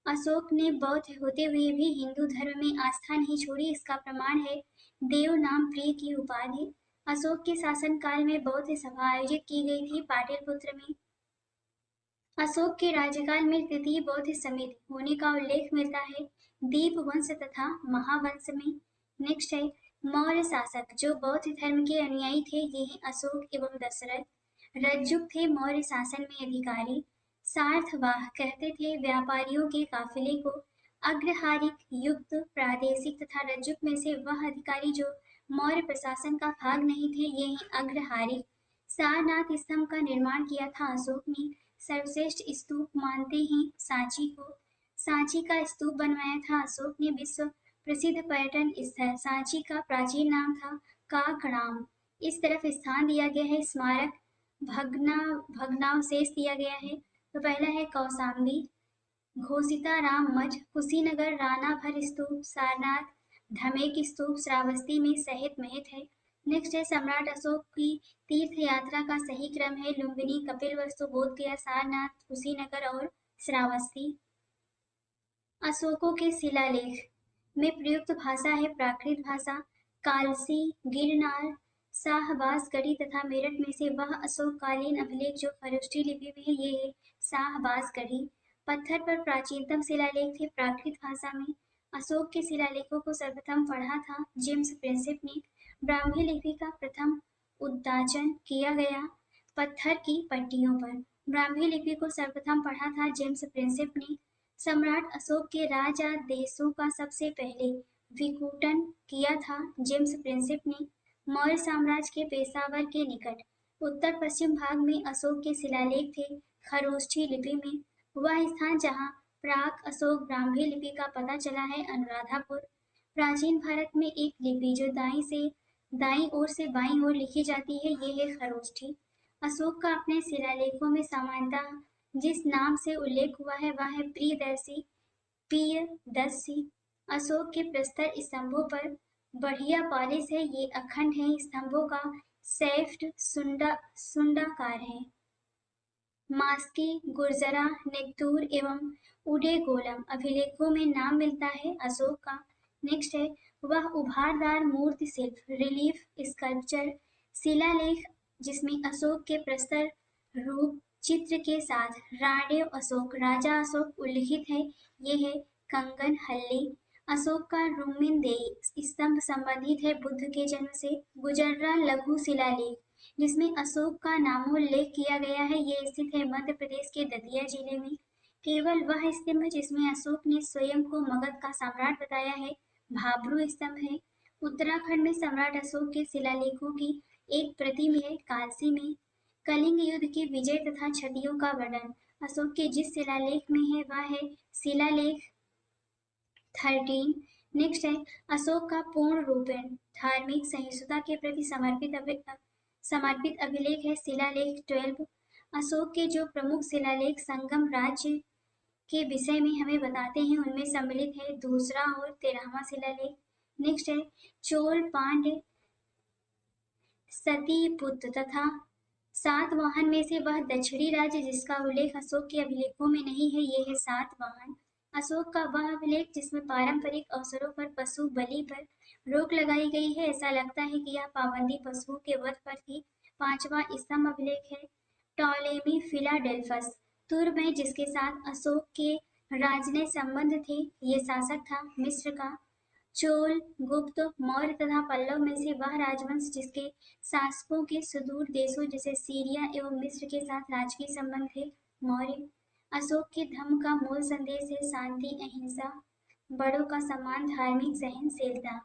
अशोक ने बौद्ध होते हुए भी हिंदू धर्म में आस्था नहीं छोड़ी, इसका प्रमाण है देव नाम प्रिय की उपाधि। अशोक के शासन काल में बौद्ध सभा आयोजित की गई थी पाटलिपुत्र में। अशोक के राज्यकाल में तृतीय बौद्ध समिति होने का उल्लेख मिलता है दीप वंश तथा महावंश में। नेक्स्ट है मौर्य शासक जो बौद्ध धर्म के अनुयायी थे ये है अशोक एवं दशरथ। रज्जुक थे मौर्य शासन में अधिकारी। सार्थवाह कहते थे व्यापारियों के काफिले को। अग्रहारिक, युक्त, प्रादेशिक तथा रज्जुक में से वह अधिकारी जो मौर्य प्रशासन का भाग नहीं थे ये हैं अग्रहारिक। सारनाथ स्तंभ का निर्माण किया था अशोक ने। सर्वश्रेष्ठ स्तूप मानते हैं सांची को। सांची का स्तूप बनवाया था अशोक ने। विश्व प्रसिद्ध पर्यटन स्थल सांची का प्राचीन नाम था काकड़ाम। इस तरफ स्थान दिया गया है स्मारक भग्नावशेष दिया गया है। तो पहला है कौशाम्बी, घोषिताराम मठ, कुशीनगर राणा भर स्तूप, सारनाथ धमेक स्तूप श्रावस्ती में सहित महित है। नेक्स्ट है सम्राट अशोक की तीर्थ यात्रा का सही क्रम है लुम्बिनी, कपिलवस्तु, बोधगया, सारनाथ, कुशीनगर और श्रावस्ती। अशोकों के शिलालेख में प्रयुक्त भाषा है प्राकृत भाषा। कालसी, गिरनार, शाहबाजगढ़ी तथा मेरठ में से वह अशोककालीन अभिलेख जो खरोष्ठी लिपि में है ये है शाहबाजगढ़ी। पत्थर पर प्राचीनतम शिलालेख थे प्राकृत भाषा में। अशोक के शिलालेखों को सर्वप्रथम पढ़ा था जेम्स प्रिंसेप ने। ब्राह्मी लिपि का प्रथम उद्दाचन किया गया पत्थर की पट्टियों पर। ब्राह्मी लिपि को सर्वप्रथम पढ़ा था जेम्स प्रिंसेप ने। सम्राट अशोक के राजादेशों का सबसे पहले विकूटन किया था जेम्स प्रिंसेप ने। मौर्य साम्राज्य के पेशावर के निकट उत्तर पश्चिम भाग में अशोक के शिलालेख थे खरोष्ठी लिपि में। वह स्थान जहाँ प्राक अशोक ब्राह्मी लिपि का पता चला है अनुराधापुर। प्राचीन भारत में एक लिपि जो दाईं ओर से बाईं ओर लिखी जाती है ये है खरोष्ठी। अशोक का अपने शिलालेखों में सामान्यतः जिस नाम से उल्लेख हुआ है वह है प्रियदर्शी। अशोक के प्रस्तर स्तंभों पर बढ़िया पॉलिश है, ये अखंड है। स्तंभों का सैफ्ट सुंडाकार है। मास्की, गुर्जरा, नेक्तूर एवं उडेगोलम अभिलेखों में नाम मिलता है अशोक का। नेक्स्ट है वह उभारदार मूर्ति शिल्प रिलीफ स्कल्पचर शिलालेख जिसमें अशोक के प्रस्तर रूप चित्र के साथ राणेव अशोक, राजा अशोक उल्लिखित है ये है कंगन हल्ली। अशोक का रुमिनदेई स्तंभ संबंधित है बुद्ध के जन्म से। गुजर्रा लघु शिलालेख जिसमें अशोक का नामोल्लेख किया गया है ये स्थित है मध्य प्रदेश के दतिया जिले में। केवल वह स्तंभ जिसमें अशोक ने स्वयं को मगध का सम्राट बताया है भाब्रू स्तंभ है। उत्तराखंड में सम्राट अशोक के शिलालेखों की एक प्रति है कालसी में। कलिंग युद्ध की विजय तथा क्षतियों का वर्णन अशोक के जिस शिलालेख में है वह है शिलालेख 13। नेक्स्ट है अशोक का पूर्ण रूपेण धार्मिक सहिष्णुता के प्रति समर्पित अभिलेख है शिलालेख 12। अशोक के जो प्रमुख शिलालेख संगम राज्य के विषय में हमें बताते हैं उनमें सम्मिलित है दूसरा और 13वां शिलालेख। नेक्स्ट है चोल पांड्य सतीपुत्र तथा सातवाहन में से वह दक्षिणी राज्य जिसका उल्लेख अशोक के अभिलेखों में नहीं है, ये है सातवाहन। अशोक का वह अभिलेख जिसमें पारंपरिक अवसरों पर पशु बलि पर रोक लगाई गई है, ऐसा लगता है कि यह पाबंदी पशुओं के वध पर थी। पांचवा स्तंभ अभिलेख है टॉलेमी फिलाडेल्फस तुर्क में जिसके साथ अशोक के राजनय संबंध थे, ये शासक था मिस्र का। चोल गुप्त मौर्य तथा पल्लव में से वह राजवंश जिसके शासकों के सुदूर देशों जैसे सीरिया एवं मिस्र के साथ राजकीय संबंध थे, मौर्य। अशोक के धम्म का मूल संदेश है शांति अहिंसा बड़ों का सम्मान धार्मिक सहनशीलता।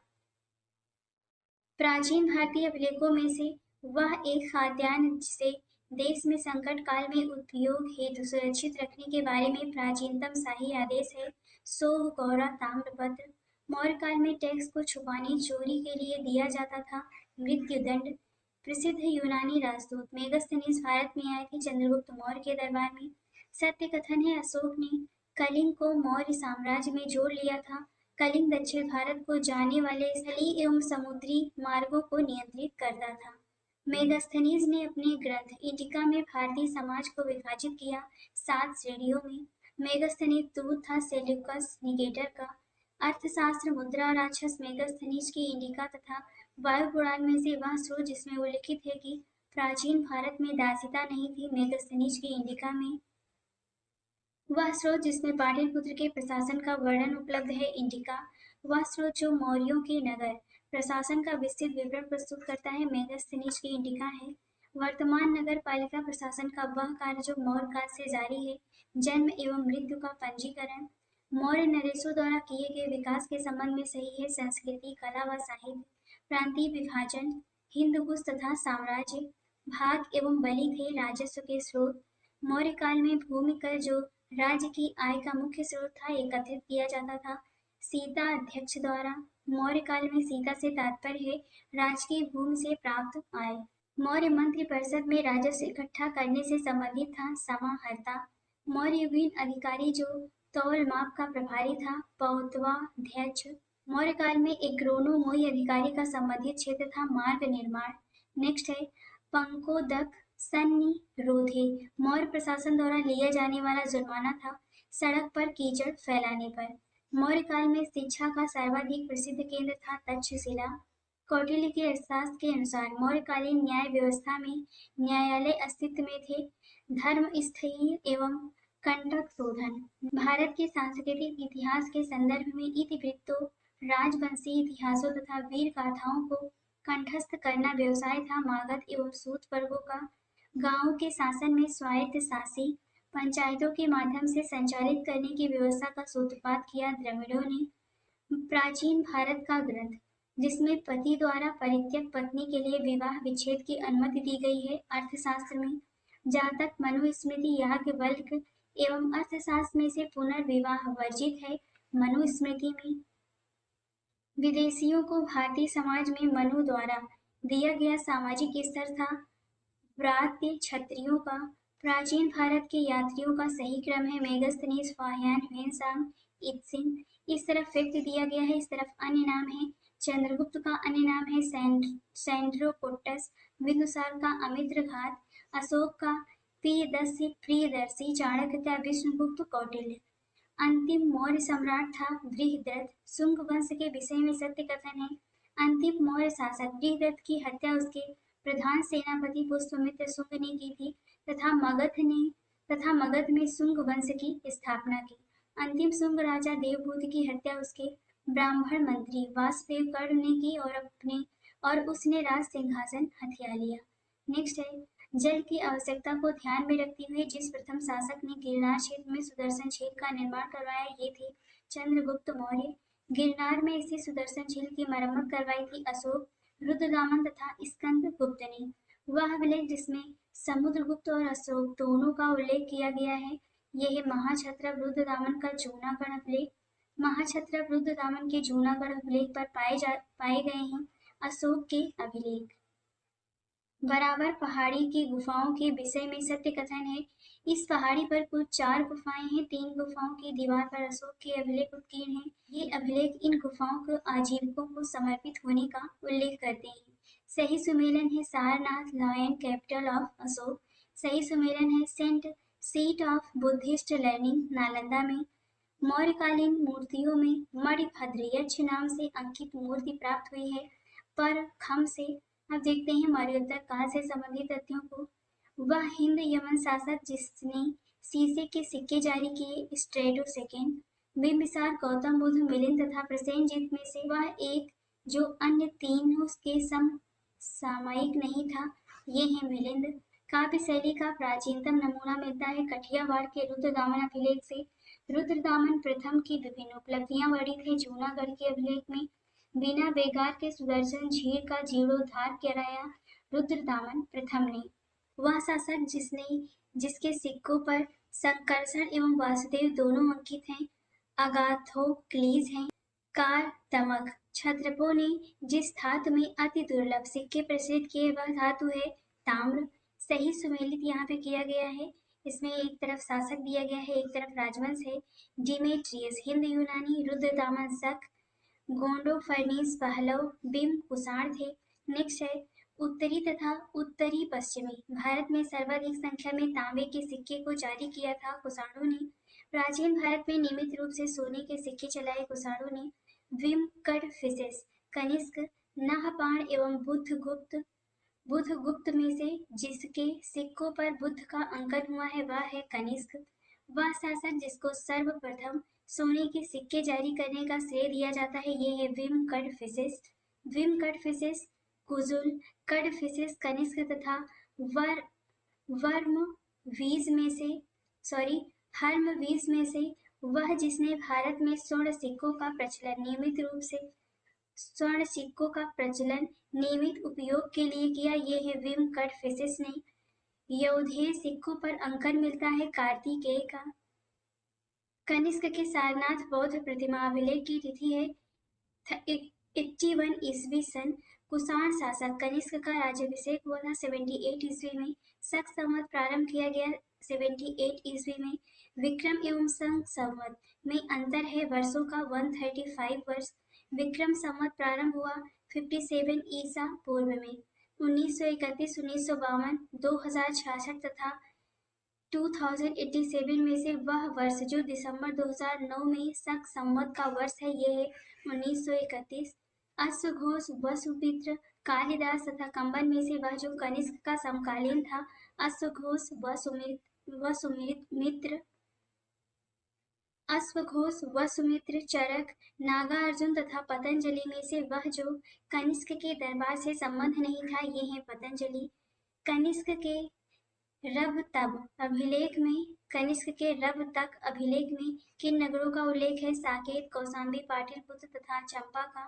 प्राचीन भारतीय अभिलेखों में से वह एक खाद्यान्न जिसे देश में संकट काल में उपयोग हेतु सुरक्षित रखने के बारे में प्राचीनतम शाही आदेश है सोह गौरा ताम्रपत्र। मौर्य काल में टैक्स को छुपाने चोरी के लिए दिया जाता था मृत्युदंड। प्रसिद्ध यूनानी राजदूत मेगस्थनीज भारत में आए थे चंद्रगुप्त मौर्य के दरबार में। सत्य कथन है अशोक ने कलिंग को मौर्य साम्राज्य में जोड़ लिया था। कलिंग दक्षिण भारत को जाने वाले स्थलीय एवं समुद्री मार्गों को नियंत्रित करता था। मेगास्थनीज ने अपने ग्रंथ इंडिका में भारतीय समाज को विभाजित किया 7 श्रेणियों में। मेगास्थनीज दूत था सेल्यूकस निकेटर का। अर्थशास्त्र मुद्रा राक्षस मेगास्थनीज की इंडिका तथा वायु पुराण में से वह स्रोत जिसमें उल्लिखित है कि प्राचीन भारत में दासिता नहीं थी, मेगास्थनीज की इंडिका में वह स्रोत जिसमें पाटलिपुत्र के प्रशासन का वर्णन उपलब्ध है इंडिका। वह स्रोत जो मौर्यों के नगर प्रशासन का विस्तृत विवरण प्रस्तुत करता है मेगास्थनीज की इंडिका है। वर्तमान नगर पालिका प्रशासन का वह कार्य जो मौर्य काल से जारी है, जन्म एवं मृत्यु का पंजीकरण। मौर्य नरेशों द्वारा किए गए विकास के संबंध में सही है संस्कृति कला व साहित्य। प्रांतीय विभाजन हिंदकुश तथा साम्राज्य भाग एवं बलि थे राजस्व के स्रोत। मौर्य काल में भूमि कर जो राज्य की आय का मुख्य स्रोत था एकत्रित किया जाता था सीता अध्यक्ष द्वारा। मौर्य काल में सीता से तात्पर्य है राजकीय भूमि से प्राप्त आय। मौर्य मंत्री परिषद में राजस्व इकट्ठा करने से संबंधित था समाहर्ता। मौर्य युगीन अधिकारी जो तौल माप का प्रभारी था पौतवाध्यक्ष। मौर्य काल में एक ग्रोनोमोई अधिकारी का संबंधित क्षेत्र था मार्ग निर्माण। नेक्स्ट है पंकोदक सन्निरोधे मौर्य प्रशासन द्वारा लिया जाने वाला जुर्माना था सड़क पर कीचड़ फैलाने पर। मौर्य काल में शिक्षा का सर्वाधिक प्रसिद्ध केंद्र था तक्षशिला। कौटिल्य के अर्थशास्त्र के अनुसार मौर्यकालीन न्याय व्यवस्था में न्यायालय अस्तित्व में थे धर्म स्थैर्य एवं कंटक शोधन। भारत के सांस्कृतिक इतिहास के संदर्भ में इतिवृत्तों राजवंशी इतिहासों तथा वीर गाथाओं को कंठस्थ करना व्यवसाय था मागध एवं सूत वर्गों का। गांवों के शासन में स्वायत्त शासी पंचायतों के माध्यम से संचालित करने की व्यवस्था का सूत्रपात किया द्रविड़ों ने। प्राचीन भारत का ग्रंथ जिसमें पति द्वारा परित्यक्त पत्नी के लिए विवाह विच्छेद की अनुमति दी गई है अर्थशास्त्र में। जातक मनुस्मृति याज्ञवल्क्य एवं अर्थशास्त्र में से पुनर्विवाह वर्जित है मनुस्मृति में। विदेशियों को भारतीय समाज में मनु द्वारा दिया गया सामाजिक स्तर था व्रात्य क्षत्रियों का। प्राचीन भारत के यात्रियों का सही क्रम है मेगस्थनीज फाह्यान ह्वेनसांग इत्सिन। इस तरफ व्यक्ति दिया गया है, इस तरफ अन्य नाम है। चंद्रगुप्त का अन्य नाम है सैंड्रोकोट्टस। बिंदुसार का अमित्र घात। अशोक का प्रियदर्शी। चाणक्य का विष्णुगुप्त कौटिल्य। अंतिम मौर्य सम्राट था बृहद्रथ। शुंग वंश के विषय में सत्य कथन है अंतिम मौर्य शासक बृहद्रथ की हत्या उसके प्रधान सेनापति पुष्यमित्र शुंग ने की थी तथा मगध में शुंग वंश की स्थापना की। अंतिम शुंग राजा देवभूति की हत्या उसके ब्राह्मण मंत्री वासुदेव कर्ण ने की और उसने राज सिंहासन हथिया लिया। नेक्स्ट है जल की आवश्यकता को ध्यान में रखते हुए जिस प्रथम शासक ने गिरनार क्षेत्र में सुदर्शन झील का निर्माण करवाया ये थे चंद्रगुप्त मौर्य। गिरनार में स्थित सुदर्शन झील की मरम्मत करवाई थी अशोक रुद्रदामन तथा स्कंद गुप्त ने। वह अभिलेख जिसमें समुद्रगुप्त और अशोक दोनों का उल्लेख किया गया है यह है महाक्षत्रप रुद्रदामन का जूनागढ़ अभिलेख। महाक्षत्रप रुद्रदामन के जूनागढ़ अभिलेख पर पाए गए हैं अशोक के अभिलेख। बराबर पहाड़ी की गुफाओं के विषय में सत्य कथन है। इस पहाड़ी पर कुल 4 गुफाएं हैं। 3 गुफाओं की दीवार पर अशोक के अभिलेख उत्कीर्ण हैं। ये अभिलेख इन गुफाओं को आजीविकों को समर्पित होने का उल्लेख करते हैं। सही सुमेलन है Sarnath, lion capital of Ashok. सही सुमेलन है sent seat of Buddhist learning, Nalanda में। मौर्यकालीन मूर्तियों में मणिभद्र यक्ष नाम से अंकित मूर्ति प्राप्त हुई है। पर खम से अब देखते हैं मौर्योत्तर काल से संबंधित तथ्यों को। वह हिंद यमन शासक जिसने शीशे के सिक्के जारी किए, स्ट्रेटो सेकेंड। बिंबिसार, गौतम बुद्ध, मिलिंद तथा प्रसेनजीत में से वह एक जो अन्य तीनों के समसामयिक नहीं था, ये है मिलिंद। काव्य शैली का प्राचीनतम नमूना मिलता है कठियावाड़ के रुद्रदामन अभिलेख से। रुद्रदामन प्रथम की विभिन्न उपलब्धियां वर्णित है जूनागढ़ के अभिलेख में। बिना बेगार के सुदर्शन झील का जीर्णोद्धार कराया रुद्रदामन प्रथम ने। वह शासक जिसके सिक्कों पर संकर्षण एवं वासुदेव दोनों अंकित हैं, अगाथोक्लीज हैं। कार दमक, क्षत्रपों ने जिस धातु में अति दुर्लभ सिक्के प्रसिद्ध किए वह धातु है ताम्र। सही सुमेलित यहाँ पे किया गया है। इसमें एक तरफ शासक दिया गया है, एक तरफ राजवंश है। डिमेट्रियस हिंद यूनानी, रुद्रदामन शक, गोंडो फर्नीस पहलव, बिम कुषाण थे। नेक्स्ट है उत्तरी तथा उत्तरी पश्चिमी भारत में सर्वाधिक संख्या में तांबे के सिक्के को जारी किया था कुषाणों ने। प्राचीन भारत में नियमित रूप से सोने के सिक्के चलाए कुषाणों ने। विमकड़फिसेस कनिष्क, नाहपाण एवं बुद्धगुप्त में से जिसके सिक्कों पर बुद्ध का अंकन हुआ है वह है कनिष्क। वह शासक जिसको सर्वप्रथम सोने के सिक्के जारी करने का श्रेय दिया जाता है ये है विमकड़फिसेस। विमकड़फिसेस कुजुल, कड़फिसेस कनिष्क तथा वर वर्मवीज में से हर्मवीज में से वह जिसने भारत में स्वर्ण सिक्कों का प्रचलन नियमित उपयोग के लिए किया ये है विमकड़फिसेस ने। यौधेय सिक्कों पर अंकन मिलता है कार्तिकेय का। कनिष्क के सारनाथ बौद्ध प्रतिमा अभिलेख की तिथि है 81 ईस्वी सन। कुषाण शासक कनिष्क का राज्याभिषेक हुआ था 78 ईस्वी में। शक संवत प्रारंभ किया गया 78 ईस्वी में। विक्रम एवं संवत में अंतर है वर्षों का 135 वर्ष। विक्रम संवत प्रारंभ हुआ 57 ईसा पूर्व में। 1931, 1952, 2066 तथा 2087 में से वह वर्ष जो दिसंबर 2009 में शक संवत का वर्ष है ये है 1931। अश्वघोष, वसुमित्र, कालिदास तथा कंबन में से वह जो कनिष्क का समकालीन था अश्वघोष, वसुमित्र, चरक, नागार्जुन तथा पतंजलि में से वह जो कनिष्क के दरबार से संबंध नहीं था ये है पतंजलि। कनिष्क के कनिष्क के रब तक अभिलेख में किन नगरों का उल्लेख है? साकेत, कौशाम्बी, पाटलिपुत्र तथा चंपा का।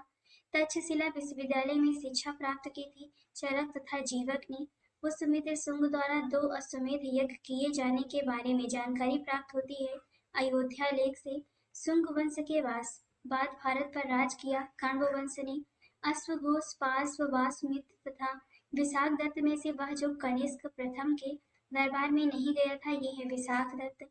तक्षशिला विश्वविद्यालय में शिक्षा प्राप्त की थी चरक तथा जीवक ने। पुष्यमित्र शुंग द्वारा 2 अश्वमेध यज्ञ किए जाने के बारे में जानकारी प्राप्त होती है अयोध्या लेख से। शुंग वंश के बाद भारत पर राज किया कण्व वंश ने। अश्वघोष, पार्श्व, वासुमित्र तथा विशाखदत्त में से वह जो कनिष्क प्रथम के दरबार में नहीं गया था ये है विशाखदत्त।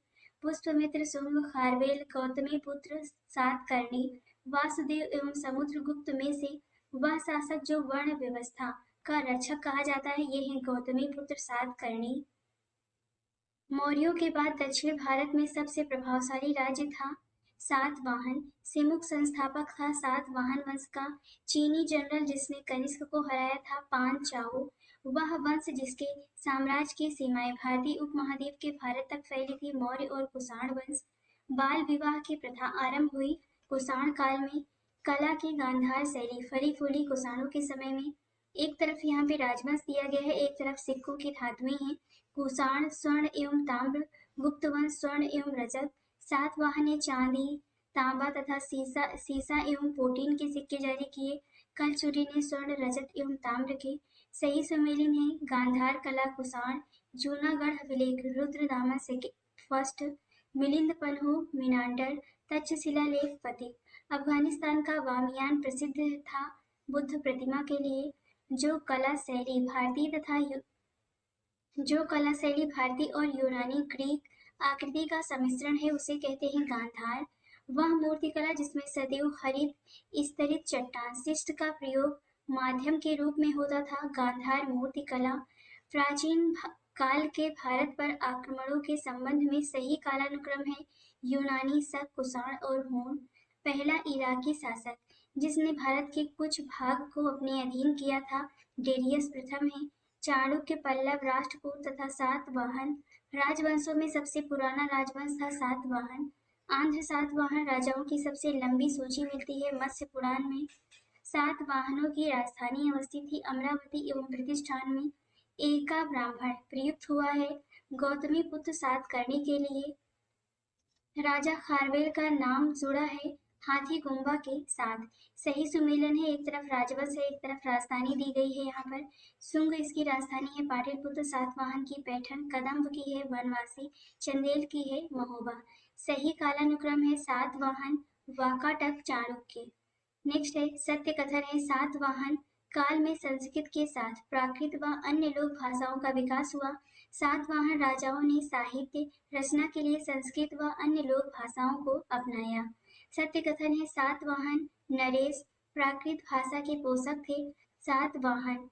पुष्यमित्र शुंग, खारवेल, गौतमीपुत्र सातकर्णी, वासुदेव एवं समुद्रगुप्त में से वह शासक जो वर्ण व्यवस्था का रक्षक कहा जाता है ये है गौतमीपुत्र सातकर्णी। मौर्यों के बाद दक्षिण भारत में सबसे प्रभावशाली राज्य था सातवाहन। सिमुक संस्थापक था सातवाहन वंश का। चीनी जनरल जिसने कनिष्क को हराया था पान चाओ। वह वंश जिसके साम्राज्य की सीमाएं भारतीय उपमहाद्वीप के भारत तक फैली थी मौर्य और कुषाण वंश। बाल विवाह की प्रथा आरंभ हुई कुषाण काल में। कला की गांधार शैली फली फूली कुषाणों के समय में। एक तरफ यहाँ पे राजवंश दिया गया है, एक तरफ सिक्कों की धातुएं हैं। कुषाण स्वर्ण एवं ताम्र, गुप्त वंश स्वर्ण एवं रजत, सातवाहन ने चांदी, तांबा तथा सीसा एवं पोटीन के सिक्के जारी किए। कलचुरी ने स्वर्ण, रजत एवं ताम्र के। सही सुमेलित ने गांधार कला कुषाण। जूनागढ़ अभिलेख रुद्रदामन फर्स्ट। मिलिंद पन्हू मीनांडर। तक्षशिला लेख फतेह। अफगानिस्तान का बामियान प्रसिद्ध था बुद्ध प्रतिमा के लिए। जो कला शैली भारतीय और यूनानी ग्रीक आकृति का सम्मिश्रण है उसे कहते हैं गांधार। वह मूर्तिकला जिसमें सदैव हरित स्तरित चट्टान शिस्ट का प्रयोग माध्यम के रूप में होता था। गांधार मूर्तिकला प्राचीन काल के भारत पर आक्रमणों के संबंध में सही कालानुक्रम है। यूनानी शक, कुषाण और हूण। पहला इराकी शासक जिसने भारत के कुछ भाग को अपने अधीन किया था डेरियस प्रथम है। चाणक्य, पल्लव, राष्ट्रकूट तथा सातवाहन राजवंशों में सबसे पुराना राजवंश था सातवाहन। आंध्र सातवाहन राजाओं की सबसे लंबी सूची मिलती है मत्स्य पुराण में। सातवाहनों की राजधानी अवस्थित थी अमरावती एवं प्रतिष्ठान में एका ब्राह्मण प्रयुक्त हुआ है गौतमी पुत्र सात करने के लिए। राजा खारवेल का नाम जुड़ा है हाथी गुम्बा के साथ। सही सुमेलन है, एक तरफ राजवंश है एक तरफ राजधानी दी गई है यहाँ पर। शुंग इसकी राजधानी है पाटलिपुत्र। सातवाहन की पैठन, कदम्ब की है वनवासी, चंदेल की है महोबा। सही कालानुक्रम है सातवाहन, वाकाटक, चाणक्य। नेक्स्ट है सत्य कथन है सातवाहन काल में संस्कृत के साथ प्राकृत व अन्य लोक भाषाओं का विकास हुआ। सातवाहन राजाओं ने साहित्य रचना के लिए संस्कृत व अन्य लोक भाषाओं को अपनाया। सत्य कथन है सातवाहन नरेश प्राकृत भाषा के पोषक थे। सातवाहन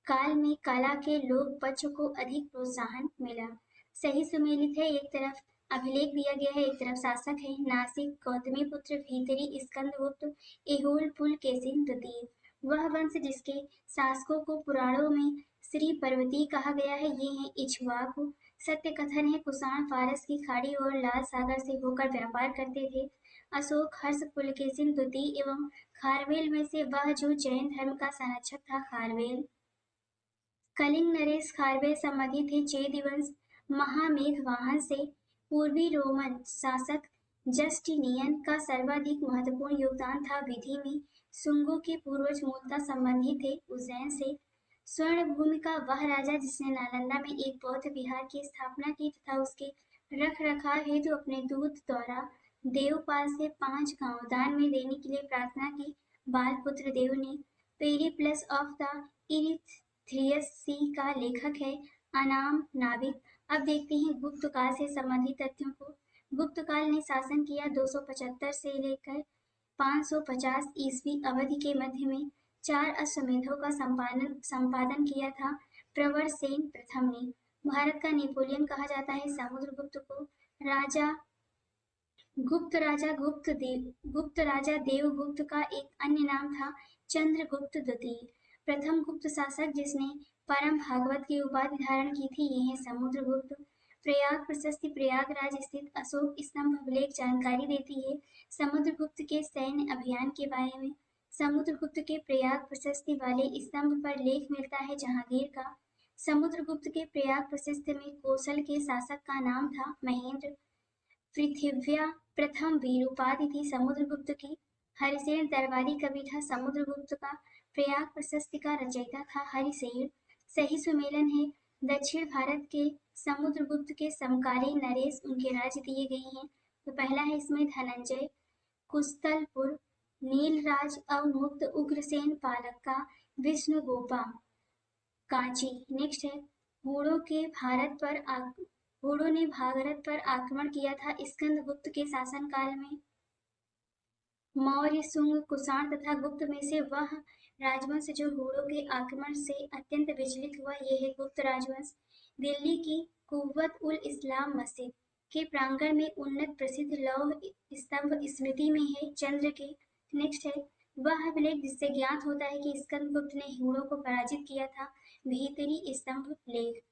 काल में कला के लोक पक्ष को अधिक प्रोत्साहन मिला। सही सुमेलित है, एक तरफ अभिलेख दिया गया है एक तरफ शासक है। नासिक, गौतमीपुत्र, भीतरी, स्कंदगुप्त, एहोल, पुलकेशिन द्वितीय। वह वंश जिसके शासकों को पुराणों में श्री पर्वती कहा गया है ये है इक्ष्वाकु। सत्य कथन है कुषाण फारस की खाड़ी और लाल सागर से होकर व्यापार करते थे। अशोक, हर्ष, पुलकेशिन द्वितीय एवं खारवेल में से वह जो जैन धर्म का संरक्षक था खारवेल। कलिंग नरेश खारवेल संबंधी थे चेदिवंश महामेघवाहन से। पूर्वी रोमन शासक जस्टिनियन का सर्वाधिक महत्वपूर्ण योगदान था विधि में। शुंगों के पूर्वज मूलतः संबंधी थे उज्जैन से। स्वर्ण भूमि का वह राजा जिसने नालंदा में एक बौद्ध विहार की स्थापना की तथा उसके रख रखाव हेतु अपने दूत द्वारा देवपाल से 5 गांव दान में देने के लिए प्रार्थना की। बालपुत्र देव ने। पेरिप्लस ऑफ द इरिथ्रियस सी का लेखक है अनाम नाविक। अब देखते हैं गुप्त काल से संबंधित तथ्यों को। गुप्त काल ने शासन किया 275 से लेकर 550 ईस्वी अवधि के मध्य में। 4 अश्वमेधों का संपादन किया था प्रवर सेन प्रथम ने। भारत का नेपोलियन कहा जाता है समुद्रगुप्त को। गुप्त राजा देवगुप्त का एक अन्य नाम था चंद्रगुप्त द्वितीय। प्रथम गुप्त शासक जिसने परम भागवत की उपाधि धारण की थी ये है समुद्रगुप्त। प्रयाग प्रशस्ति प्रयागराज स्थित अशोक स्तंभ अभिलेख जानकारी देती है समुद्रगुप्त के सैन्य अभियान के बारे में। समुद्रगुप्त के प्रयाग प्रशस्ति वाले स्तंभ पर लेख मिलता है जहांगीर का। समुद्रगुप्त के प्रयाग प्रशस्ति में कौशल के शासक का नाम था महेंद्र। पृथिव्या प्रथम वीर उपाधि थी समुद्रगुप्त की। हरिसेन दरबारी कवि था समुद्रगुप्त का। प्रयाग प्रशस्ति का रचयिता था हरिसेन। सही सुमेलन है दक्षिण भारत के समुद्रगुप्त के समकालीन नरेश उनके राज्य दिए गए हैं। तो पहला है इसमें धनंजय, कुस्तलपुर, नीलराज, अवमुक्त, उग्रसेन, पालक्का, विष्णुगोपा, कांची। नेक्स्ट है हूणों ने भारत पर आक्रमण किया था स्कंदगुप्त के शासनकाल में। मौर्य, शुंग, कुषाण तथा गुप्त में से वह राजवंश जो हूणों के आक्रमण से अत्यंत विचलित हुआ ये है गुप्त राजवंश। दिल्ली की कुव्वत उल इस्लाम मस्जिद के प्रांगण में उन्नत प्रसिद्ध लौह स्तंभ स्मृति में है चंद्र के। नेक्स्ट है वह अभिलेख जिससे ज्ञात होता है कि स्कंदगुप्त ने हूणों को पराजित किया था भीतरी स्तंभ लेख।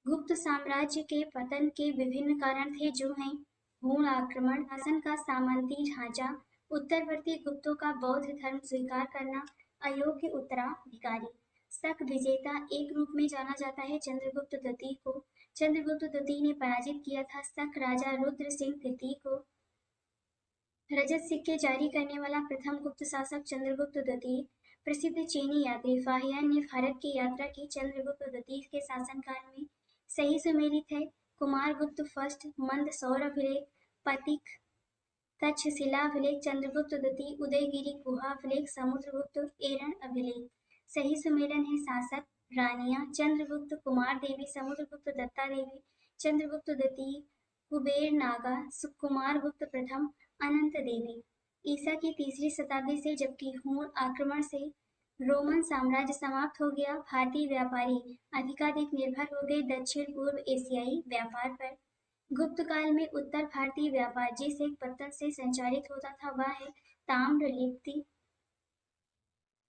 गुप्त साम्राज्य के पतन के विभिन्न कारण थे जो हैं हूण आक्रमण, शासन का सामंती ढांचा, उत्तरवर्ती गुप्तों का बौद्ध धर्म स्वीकार करना, अयोग्य उत्तराधिकारी। शक विजेता एक रूप में जाना जाता है चंद्रगुप्त द्वितीय को। चंद्रगुप्त द्वितीय ने पराजित किया था शक राजा रुद्र सिंह तृतीय को। रजत सिक्के जारी करने वाला प्रथम गुप्त शासक चंद्रगुप्त द्वितीय। प्रसिद्ध चीनी यात्री फाहियान ने भारत की यात्रा की चंद्रगुप्त द्वितीय के शासनकाल में। सही सुमेलित है कुमारगुप्त फर्स्ट, मंदसौर अभिलेख, पतिक तक्षशिला अभिलेख, चंद्रगुप्त द्वितीय, उदयगिरी गुहा अभिलेख, समुद्रगुप्त एरन अभिलेख। सही सुमेलन है शासक, रानियां, चंद्रगुप्त, कुमार देवी, समुद्रगुप्त, दत्ता देवी, चंद्रगुप्त द्वितीय, कुबेर नागा, सुकुमार गुप्त प्रथम, अनंत देवी। ईसा की तीसरी शताब्दी से जबकि हूण आक्रमण से रोमन साम्राज्य समाप्त हो गया, भारतीय व्यापारी अधिकाधिक निर्भर हो गए दक्षिण पूर्व एशियाई व्यापार पर। गुप्त काल में उत्तर भारतीय व्यापार जिस एक पत्तन से संचालित होता था वह है ताम्रलिप्ति।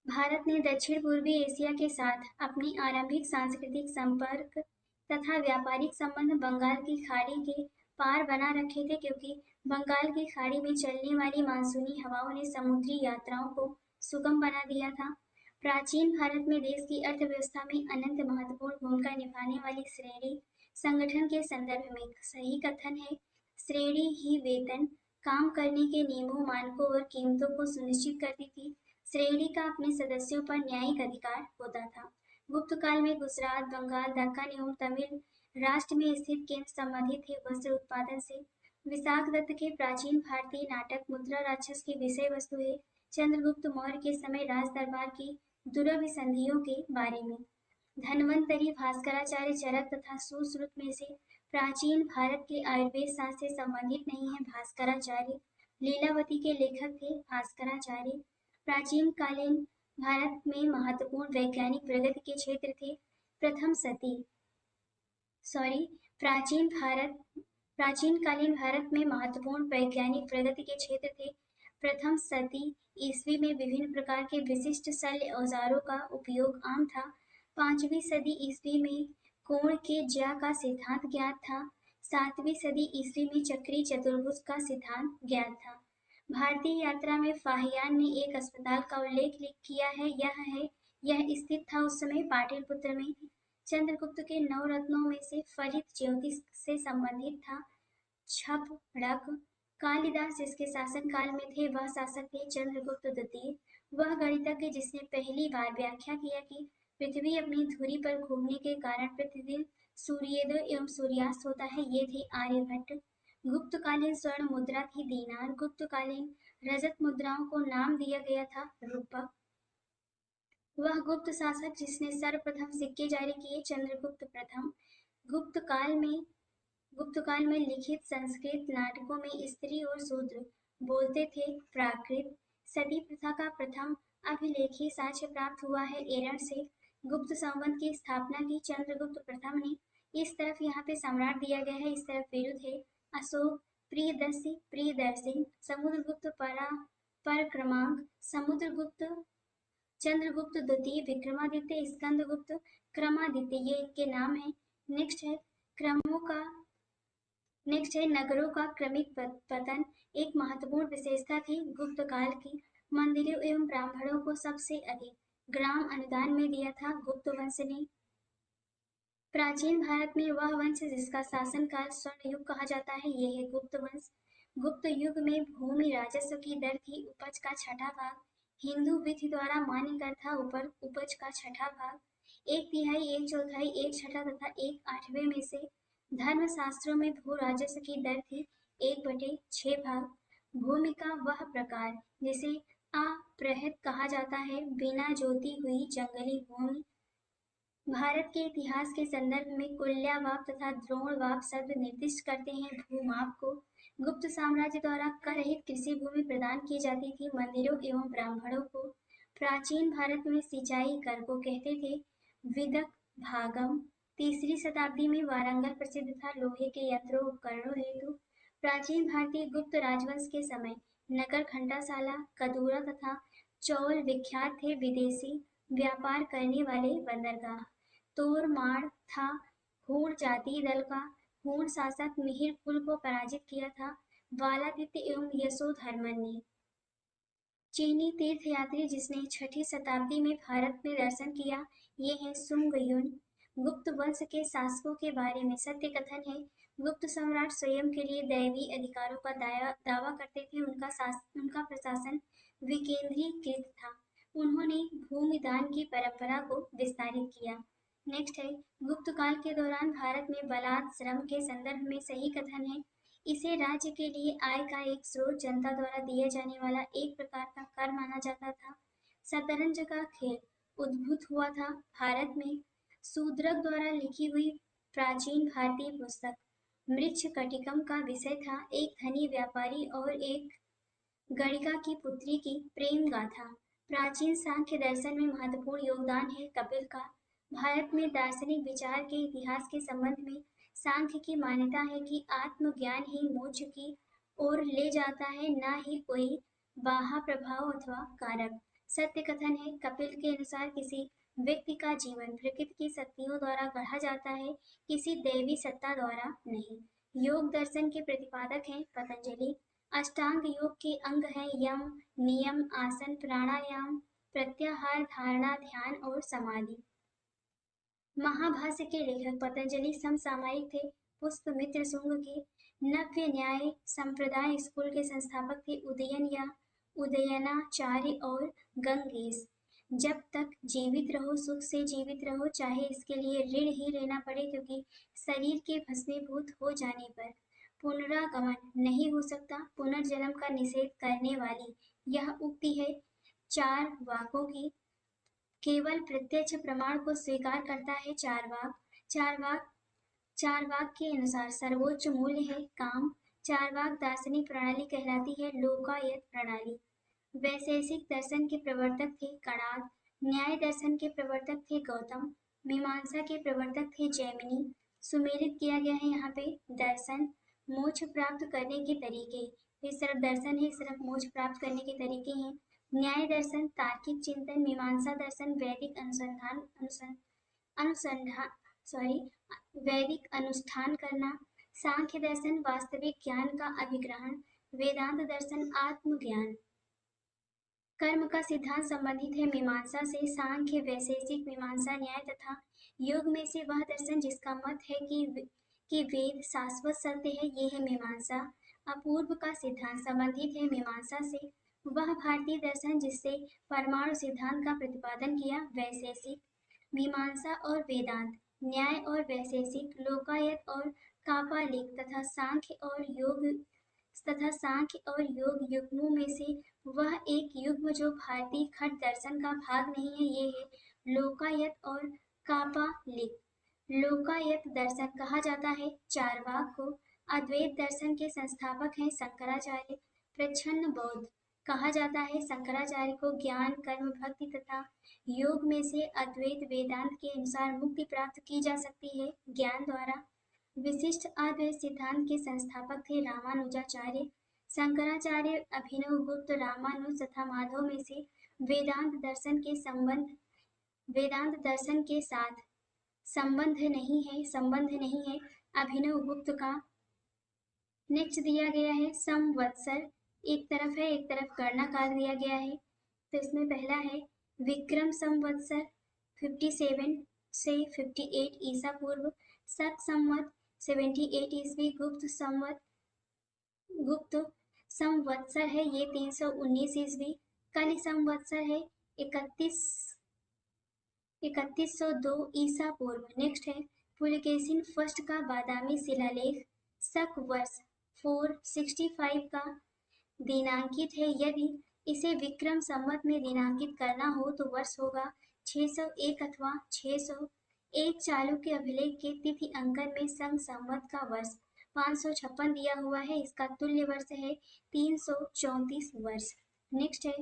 भारत ने दक्षिण पूर्वी एशिया के साथ अपनी आरंभिक सांस्कृतिक संपर्क तथा व्यापारिक संबंध बंगाल की खाड़ी के पार बना रखे थे, क्योंकि बंगाल की खाड़ी में चलने वाली मानसूनी हवाओं ने समुद्री यात्राओं को सुगम बना दिया था। प्राचीन भारत में देश की अर्थव्यवस्था में अत्यंत महत्वपूर्ण भूमिका निभाने वाली श्रेणी संगठन के संदर्भ में सही कथन है, श्रेणी ही वेतन, काम करने के नियमों, मानकों और कीमतों को सुनिश्चित करती थी। श्रेणी का अपने सदस्यों पर न्यायिक अधिकार होता था। गुप्त काल में गुजरात, बंगाल, दक्कन एवं तमिल राष्ट्र में स्थित केंद्र संबंधित थे वस्त्र उत्पादन से। विशाख दत्त के प्राचीन भारतीय नाटक मुद्रा राक्षस की विषय वस्तु है चंद्रगुप्त मौर्य के समय राज दरबार की दुरभिसंधियों के बारे में। धन्वंतरी, भास्कराचार्य चरक तथा सुश्रुत में से प्राचीन भारत के आयुर्वेद शास्त्र से संबंधित नहीं है। भास्कराचार्य लीलावती के लेखक थे। भास्कराचार्य प्राचीन कालीन भारत में महत्वपूर्ण वैज्ञानिक प्रगति के क्षेत्र थे। प्रथम सती सॉरी प्राचीन कालीन भारत में महत्वपूर्ण वैज्ञानिक प्रगति के क्षेत्र थे। प्रथम सती ईस्वी में विभिन्न प्रकार के विशिष्ट शल्य औजारों का उपयोग आम था। 5वीं सदी ईस्वी में कोण के ज्या का सिद्धांत ज्ञात था। 7वीं सदी ईस्वी में चक्रीय चतुर्भुज का सिद्धांत ज्ञात था। भारतीय यात्रा में फाहियान ने एक अस्पताल का उल्लेख किया है, यह स्थित था उस समय पाटलिपुत्र में। चंद्रगुप्त के 9 रत्नों में से फलित ज्योतिष से संबंधित था छपड़क। कालिदास जिसके शासन काल में थे वह शासक थे चंद्रगुप्त द्वितीय। वह गणितज्ञ जिसने पहली बार व्याख्या किया कि पृथ्वी अपनी धुरी पर घूमने के कारण प्रतिदिन सूर्योदय एवं सूर्यास्त होता है, ये थे आर्यभट्ट। गुप्तकालीन स्वर्ण मुद्रा थी दीनार। गुप्तकालीन रजत मुद्राओं को नाम दिया गया था रूपक। वह गुप्त शासक जिसने सर्वप्रथम सिक्के जारी किए चंद्रगुप्त प्रथम। गुप्त काल में लिखित संस्कृत नाटकों में स्त्री और शूद्र बोलते थे प्राकृत। सती प्रथा का प्रथम अभिलेखीय साक्ष्य प्राप्त हुआ है एरण से। गुप्त संवत की स्थापना की चंद्रगुप्त प्रथम ने। इस तरफ यहाँ पे सम्राट दिया गया है, इस तरफ विरुद्ध है। अशोक, प्रियदर्शी, प्रियदर्शी, समुद्रगुप्त परक्रमांक, समुद्रगुप्त, चंद्रगुप्त द्वितीय, विक्रमादित्य, स्कंदगुप्त, क्रमादित्य, ये इनके नाम है। नेक्स्ट है नगरों का क्रमिक पतन। एक महत्वपूर्ण विशेषता थी गुप्त काल की। मंदिरों एवं ब्राह्मणों को सबसे अधिक ग्राम अनुदान में दिया था गुप्त वंश ने। प्राचीन भारत में वह वंश जिसका शासन काल स्वर्ण युग कहा जाता है, ये है गुप्त वंश। गुप्त युग में भूमि राजस्व की दर थी उपज का छठा भाग। हिंदू विधि द्वारा मान्य कर था उपज का छठा भाग। 1/3, 1/4, 1/6 तथा 1/8 में से धर्मशास्त्रों में भू राजस्व की दर थी 1/6 भाग। भूमि का वह प्रकार जिसे अप्रहत कहा जाता है, बिना जोती हुई जंगली भूमि। भारत के इतिहास के संदर्भ में कुल्यावाप तथा द्रोणवाप शब्द निर्दिष्ट करते हैं भूमाप को। गुप्त साम्राज्य द्वारा कर रहित कृषि भूमि प्रदान की जाती थी मंदिरों एवं ब्राह्मणों को। प्राचीन भारत में सिंचाई कर को कहते थे विदक भागम। 3री शताब्दी में वारंगल प्रसिद्ध था लोहे के यंत्रों उपकरणों हेतु। प्राचीन भारतीय गुप्त राजवंश के समय नगर, घंटाशाला, कदूरा तथा चौल विख्यात थे। विदेशी व्यापार करने वाले बंदरगाह। तोरमाड़ था हूण जाति दल का। हूण शासक मिहिर कुल को पराजित किया था बालादित्य एवं यशोधर्मन ने। चीनी तीर्थयात्री जिसने 6ठी शताब्दी में भारत में दर्शन किया, ये है सुंगयुन। गुप्त वंश के शासकों के बारे में सत्य कथन है। गुप्त सम्राट स्वयं के लिए दैवी अधिकारों का दावा करते थे। उनका प्रशासन विकेंद्रीकृत था। उन्होंने भूमि दान की परंपरा को विस्तारित किया। नेक्स्ट है गुप्त काल के दौरान भारत में बलात् श्रम के संदर्भ में सही कथन है। इसे राज्य के लिए आय का एक स्रोत, जनता द्वारा दिया जाने वाला एक प्रकार का कर माना जाता था। शतरंज का खेल उद्भूत हुआ था। भारत में शूद्रक द्वारा लिखी हुई प्राचीन भारतीय पुस्तक मृच्छकटिकम का विषय था एक धनी व्यापारी और एक गणिका की पुत्री की प्रेम गाथा। प्राचीन सांख्य दर्शन में महत्वपूर्ण योगदान है कपिल का। भारत में दार्शनिक विचार के इतिहास के संबंध में सांख्य की मान्यता है कि आत्मज्ञान ही मोक्ष की ओर ले जाता है, न ही कोई बाह्य प्रभाव अथवा कारक। सत्य कथन है कपिल के अनुसार किसी व्यक्ति का जीवन प्रकृति की शक्तियों द्वारा गढ़ा जाता है, किसी दैवी सत्ता द्वारा नहीं। योग दर्शन के प्रतिपादक हैं पतंजलि। अष्टांग योग के अंग हैं यम, नियम, आसन, प्राणायाम, प्रत्याहार, धारणा, ध्यान और समाधि। महाभाष्य के लेखक पतंजलि समसामयिक थे पुष्पमित्र शुंग के। नव्य न्याय संप्रदाय स्कूल के संस्थापक थे उदयन या उदयनाचार्य और गंगेश। जब तक जीवित रहो सुख से जीवित रहो, चाहे इसके लिए ऋण ही लेना पड़े, क्योंकि शरीर के भस्मीभूत हो जाने पर पुनरागमन नहीं हो सकता। पुनर्जन्म का निषेध करने वाली यह उक्ति है चार वाकों की। केवल प्रत्यक्ष प्रमाण को स्वीकार करता है चारवाक के अनुसार सर्वोच्च मूल्य है काम। चारवाक दार्शनिक प्रणाली कहलाती है लोकायत प्रणाली। वैशेषिक दर्शन के प्रवर्तक थे कणाद। न्याय दर्शन के प्रवर्तक थे गौतम। मीमांसा के प्रवर्तक थे जैमिनी। सुमेलित किया गया है यहाँ पे दर्शन मोक्ष प्राप्त करने के तरीके। ये सिर्फ दर्शन है, सिर्फ मोक्ष प्राप्त करने के तरीके हैं। न्याय दर्शन तार्किक चिंतन, मीमांसा दर्शन वैदिक वैदिक अनुष्ठान करना, सांख्य दर्शन वास्तविक ज्ञान का अभिग्रहण, वेदांत दर्शन आत्मज्ञान। कर्म का सिद्धांत संबंधित है मीमांसा से। सांख्य, वैशेषिक, मीमांसा, न्याय तथा योग में से वह दर्शन जिसका मत है कि वेद शाश्वत सत्य है, ये है मीमांसा। अपूर्व का सिद्धांत संबंधित है मीमांसा से। वह भारतीय दर्शन जिससे परमाणु सिद्धांत का प्रतिपादन किया वैशेषिक। मीमांसा और वेदांत, न्याय और वैशेषिक, लोकायत और कापालिक तथा सांख्य और योग युग्मों में से वह एक युग्म जो भारतीय खट दर्शन का भाग नहीं है, ये है लोकायत और कापालिक। लोकायत दर्शन कहा जाता है चारवाक को। अद्वैत दर्शन के संस्थापक हैं शंकराचार्य। प्रच्छन्न बौद्ध कहा जाता है शंकराचार्य को। ज्ञान, कर्म, भक्ति तथा योग में से अद्वैत वेदांत के अनुसार मुक्ति प्राप्त की जा सकती है ज्ञान द्वारा। विशिष्ट अद्वैत सिद्धांत के संस्थापक थे रामानुजाचार्य। शंकराचार्य, अभिनव गुप्त, रामानुज तथा माधव में से वेदांत दर्शन के साथ संबंध नहीं है। अभिनव गुप्त का नेक्स्ट दिया गया है संवत्सर, एक तरफ है एक तरफ गणना काल दिया गया है। तो इसमें पहला है विक्रम संवत्सर 57 से 58 ईसा पूर्व, शक संवत 78 ईस्वी, गुप्त संवत्सर है ये 319 ईस्वी, कलि संवत्सर है 3102 ईसा पूर्व। नेक्स्ट है पुलकेशिन फर्स्ट का बादामी शिलालेख शक वर्ष 465 का दिनांकित है। यदि इसे विक्रम संवत में दिनांकित करना हो तो वर्ष होगा 601 अथवा 601। चालुक्य अभिलेख के तिथि अंकन में संग संवत का वर्ष 556 दिया हुआ है, इसका तुल्य वर्ष है 334 वर्ष। नेक्स्ट है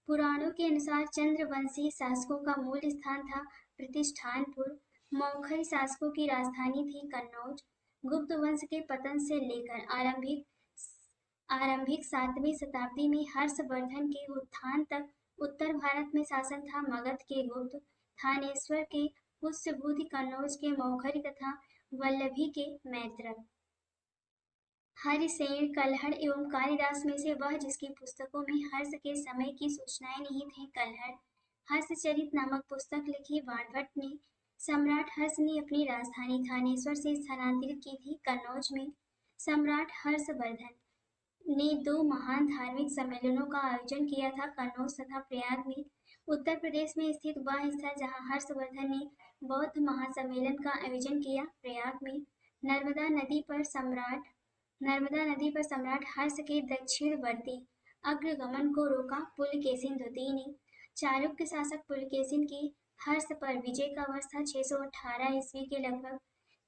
पुराणों के अनुसार चंद्रवंशी शासकों का मूल स्थान था प्रतिष्ठानपुर। मौखरी शासकों की राजधानी थी कन्नौज। गुप्त वंश के पतन से लेकर आरंभिक 7वीं शताब्दी में हर्षवर्धन के उत्थान तक उत्तर भारत में शासन था मगध के गुप्त, थानेश्वर के पुष्यभूति, कन्नौज के मौखरी तथा वल्लभी के मैत्रक। हरिसेन, कल्हड़ एवं कालिदास में से वह जिसकी पुस्तकों में हर्ष के समय की सूचनाएं निहित हैं कल्हड़। हर्षचरित नामक पुस्तक लिखी वाणभट्ट ने। सम्राट हर्ष ने अपनी राजधानी थानेश्वर से स्थानांतरित की थी कन्नौज में। सम्राट हर्षवर्धन ने 2 महान धार्मिक सम्मेलनों का आयोजन किया था कन्नौज तथा प्रयाग में। उत्तर प्रदेश में स्थित वह स्थल जहाँ हर्षवर्धन ने बौद्ध महासम्मेलन का आयोजन किया प्रयाग में। नर्मदा नदी पर सम्राट हर्ष के दक्षिणवर्ती अग्रगमन को रोका पुलकेशिन द्वितीय ने। चालुक्य शासक पुलकेशिन की हर्ष पर विजय का वर्ष था 618 ईस्वी के लगभग।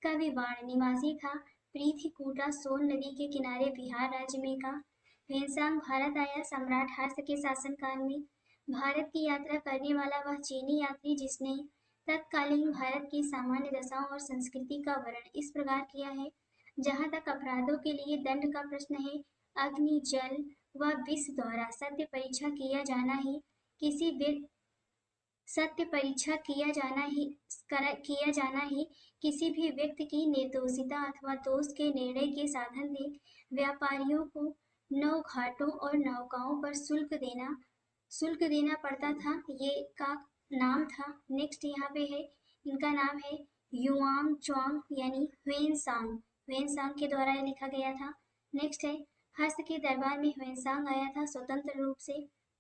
कविवाण निवासी था पृथ्वीकूटा सोन नदी के किनारे बिहार राज्य में का। ह्वेनसांग भारत आया सम्राट हर्ष के शासनकाल में। भारत की यात्रा करने वाला वह चीनी यात्री जिसने तत्कालीन भारत की सामान्य दशाओं और संस्कृति का वर्णन इस प्रकार किया है। जहाँ तक अपराधों के लिए दंड का प्रश्न है, अग्नि, जल व विष द्वारा सत्य परीक्षा किया जाना ही किसी सत्य परीक्षा किया जाना ही किसी भी व्यक्ति की निर्दोषिता अथवा दोष के निर्णय के साधन थे। व्यापारियों को नौ घाटों और नौकाओं पर शुल्क देना पड़ता था। ये का नाम था। नेक्स्ट यहाँ पे है, इनका नाम है युआंग चौंग यानी ह्वेनसांग के द्वारा ये लिखा गया था। नेक्स्ट है, हर्ष के दरबार में ह्वेनसांग आया था स्वतंत्र रूप से।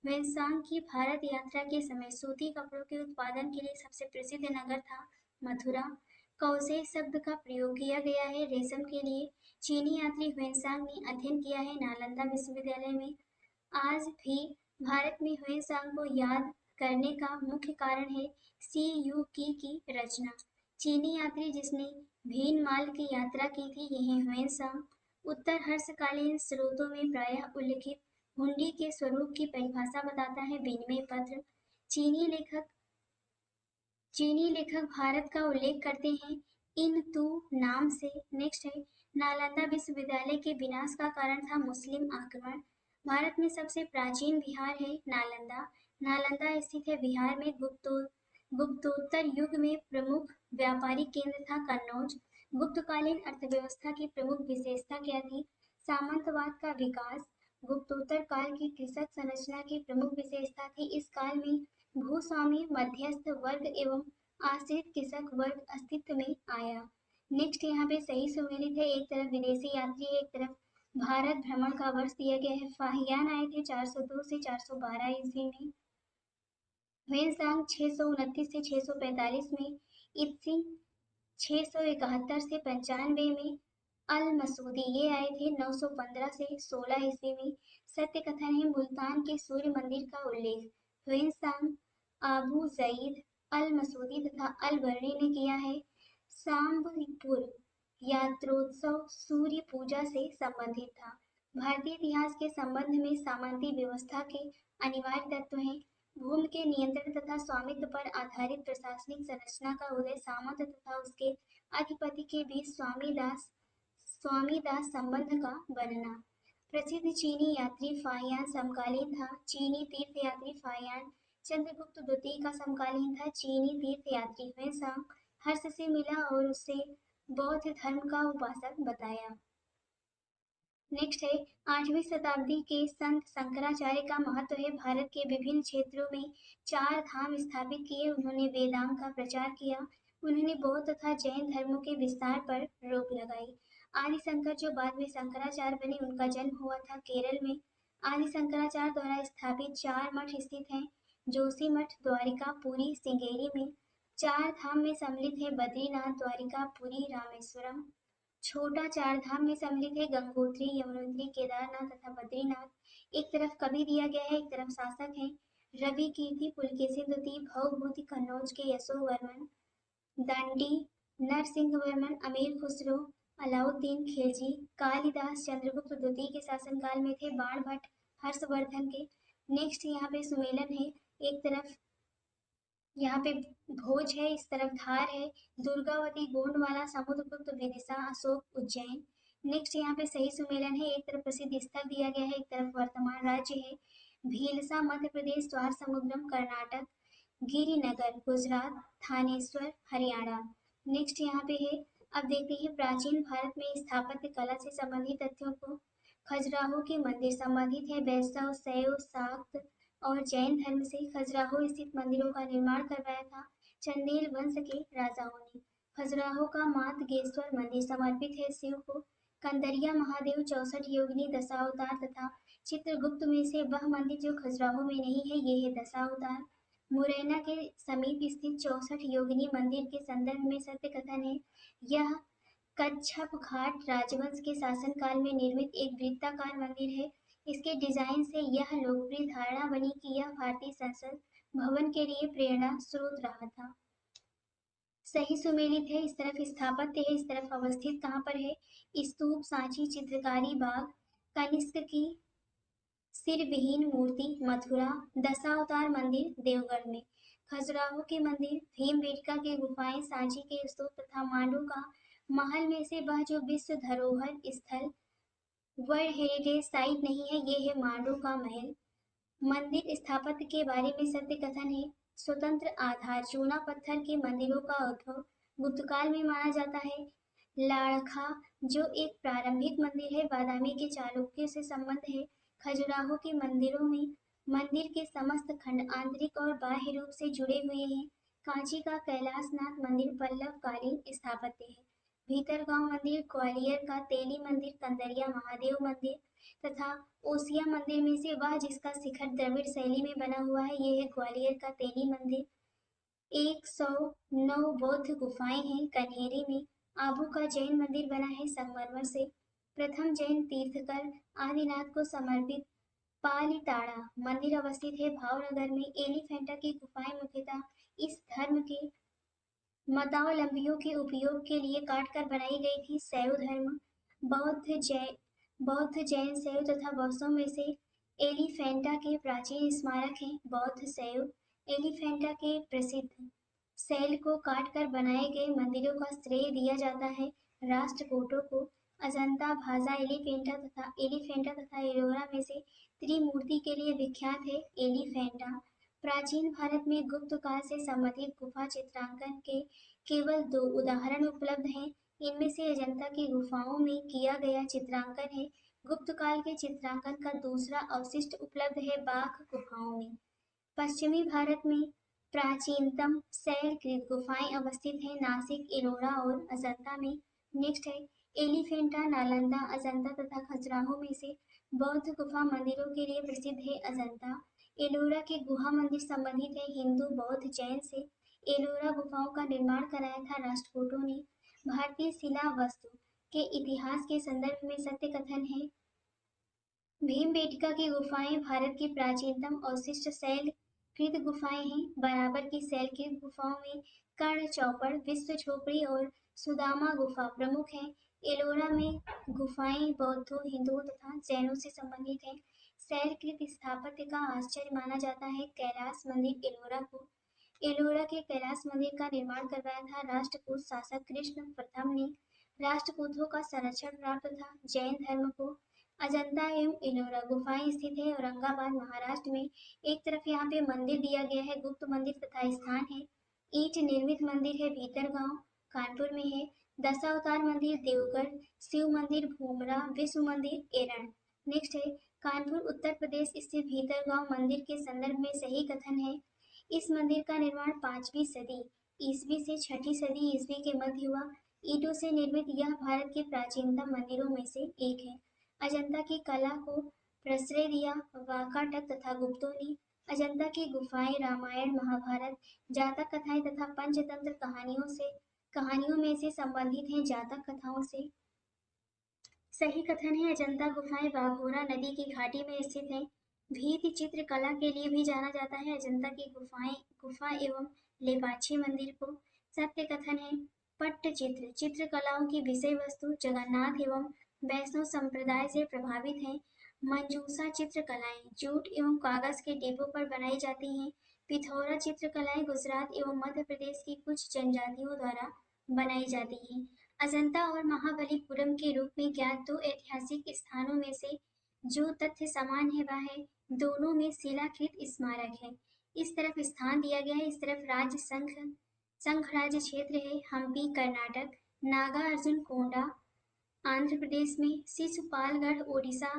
ह्वेनसांग की भारत यात्रा के समय सूती कपड़ों के उत्पादन के लिए सबसे प्रसिद्ध नगर था मथुरा। कौशे शब्द का प्रयोग किया गया है रेशम के लिए। चीनी यात्री ह्वेनसांग ने अध्ययन किया है नालंदा विश्वविद्यालय में। आज भी भारत में ह्वेनसांग को याद करने का मुख्य कारण है की रचना। चीनी यात्री जिसने भीनमाल की यात्रा की थी यह ह्वेनसांग। उत्तर हर्षकालीन स्रोतों में प्रायः उल्लिखित हुंडी के स्वरूप की परिभाषा बताता है विनिमय पत्र। चीनी लेखक भारत का उल्लेख करते हैं इन तू नाम से। नेक्स्ट है, नालंदा विश्वविद्यालय के विनाश का कारण था मुस्लिम आक्रमण। भारत में सबसे प्राचीन विहार है नालंदा। नालंदा स्थित है बिहार में। गुप्तोत्तर युग में प्रमुख व्यापारिक केंद्र था कन्नौज। गुप्तकालीन अर्थव्यवस्था की प्रमुख विशेषता क्या थी? सामंतवाद का विकास। गुप्तोत्तर काल की कृषक संरचना की प्रमुख विशेषता थी इस काल में भूस्वामी मध्यस्थ वर्ग एवं आश्रित कृषक वर्ग अस्तित्व में आया। नेक्स्ट यहाँ पे सही सुमेलित है। एक तरफ विदेशी यात्री है, एक तरफ भारत भ्रमण का वर्ष दिया गया है। फाहियान आए थे 402 से 412 ईस्वी में। ह्वेनसांग 629 से 645 में। इत्सिंग 671 से 95 में। अल मसूदी ये आए थे 915 से 16 ईस्वी में। सत्य कथन है मुल्तान के सूर्य मंदिर का उल्लेख ह्वेनसांग, आबू जईद, अल मसूदी तथा अल बर्री ने किया है। सांबपुर यात्रोत्सव सूर्य पूजा से संबंधित था। भारतीय इतिहास के संबंध में सामंती व्यवस्था के अनिवार्य तत्व हैं। भूमि के नियंत्रण तथा स्वामित्व पर आधारित प्रशासनिक संरचना का उदय, सामंत तथा उसके अधिपति के बीच स्वामी दास संबंध का बनना। प्रसिद्ध चीनी यात्री फाहियान समकालीन था। चीनी तीर्थयात्री फाहियान चंद्रगुप्त द्वितीय का समकालीन था। चीनी तीर्थयात्री ह्वेनसांग हर्ष से मिला और उसे बौद्ध धर्म का उपासक बताया। नेक्स्ट है, 8वीं शताब्दी के संत शंकराचार्य का महत्व है। भारत के विभिन्न क्षेत्रों में 4 धाम स्थापित किए। उन्होंने वेदांत का प्रचार किया। उन्होंने बौद्ध तथा जैन धर्मों के विस्तार पर रोक लगाई। आदि शंकर जो बाद में शंकराचार्य बने उनका जन्म हुआ था केरल में। आदि शंकराचार्य द्वारा स्थापित 4 मठ स्थित हैं। जोशी मठ, द्वारिका, पुरी, श्रृंगेरी में। 4 धाम में सम्मिलित है बद्रीनाथ, द्वारिका, पुरी, रामेश्वरम। छोटा 4 धाम में सम्मिलित है गंगोत्री, यमुनोत्री, केदारनाथ तथा बद्रीनाथ। एक तरफ कवि दिया गया है, एक तरफ शासक है। रवि कीर्ति पुलकेशिन द्वितीय, भवभूति कन्नौज के यशोवर्मन, दंडी नरसिंहवर्मन, अमीर खुसरो, अलाउद्दीन खिलजी, कालिदास चंद्रगुप्त द्वितीय के शासनकाल में थे। बाणभट्ट हर्षवर्धन के। नेक्स्ट यहाँ पे सुमेलन है। एक तरफ यहाँ पे भोज है, इस तरफ धार है। दुर्गावती, गोंडवाना, समुद्रगुप्त, विदिशा, अशोक, उज्जैन। नेक्स्ट यहाँ पे सही सुमेलन है। एक तरफ प्रसिद्ध स्थल दिया गया है, एक तरफ वर्तमान राज्य है। भीलसा मध्य प्रदेश, द्वार समुद्रम कर्नाटक, गिरिनगर गुजरात, थानेश्वर हरियाणा। नेक्स्ट यहाँ पे है। अब देखते हैं प्राचीन भारत में स्थापत्य कला से संबंधित तथ्यों को। खजुराहो के मंदिर संबंधित है वैष्णव, शैव, शाक्त और जैन धर्म से। खजुराहो स्थित मंदिरों का निर्माण करवाया था चंदेल वंश के राजाओं ने। खजुराहो का मातगेश्वर मंदिर समर्पित है शिव को। कंदरिया महादेव 64 योगिनी दशावतार तथा चित्रगुप्त में से वह मंदिर जो खजुराहो में नहीं है ये है दशावतार। मुरैना के समीप स्थित 64 योगिनी मंदिर के संदर्भ में सत्य कथन है यह कच्छप घाट राजवंश के शासनकाल में निर्मित एक वृत्ताकार मंदिर है। इसके डिजाइन से यह लोकप्रिय धारणा बनी कि यह भारतीय संसद भवन के लिए प्रेरणा स्रोत रहा था। सही सुमेलित है, इस तरफ स्थापत्य है, इस तरफ अवस्थित कहाँ पर है? स्तूप, सांची, चित्रकारी बाग, कनिष्क की सिर विहीन मूर्ति मथुरा, दशावतार मंदिर देवगढ़ में, खजुराहो के मंदिर, भीमबेटका के गुफाएं, सांची के स्तूप तथा मांडू का महल में से वह जो विश्व धरोहर स्थल वर्ल्ड हेरिटेज साइट नहीं है, ये है मांडू का महल। मंदिर स्थापत्य के बारे में सत्य कथन है। स्वतंत्र आधार, चूना पत्थर के मंदिरों का उद्भव गुप्तकाल में माना जाता है। लाड़खा, जो एक प्रारंभिक मंदिर है, बादामी के चालुक्यों से संबंध है। खजुराहो के मंदिरों में मंदिर के समस्त खंड आंतरिक और बाह्य रूप से जुड़े हुए हैं। कांची का कैलाशनाथ मंदिर पल्लव कालीन स्थापत्य है। भीतरगांव मंदिर, ग्वालियर का तेली मंदिर, कंदरिया महादेव मंदिर तथा ओसिया मंदिर में से वह जिसका शिखर द्रविड़ शैली में बना हुआ है, ये है ग्वालियर का तेली मंदिर। 109 बौद्ध गुफाएं हैं कन्हेरी में। आबू का जैन मंदिर बना है संगमरमर से। प्रथम जैन तीर्थकर आदिनाथ को समर्पित पालीताड़ा मंदिर अवस्थित है भावनगर में। एलिफेंटा की गुफाएं मुख्यतः इस धर्म के मतावलंबियों के उपयोग के लिए काटकर बनाई गई थी। शैव धर्म, बौद्ध जैन शैव तथा बौद्धों में से एलिफेंटा के प्राचीन स्मारक हैं। बौद्ध शैव एलिफेंटा के प्रसिद्ध शैल को काटकर बनाए गए मंदिरों का श्रेय दिया जाता है राष्ट्रकूटों को। अजंता, भाजा, एलिफेंटा तथा एलोरा में से त्रिमूर्ति के लिए विख्यात है। एलिफेंटा प्राचीन भारत में गुप्त काल से संबंधित गुफा चित्रांकन के केवल 2 उदाहरण उपलब्ध हैं। इनमें से अजंता की गुफाओं में किया गया चित्रांकन है। गुप्त काल के चित्रांकन का दूसरा अवशिष्ट उपलब्ध है बाघ गुफाओं में। पश्चिमी भारत में प्राचीनतम शैलकृत गुफाएं अवस्थित हैं नासिक, एलोरा और अजंता में। नेक्स्ट है एलिफेंटा, नालंदा, अजंता तथा खजुराहो में से बौद्ध गुफा मंदिरों के लिए प्रसिद्ध है अजंता। एलोरा के गुहा मंदिर संबंधित है हिंदू, बौद्ध, जैन से। एलोरा गुफाओं का निर्माण कराया था राष्ट्रकूटों ने। भारतीय शिला वस्तु के इतिहास के संदर्भ में सत्य कथन है। भीमबेटका की गुफाएं भारत की प्राचीनतम अवशिष्ट शैलकृत गुफाएं हैं। बराबर की शैलकृत गुफाओं में कर्ण चौपड़, विश्व झोपड़ी और सुदामा गुफा प्रमुख हैं। एलोरा में गुफाएं बौद्धों, हिंदुओं तथा जैनों से संबंधित हैं। शैलकृत स्थापत्य का आश्चर्य माना जाता है कैलाश मंदिर एलोरा को। एलोरा के कैलाश मंदिर का निर्माण करवाया था राष्ट्रकूट शासक कृष्ण प्रथम ने। राष्ट्रकूटों का संरक्षण प्राप्त था जैन धर्म को। अजंता एवं एलोरा गुफाएं स्थित है औरंगाबाद महाराष्ट्र में। एक तरफ यहाँ पे मंदिर दिया गया है, गुप्त मंदिर तथा स्थान है। ईंट निर्मित मंदिर है भीतरगांव कानपुर में है। दशावतार मंदिर देवगढ़, शिव मंदिर भूमरा, विश्व मंदिर एरण। नेक्स्ट है कानपुर उत्तर प्रदेश स्थित भीतरगांव मंदिर के संदर्भ में सही कथन है। इस मंदिर का निर्माण 5वीं सदी ईस्वी से 6ठी सदी ईस्वी के मध्य हुआ। ईंटों से निर्मित यह भारत के प्राचीनतम मंदिरों में से एक है। अजंता की कला को प्रश्रय दिया वाकाटक तथा गुप्तों ने। अजंता की गुफाएं रामायण, महाभारत, जातक कथाएं तथा पंचतंत्र कहानियों में से संबंधित हैं जातक कथाओं से। सही कथन है अजंता गुफाएं बाघोरा नदी की घाटी में स्थित हैं। भीति चित्र कला के लिए भी जाना जाता है अजंता की गुफा एवं लेपाक्षी मंदिर को। सत्य कथन है पट्टचित्र चित्रकलाओं की विषय वस्तु जगन्नाथ एवं वैष्णव संप्रदाय से प्रभावित है। मंजूषा चित्रकलाएं जूट एवं कागज के डिब्बों पर बनाई जाती हैं। पिथौरा चित्रकलाएं गुजरात एवं मध्य प्रदेश की कुछ जनजातियों द्वारा बनाई जाती हैं। अजंता और महाबलीपुरम के रूप में ज्ञात 2 ऐतिहासिक स्थानों में से जो तथ्य समान है वह है दोनों में शिलाकृत स्मारक है। इस तरफ स्थान दिया गया है, इस तरफ राज्य संघ राज्य क्षेत्र है हम्पी कर्नाटक, नागा अर्जुन कोंडा आंध्र प्रदेश में, शिशुपालगढ़ ओडिशा,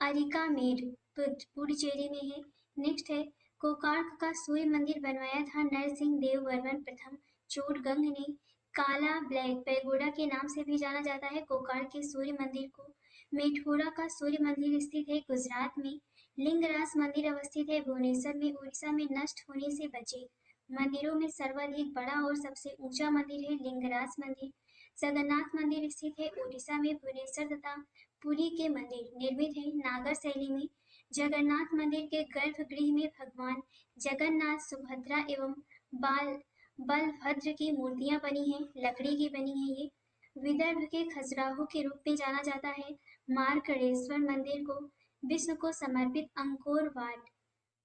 अरिकामेड पुडुचेरी में है। नेक्स्ट है कोणार्क का सूर्य मंदिर बनवाया था नरसिंह देव वर्मन प्रथम चोडगंग ने। काला ब्लैक पैगोडा के नाम से भी जाना जाता है कोणार्क के सूर्य मंदिर को। मेठोरा का सूर्य मंदिर स्थित है गुजरात में। लिंगराज मंदिर अवस्थित है भुवनेश्वर में। उड़ीसा में नष्ट होने से बचे मंदिरों में सर्वाधिक बड़ा और सबसे ऊंचा मंदिर है लिंगराज मंदिर। जगन्नाथ मंदिर स्थित है उड़ीसा में। भुवनेश्वर तथा पुरी के मंदिर निर्मित है नागर शैली में। जगन्नाथ मंदिर के गर्भगृह में भगवान जगन्नाथ, सुभद्रा एवं बाल बलभद्र की मूर्तियां बनी हैं, लकड़ी की बनी है ये। विदर्भ के खजुराहो के रूप में जाना जाता है। मार्कंडेश्वर मंदिर को विष्णु को समर्पित अंकोर वाट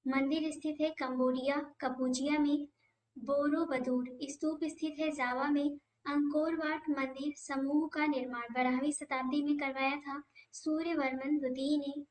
मंदिर स्थित है कंबोडिया कपूजिया में। बोरोबदूर स्तूप स्थित है जावा में। अंकोर वाट मंदिर समूह का निर्माण 12वीं शताब्दी में करवाया था सूर्यवर्मन द्वितीय ने।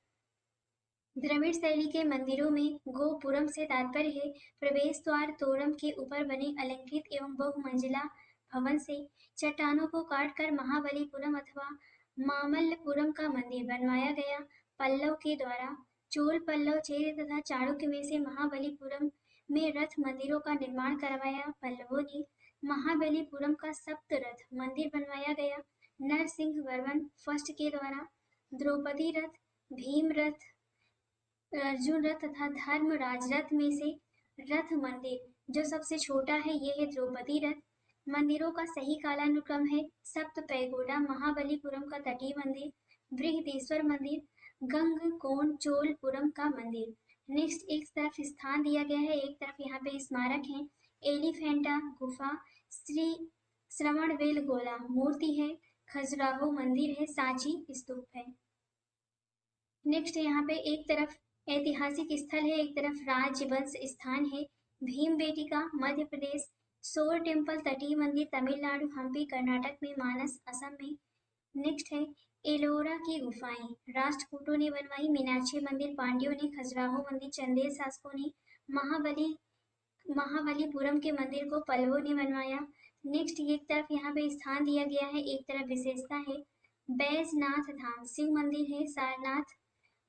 द्रविड़ शैली के मंदिरों में गोपुरम से तात्पर्य है प्रवेश द्वार तोरम के ऊपर बने अलंकृत एवं बहुमंजिला भवन से। चट्टानों को काटकर महाबलीपुरम अथवा मामल्लपुरम का मंदिर बनवाया गया पल्लव के द्वारा। चोल पल्लव चेर तथा चाणक्य में से महाबलीपुरम में रथ मंदिरों का निर्माण करवाया पल्लवों ने। महाबलीपुरम का सप्त रथ मंदिर बनवाया गया नरसिंह वर्मन फर्स्ट के द्वारा। द्रौपदी रथ, भीम रथ, अर्जुन रथ तथा धर्मराज रथ में से रथ मंदिर जो सबसे छोटा है ये है द्रौपदी रथ। मंदिरों का सही कालानुक्रम है सप्त पैगोडा महाबलीपुरम का तटीय मंदिर, बृहदेश्वर मंदिर, गंगकोण चोलपुरम का मंदिर। नेक्स्ट एक तरफ स्थान दिया गया है, एक तरफ यहाँ पे स्मारक है। एलिफेंटा गुफा, श्री श्रवणबेलगोला मूर्ति है, खजुराहो मंदिर है, सांची स्तूप है। नेक्स्ट यहाँ पे एक तरफ ऐतिहासिक स्थल है, एक तरफ राजवंश स्थान है। भीमबेटका मध्य प्रदेश, सोर टेम्पल तटीय मंदिर तमिलनाडु, हम्पी कर्नाटक में, मानस असम में। नेक्स्ट है एलोरा की गुफाएं राष्ट्रकूटों ने बनवाई। मीनाक्षी मंदिर पांड्यों ने, खजुराहो मंदिर चंदेल शासकों ने, महाबलीपुरम के मंदिर को पल्लवों ने बनवाया। नेक्स्ट एक तरफ यहाँ पे स्थान दिया गया है, एक तरफ विशेषता है बैजनाथ धाम शिव मंदिर है। सारनाथ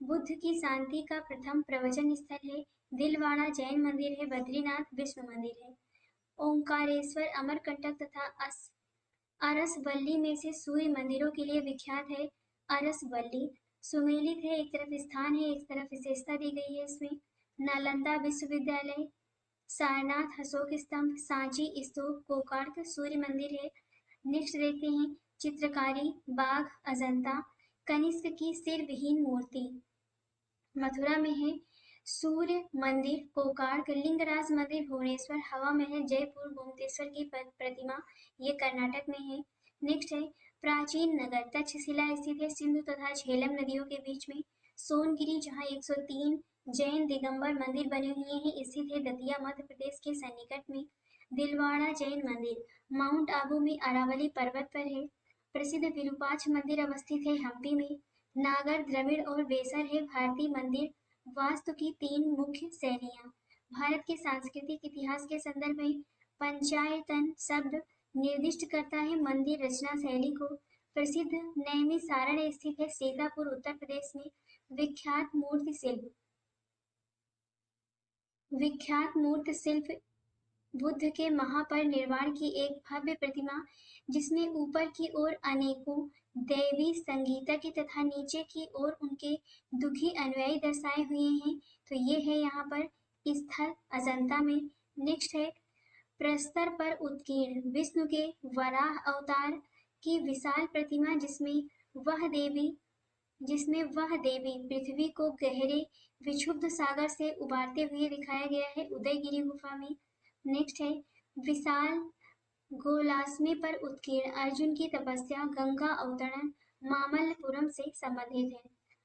बुद्ध की शांति का प्रथम प्रवचन स्थल है। दिलवाड़ा जैन मंदिर है। बद्रीनाथ विष्णु मंदिर है। ओंकारेश्वर अमरकंटक तथा अरसवल्ली में से सूर्य मंदिरों के लिए विख्यात है। अरसवल्ली सुमेलित है, एक तरफ स्थान है, एक तरफ विशेषता दी गई है इसमें। नालंदा विश्वविद्यालय, सारनाथ अशोक स्तंभ, सांची स्तूप, कोणार्क सूर्य मंदिर है। नेक्स्ट देखते हैं चित्रकारी बाघ अजंता, कनिष्क की सिर विहीन मूर्ति मथुरा में है। सूर्य मंदिर कोणार्क, लिंगराज मंदिर भुवनेश्वर, हवा महल जयपुर, गोमतेश्वर की प्रतिमा ये कर्नाटक में है। नेक्स्ट है प्राचीन नगर तक्षशिला स्थित है सिंधु तथा झेलम नदियों के बीच में। सोनगिरी जहाँ 103 जैन दिगंबर मंदिर बने हुए हैं स्थित है दतिया मध्य प्रदेश के सन्निकट में। दिलवाड़ा जैन मंदिर माउंट आबू में अरावली पर्वत पर है। प्रसिद्ध विरूपाक्ष मंदिर अवस्थित है हम्पी में। नागर द्रविड़ और बेसर है भारतीय मंदिर वास्तु की 3 मुख्य शैलियाँ। भारत के सांस्कृतिक इतिहास के संदर्भ में पंचायतन शब्द निर्दिष्ट करता है मंदिर रचना शैली को। प्रसिद्ध नैमिषारण्य स्थित है सीतापुर उत्तर प्रदेश में। विख्यात मूर्ति शिल्प बुद्ध के महापरिनिर्वाण की एक भव्य प्रतिमा जिसमें ऊपर की ओर अनेकों दैवी संगीता के तथा नीचे की ओर उनके दुखी अनुयायी दर्शाए हुए हैं। तो ये है यहाँ पर स्थल अजंता में। नेक्स्ट है प्रस्तर पर उत्कीर्ण विष्णु के वराह अवतार की विशाल प्रतिमा जिसमें वह देवी पृथ्वी को गहरे विक्षुब्ध सागर से उबारते हुए दिखाया गया है उदयगिरी गुफा में। नेक्स्ट है विशाल गोलास्मी पर उत्कीर्ण अर्जुन की तपस्या गंगा अवतरण मामल्लपुरम से संबंधित है।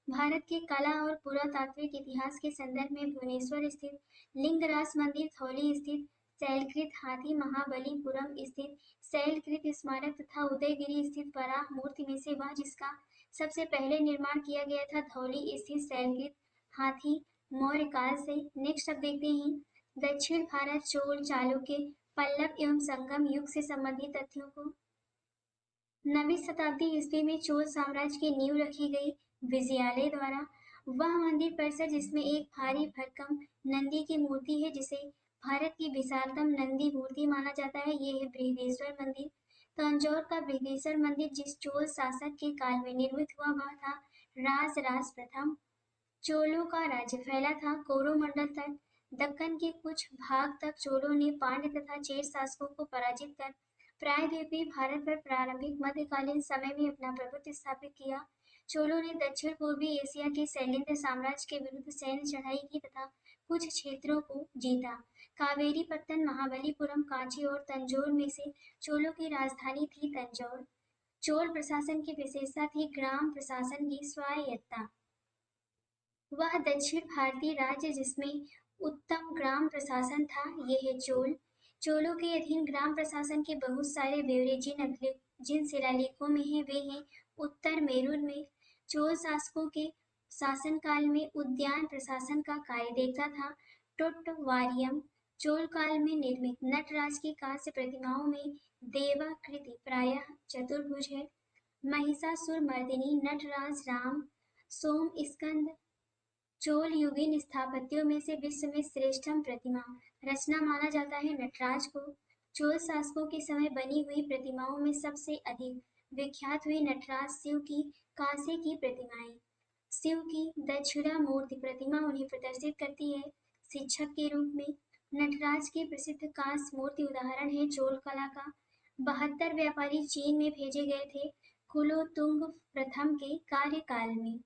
भारत के कला और पुरातात्विक इतिहास के संदर्भ में भुवनेश्वर स्थित लिंगराज मंदिर, थौली स्थित शैलकृत हाथी, महाबलीपुरम स्थित शैलकृत स्मारक तथा उदयगिरी स्थित वराह मूर्ति में से वह जिसका सबसे पहले निर्माण किया गया था धौली स्थित शैलकृत हाथी मौर्य काल से। नेक्स्ट अब देखते हैं दक्षिण भारत चोल चालुक्य पल्लव एवं संगम युग से संबंधित तथ्यों को। 9वीं शताब्दी ईस्वी में चोल साम्राज्य की नींव रखी गई विजयालय द्वारा। वह मंदिर परिसर जिसमें एक भारी भरकम नंदी की मूर्ति है जिसे भारत की विशालतम नंदी मूर्ति माना जाता है ये है बृहदेश्वर मंदिर। तंजौर का बृहदेश्वर मंदिर जिस चोल शासक के काल में निर्मित हुआ वह था राजराज प्रथम। चोलों का राज्य फैला था कोरोमंडल तक। दक्कन के कुछ भाग तक चोलों ने पांड्य तथा चेर शासकों को पराजित कर प्रायद्वीपीय भारत पर प्रारंभिक मध्यकालीन समय में अपना प्रभुत्व स्थापित किया। चोलों ने दक्षिण पूर्वी एशिया के शैलेंद्र साम्राज्य के विरुद्ध सैन्य चढ़ाई की तथा कुछ क्षेत्रों को जीता। कावेरीपत्तन, महाबलीपुरम, कांची और तंजौर में से चोलों की राजधानी थी तंजौर। चोल प्रशासन की विशेषता थी ग्राम प्रशासन की स्वायत्तता। वह दक्षिण भारतीय राज्य जिसमें उत्तम ग्राम प्रशासन था, ये है चोल। चोलों के अधीन ग्राम प्रशासन के बहुत सारे ब्यौरे जिन शिलालेखों में हैं वे हैं उत्तर मेरूर में चोल शासकों के शासनकाल में उद्यान प्रशासन का कार्य देखता था। टोट्टवारियम चोल काल में निर्मित नटराज की कांस्य प्रतिमाओं में देवाकृति प्रायः चतुर्भुज है। महिषासुरमर्दिनी नटराज राम सोम स्कंद चोल युगीन स्थापत्यों में से विश्व में श्रेष्ठतम प्रतिमा रचना माना जाता है नटराज को। चोल शासकों के समय बनी हुई प्रतिमाओं में सबसे अधिक विख्यात हुई नटराज शिव की कांसे की प्रतिमाएं। शिव की दक्षिणामूर्ति प्रतिमा उन्हें प्रदर्शित करती है शिक्षक के रूप में। नटराज की प्रसिद्ध कांस्य मूर्ति उदाहरण है चोल कला का। 72 व्यापारी चीन में भेजे गए थे कुलोतुंग प्रथम के कार्यकाल में।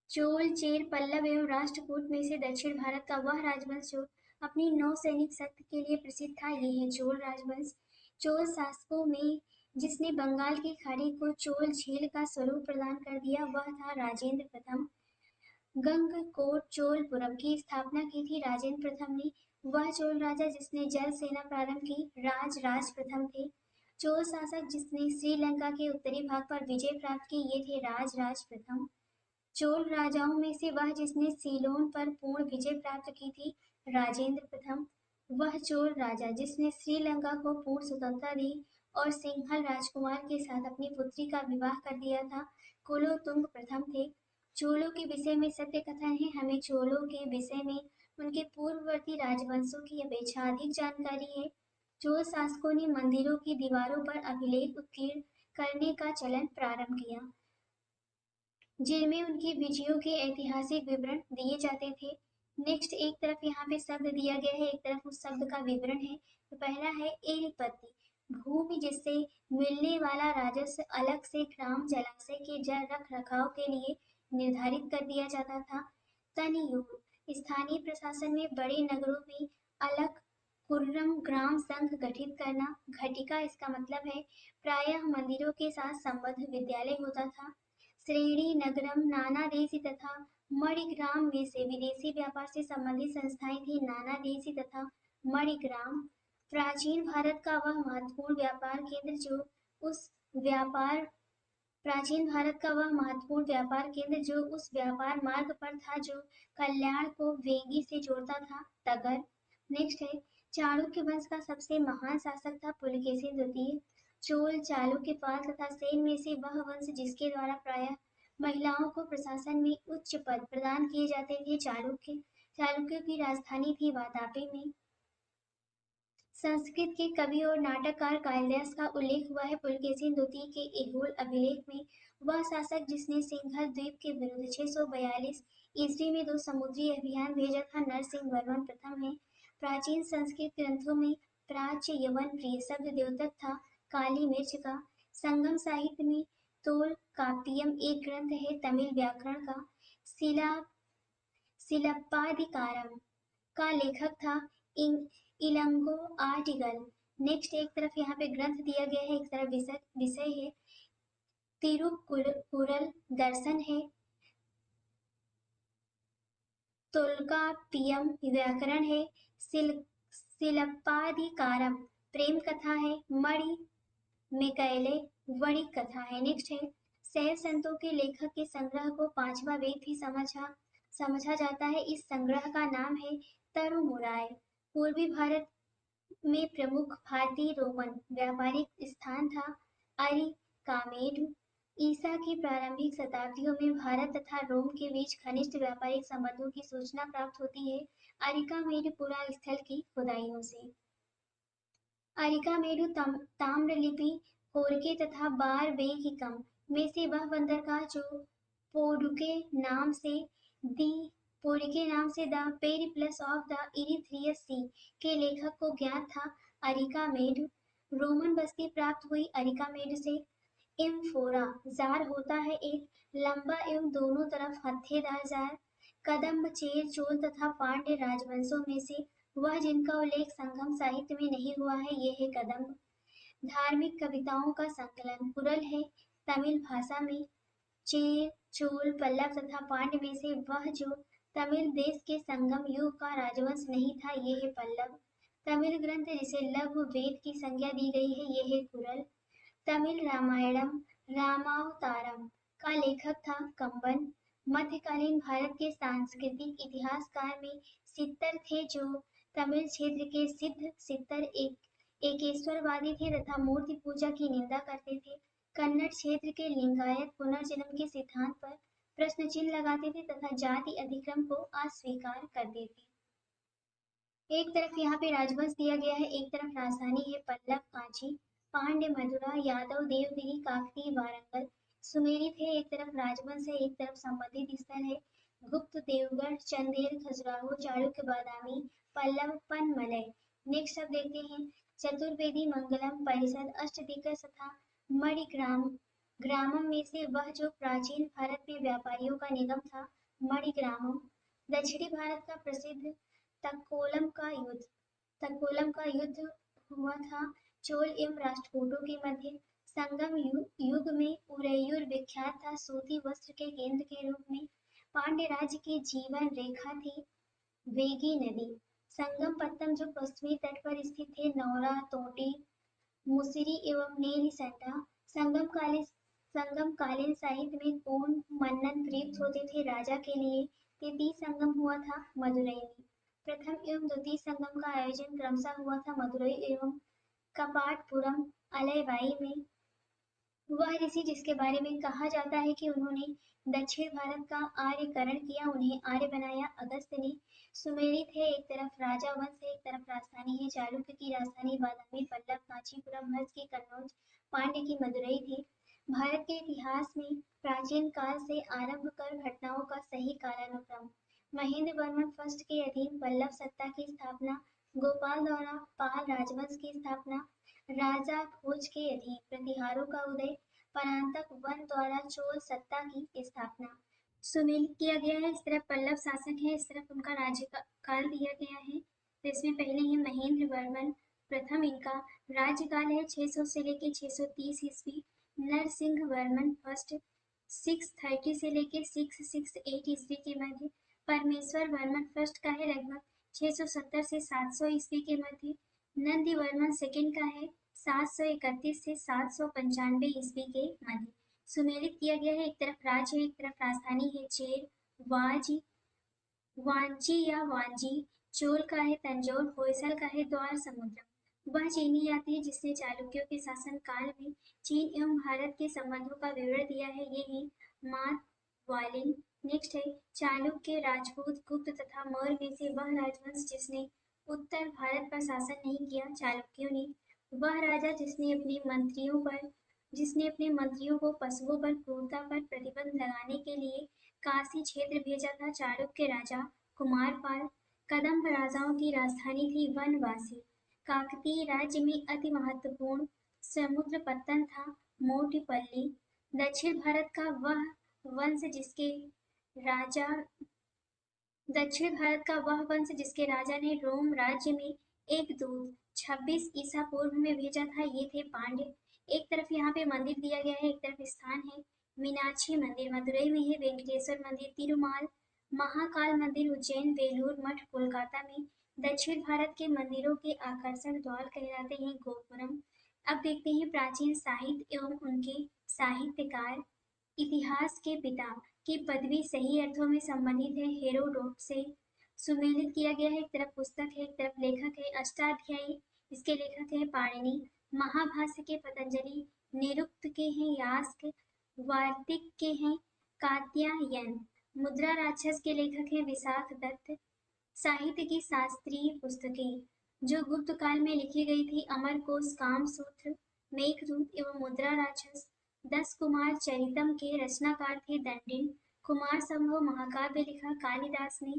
चोल, चेर, पल्लव एवं राष्ट्रकूट में से दक्षिण भारत का वह राजवंश जो अपनी नौसैनिक शक्ति के लिए प्रसिद्ध था, ये है चोल राजवंश। चोल शासकों में जिसने बंगाल की खाड़ी को चोल झील का स्वरूप प्रदान कर दिया वह था राजेंद्र प्रथम। गंगकोट चोलपुरम की स्थापना की थी राजेंद्र प्रथम ने। वह चोल राजा जिसने जल सेना प्रारंभ की राज प्रथम थे। चोल शासक जिसने श्रीलंका के उत्तरी भाग पर विजय प्राप्त की ये थे राज प्रथम। चोल राजाओं में से वह जिसने सीलोन पर पूर्ण विजय प्राप्त की थी राजेंद्र प्रथम। वह चोल राजा जिसने श्रीलंका को पूर्ण स्वतंत्रता दी और सिंहल राजकुमार के साथ अपनी पुत्री का विवाह कर दिया था कुलोतुंग प्रथम थे। चोलों के विषय में सत्य कथन है। हमें चोलों के विषय में उनके पूर्ववर्ती राजवंशों की अपेक्षा अधिक जानकारी है। चोल शासकों ने मंदिरों की दीवारों पर अभिलेख उत्कीर्ण करने का चलन प्रारंभ किया जिनमें उनकी विजयों के ऐतिहासिक विवरण दिए जाते थे। नेक्स्ट एक तरफ यहाँ पे शब्द दिया गया है, एक तरफ उस शब्द का विवरण है। तो पहला है एलपति, भूमि जिससे मिलने वाला राजस्व अलग से ग्राम जलाशय के जल रख रखाव के लिए निर्धारित कर दिया जाता था। तनयूर, स्थानीय प्रशासन में बड़े नगरों में अलग कुर्रम ग्राम संघ गठित करना। घटिका इसका मतलब है प्रायः मंदिरों के साथ संबद्ध विद्यालय होता था। श्रेणी नगरम नानादेशी तथा मणिग्राम में से विदेशी व्यापार से संबंधित संस्थाएं थी नानादेशी तथा मणिग्राम। प्राचीन भारत का वह महत्वपूर्ण व्यापार केंद्र जो उस व्यापार मार्ग पर था जो कल्याण को वेंगी से जोड़ता था तगर। नेक्स्ट है चालुक्य वंश का सबसे महान शासक था पुलकेशिन द्वितीय। चोल, चालुक्य, पाल तथा सेन में से वह वंश जिसके द्वारा प्रायः महिलाओं को प्रशासन में उच्च पद प्रदान किए जाते थे चालुक्य की राजधानी थी वातापी में। संस्कृत के कवि और नाटककार कालिदास का उल्लेख हुआ है पुलकेशिन द्वितीय के ऐहोल अभिलेख में। वह शासक जिसने सिंघल द्वीप के विरुद्ध 642 ईस्वी में 2 समुद्री अभियान भेजा था नरसिंह वर्मन प्रथम है। प्राचीन संस्कृत ग्रंथों में प्राच्य यवन प्रिय शब्द द्योतक था काली मिर्च का। संगम साहित्य में तोल काव्यम एक ग्रंथ है तमिल व्याकरण का। सिलप्पाधिकारम का लेखक था इलंगो आर्टिगल। नेक्स्ट एक तरफ यहाँ पे ग्रंथ दिया गया है, एक तरफ विषय है। तिरुकुरल दर्शन है। तोल्काप्पियम व्याकरण है। सिलप्पाधिकारम प्रेम कथा है। मणि मिकाइले वणिक कथा है। नेक्स्ट है शैव संतों के लेखक के संग्रह को 5वां वेद भी समझा जाता है। इस संग्रह का नाम है तरुमुराय। पूर्वी भारत में प्रमुख भारतीय रोमन व्यापारिक स्थान था अरिकामेडु। ईसा की प्रारंभिक शताब्दियों में भारत तथा रोम के बीच घनिष्ठ व्यापारिक संबंधों की सूचना प्राप्त होती है अरिकामेडु पुरा स्थल की खुदाइयों से। अरिकामेडु ताम्रलिपि होरके तथा बारबेगिकम में से वह बंदरगाह जो पोडुके नाम से द पेरिप्लस ऑफ द इरिथ्रियस सी के लेखक को ज्ञात था अरिकामेडु। रोमन बस्ती प्राप्त हुई अरिकामेडु से। इम्फोरा जार होता है एक लंबा एवं दोनों तरफ हत्थेदार जार। कदम्ब, चेर, चोल तथा पांड्य राजवंशों में से वह जिनका उल्लेख संगम साहित्य में नहीं हुआ है ये है कदम्ब। धार्मिक कविताओं का संकलन कुरल है। तमिल भाषा में चेर, चोल, पल्लव तथा पांड्य में से वह जो तमिल देश के संगम युग का राजवंश नहीं था ये है पल्लव। तमिल ग्रंथ जिसे लघु वेद की संज्ञा दी गई है ये है कुरल। तमिल रामायणम रामावतारम का लेखक था कंबन। मध्यकालीन भारत के सांस्कृतिक इतिहासकार में सित्तर थे जो तमिल क्षेत्र के सिद्ध सित्तर एकेश्वरवादी थे तथा मूर्ति पूजा की निंदा करते थे। कन्नड़ क्षेत्र के लिंगायत पुनर्जन्म के सिद्धांत पर प्रश्न चिन्ह लगाते थे तथा जाति अधिक्रम को अस्वीकार करते थे। एक तरफ यहाँ पे राजवंश दिया गया है, एक तरफ राजधानी है पल्लव कांची, पांड्य मथुरा, यादव देवगिरी, काकती वारंगल, सुमेरी थे। एक तरफ राजवंश है, एक तरफ संबंधित स्थल है। गुप्त, देवगढ़, चंदेल, खजुराहो, चालुक्य, बादामी, पल्लव, पनमलय। नेक्स्ट अब देखते हैं चतुर्वेदी, मंगलम, परिषद, अष्टदिक्कज तथा मणिग्रामम में से वह जो प्राचीन भारत में व्यापारियों का निगम था मणिग्रामम। दक्षिणी भारत का प्रसिद्ध तक्कोलम का युद्ध हुआ था चोल एवं राष्ट्रकूटों के मध्य। संगम युग में उरैयूर विख्यात था सूती वस्त्र के केंद्र के रूप में। पांड्य राज्य की जीवन रेखा थी वेगी नदी। संगम पत्तम जो पश्चिमी तट पर स्थित थे नौरा, तोटी, मुसिरी एवं नेलिसंडा। संगम कालीन साहित्य में कौन मन्नन प्रयुक्त होते थे राजा के लिए। तृतीय संगम हुआ था मदुरई में। प्रथम एवं द्वितीय संगम का आयोजन क्रमशः हुआ था मदुरई एवं कपाटपुरम अलैवाई में। वह ऋषि जिसके बारे में कहा जाता है कि उन्होंने दक्षिण भारत का आर्यकरण किया, उन्हें आर्य बनाया, अगस्त्य ने। सुमेरी थे, एक तरफ राजा वंश है, एक तरफ राजधानी है। चालुक्य की राजधानी बादामी, पल्लव कांचीपुरम, हर्ष की कन्नौज, पांड्य की मदुरई थी। भारत के इतिहास में प्राचीन काल से आरंभ कर घटनाओं का सही कालानुक्रम। महेंद्र वर्मन फर्स्ट के अधीन पल्लव सत्ता की स्थापना, गोपाल द्वारा पाल राजवंश की स्थापना, राजा भोज के अधीन प्रतिहारों का उदय, परांतक वन द्वारा चोल सत्ता की स्थापना। सुमेलित किया गया है, इस तरफ पल्लव शासक है, इस तरफ उनका राज्य काल दिया गया है। तो इसमें पहले है महेंद्र वर्मन प्रथम, इनका राज्यकाल है 600 से लेके 630 ईस्वी। नरसिंह वर्मन फर्स्ट 630 से लेके 668 ईस्वी के मध्य। परमेश्वर वर्मन फर्स्ट का है लगभग 670 से 700 ईस्वी के मध्य। नंदी वर्मन सेकंड का है 731 से 795 ईस्वी के मध्य। सुमेलित किया गया है, एक तरफ राज्य है, एक तरफ राजधानी है चेर, वांची या वांजी, चोल का है तंजौर, होयसल का है द्वार समुद्रम। वह चीनी जाति है जिसने चालुक्यों के शासन काल में चीन एवं भारत के संबंधों का विवरण दिया है, ये है मात वालिन। नेक्स्ट है चालुक्य, राजपूत, गुप्त तथा मौर्य में से वह राजवंश जिसने उत्तर भारत पर शासन नहीं किया चालुक्यों ने। वह राजा जिसने अपने मंत्रियों को पशुओं पर क्रूरता पर प्रतिबंध लगाने के लिए काशी क्षेत्र भेजा था चालुक्य राजा कुमारपाल। कदम्ब राजाओं की राजधानी थी वनवासी। काकतीय राज्य में अति महत्वपूर्ण समुद्र पत्तन था मोटीपल्ली। दक्षिण भारत का वह वंश जिसके राजा ने रोम राज्य में एक दूत 26 ईसा पूर्व में भेजा था, ये थे पांड्य। एक तरफ यहाँ पे मंदिर दिया गया है, एक तरफ स्थान है मीनाक्षी मंदिर मदुरई में है, वेंकटेश्वर मंदिर तिरुमाल, महाकाल मंदिर उज्जैन, बेलूर मठ कोलकाता में। दक्षिण भारत के मंदिरों के आकर्षण द्वार कहलाते हैं गोपुरम। अब देखते हैं प्राचीन साहित्य एवं उनके साहित्यकार। इतिहास के पिता की पदवी सही अर्थों में संबंधित है हेरोडोट से। सुमेलित किया गया है, एक तरफ पुस्तक है, एक तरफ लेखक है अष्टाध्यायी, इसके लेखक है पाणिनि। महाभाष्य के पतंजलि, निरुक्त के हैं यास्क, वार्तिक के हैं कात्यायन, मुद्रा राक्षस के लेखक हैं विशाख दत्त। साहित्य की शास्त्रीय पुस्तकें जो गुप्त काल में लिखी गई थी अमरकोश, कामसूत्र, मेघदूत एवं मुद्रा राक्षस। 10 कुमार चरितम के रचनाकार थे दंडिन। कुमार संभव महाकाव्य लिखा कालिदास ने।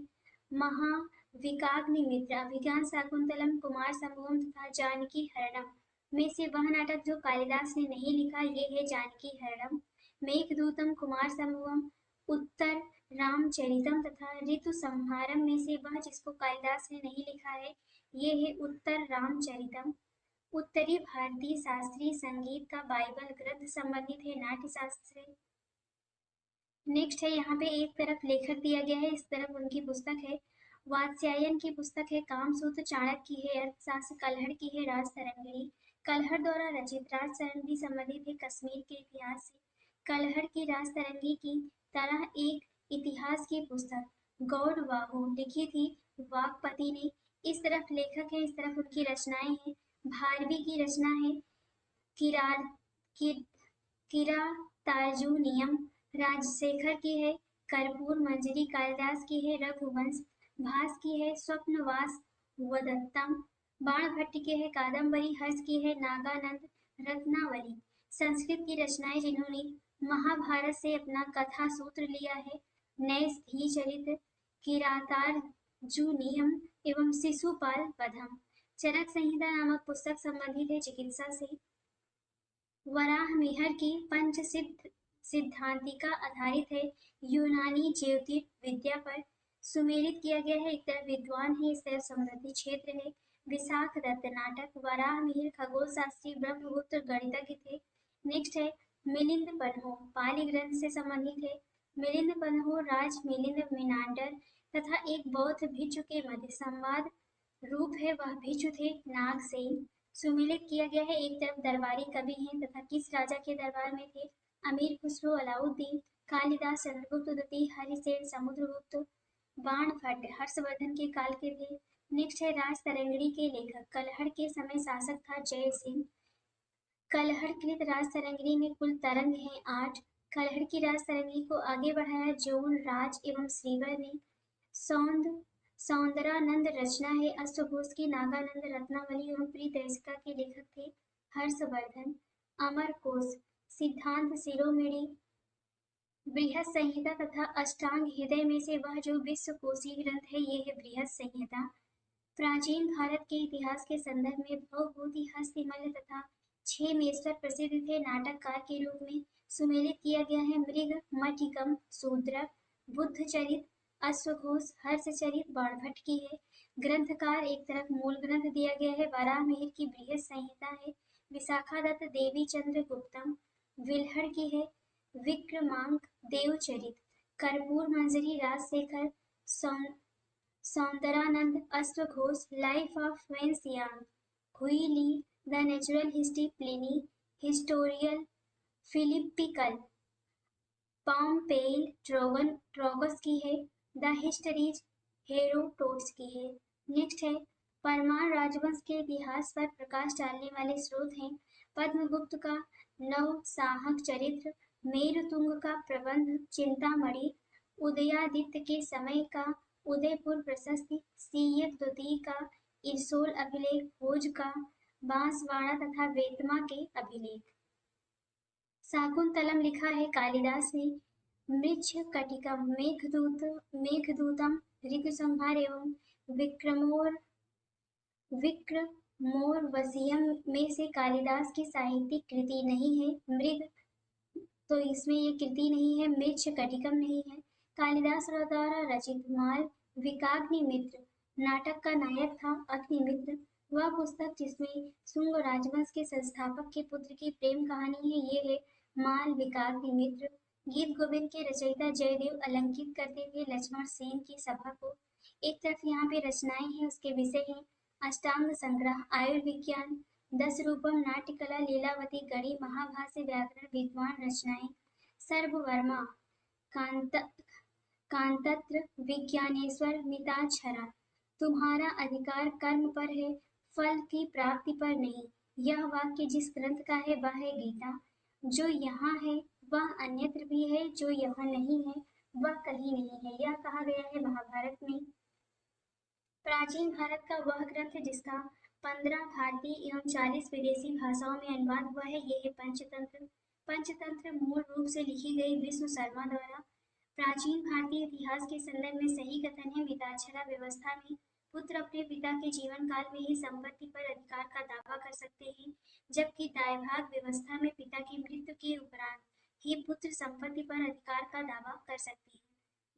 महाविकाग्निमित्र, अभिज्ञान शाकुंतलम, कुमार संभवम तथा जानकी हरणम में से वह नाटक जो कालिदास ने नहीं लिखा ये है जानकी हरणम, मेघदूतम, कुमार संभवम, उत्तर रामचरितम तथा ऋतु संहारम में से वह जिसको कालिदास ने नहीं लिखा है ये है उत्तर रामचरितम। उत्तरी भारतीय शास्त्रीय संगीत का बाइबल ग्रंथ संबंधित है नाट्य शास्त्र से। नेक्स्ट है यहाँ पे एक तरफ लेखक दिया गया है, इस तरफ उनकी पुस्तक है। वात्स्यायन की पुस्तक है कामसूत्र, चाणक्य की है अर्थशास्त्र, कलहड़ की है राज तरंगिणी। कलहड़ द्वारा रचित राज तरंगी संबंधित है कश्मीर के इतिहास से। कलहड़ की राज तरंगी की तरह एक इतिहास की पुस्तक गौड़वाहु लिखी थी वाकपति ने। इस तरफ लेखक है, इस तरफ उनकी रचनाएं हैं। भारवी की रचना है किरार कि, किरातार्जुनीयम, राजशेखर की है कर्पूर मंजरी, कालिदास की है रघुवंश, भास की है स्वप्नवास वदत्तम, बाणभट्ट की है कादम्बरी, हर्ष की है नागानंद रत्नावली। संस्कृत की रचनाएं जिन्होंने महाभारत से अपना कथा सूत्र लिया है नैषधीचरित, किरातार्जुनीयम एवं शिशुपाल वधम। चरक संहिता नामक पुस्तक संबंधित है चिकित्सा से। वराहमिहिर की पंचसिद्ध सिद्धांतिका आधारित है यूनानी ज्योतिष विद्या पर। सुमेलित किया गया है, एक तरफ विद्वान है इस तरफ समृद्धि क्षेत्र है। विशाख दत्त नाटक वराहमिहिर खगोल शास्त्री ब्रह्मगुप्त गणितज्ञ थे। नेक्स्ट है मिलिंद पन्हो, पाली ग्रंथ से संबंधित है। मिलिंद पन्हो राज मिलिंद मिनांडर तथा एक बौद्ध भिक्षु के मध्य संवाद रूप है, वह भिक्षु थे नागसेन। सुमेलित किया गया है, एक तरफ दरबारी कवि हैं तथा किस राजा के दरबार में थे अमीर खुसरो, अलाउद्दीन, कालिदास, चंद्रगुप्त द्वितीय, हरिसेन, समुद्रगुप्त, बाणभट्ट हर्षवर्धन के काल के थे। नेक्स्ट है राज तरंगिणी के लेखक, कलहड़ के समय शासक था जय सिंह। कलहड़ कृत राज तरंगिणी में कुल तरंग हैं 8। कलहड़ की राज तरंगिणी को आगे बढ़ाया जोन राज एवं श्रीवर ने। सौंद सौंदरानंद रचना है अश्वघोष की, नागानंद रत्नावली एवं प्रियदर्शिका के लेखक थे हर्षवर्धन। अमरकोश, सिद्धांत शिरोमणि, बृहत संहिता तथा अष्टांग हृदय में से वह जो विश्वकोशीय ग्रंथ है ये है बृहत संहिता। प्राचीन भारत के इतिहास के संदर्भ में भवभूति हस्तिमल्ल तथा क्षेमेश्वर प्रसिद्ध थे नाटककार के रूप में। सुमेलित किया गया है मृग मटिकम, शूद्रक, बुद्धचरित, अश्वघोष, हर्षचरित बाणभट्ट की है। ग्रंथकार एक तरफ मूल ग्रंथ दिया गया है वराहमिहिर की बृहत संहिता है। विशाखादत्त देवी चंद्र गुप्तम, विल्हड़ की है विक्रमांक देवचरित, कर्पूर मंजरी राजशेखर, सौंदरानंद अश्वघोष, लाइफ ऑफ वेंस यांग, हुई the natural history Pliny, Historiae Philippicae, Pompeius Trogus की है। द हिस्टरीज हेरोडोटस की है। नेक्स्ट है परमार राजवंश के इतिहास पर प्रकाश डालने वाले स्रोत हैं पद्मगुप्त का नवसाहक चरित्र, मेरुतुंग का प्रबंध चिंतामणि, उदयादित्य के समय का उदयपुर प्रशस्ति, सीयत द्वितीय का इरसोल अभिलेख, भोज का बांसवाड़ा तथा वेतमा के अभिलेख। शाकुंतलम लिखा है कालिदास ने। मृच्छकटिकम, मेघदूतम, ऋतुसंहार एवं विक्रमोर्वशीयम में से कालिदास की साहित्यिक कृति नहीं है। मृग तो इसमें ये कृति नहीं है, मृच्छकटिकम नहीं है। कालिदास द्वारा रचित माल विकाग्निमित्र नाटक का नायक था अग्निमित्र। वह पुस्तक जिसमें शुंग राजवंश के संस्थापक के पुत्र की प्रेम कहानी है ये है माल विकाग्निमित्र। गीत गोविंद के रचयिता जयदेव अलंकित करते थे लक्ष्मण सेन की सभा को। एक तरफ यहाँ पे रचनाएं हैं, उसके विषय हैं अष्टांग संग्रह, आयुर्विज्ञान, 10 रूपम, नाट्यकला, लीलावती, गणि, महाभाष्य, व्याकरण, विद्वान रचनाएं। सर्ववर्मा, कांतत्र, विज्ञानेश्वर, मिताक्षरा। तुम्हारा अधिकार कर्म पर है, फल की प्राप्ति पर नहीं। यह वाक्य जिस ग्रंथ का है वह है गीता। जो यहाँ है वह अन्यत्र भी है, जो यहाँ नहीं है वह कहीं नहीं है। यह कहा गया है महाभारत में। प्राचीन भारत का वह ग्रंथ जिसका 15 भारतीय एवं 40 विदेशी भाषाओं में अनुवाद हुआ है ये है पंचतंत्र। पंचतंत्र मूल रूप से लिखी गई विष्णु शर्मा द्वारा। प्राचीन भारतीय इतिहास के संदर्भ में सही कथन है मिताक्षरा व्यवस्था में पुत्र अपने पिता के जीवन काल में ही संपत्ति पर अधिकार का दावा कर सकते हैं, जबकि दायभाग व्यवस्था में पिता की मृत्यु के उपरांत ही पुत्र संपत्ति पर अधिकार का दावा कर सकते हैं।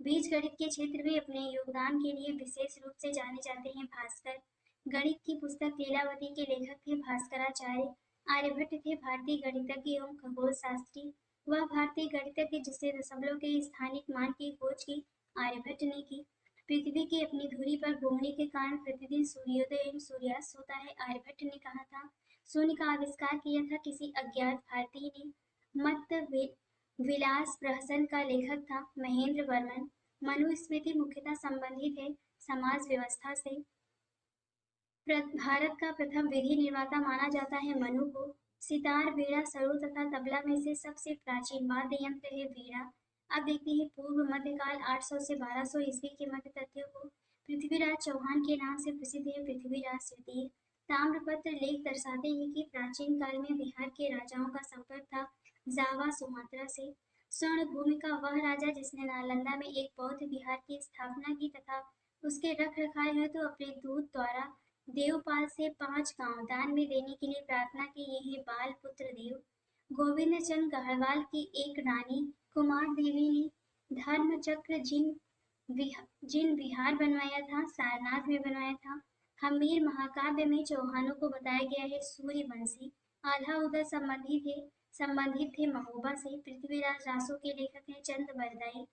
बीजगणित के क्षेत्र में अपने योगदान के लिए विशेष रूप से जाने जाते हैं भास्कर। गणित की पुस्तक लीलावती के लेखक थे भास्कराचार्य। आर्यभट्ट थे भारतीय गणितज्ञ एवं खगोल शास्त्री। वह भारतीय गणितज्ञ जिससे दशमलव के स्थानिक मान की खोज की आर्यभट्ट ने की। पृथ्वी की अपनी धुरी पर घूमने के कारण प्रतिदिन सूर्योदय एवं सूर्यास्त होता है, आर्यभट्ट ने कहा था। शून्य का आविष्कार किया था किसी अज्ञात भारतीय ने। मत विलास प्रहसन का लेखक था महेंद्र वर्मन। मनुस्मृति मुख्यतः संबंधित है समाज व्यवस्था से। भारत का प्रथम विधि निर्माता माना जाता है मनु को। सितार, वीणा, सरोद तथा तबला में से सबसे प्राचीन वाद्य यंत्र है वीणा। अब देखते हैं पूर्व मध्यकाल 800 से 1200 ईस्वी के मध्य तथ्यों को। पृथ्वीराज चौहान के नाम से प्रसिद्ध है पृथ्वीराज द्वितीय। ताम्रपत्र लेख दर्शाते हैं कि प्राचीन काल में बिहार के राजाओं का संपर्क था जावा सुमात्रा से। स्वर्ण भूमि का वह राजा जिसने नालंदा में एक बौद्ध विहार की स्थापना की तथा उसके रख रखाव हेतु अपने दूत द्वारा देवपाल से 5 गांव दान में देने के लिए प्रार्थना की। ये है बाल पुत्र देव। गोविंद चंद गढ़वाल की एक रानी कुमार देवी ने धर्म चक्र जिन विहार बनवाया था सारनाथ में बनवाया था। हमीर महाकाव्य में चौहानों को बताया गया है सूर्यवंशी। आल्हा उदय संबंधित थे महोबा से। पृथ्वीराज रासो के लेखक हैं चंद बरदाई।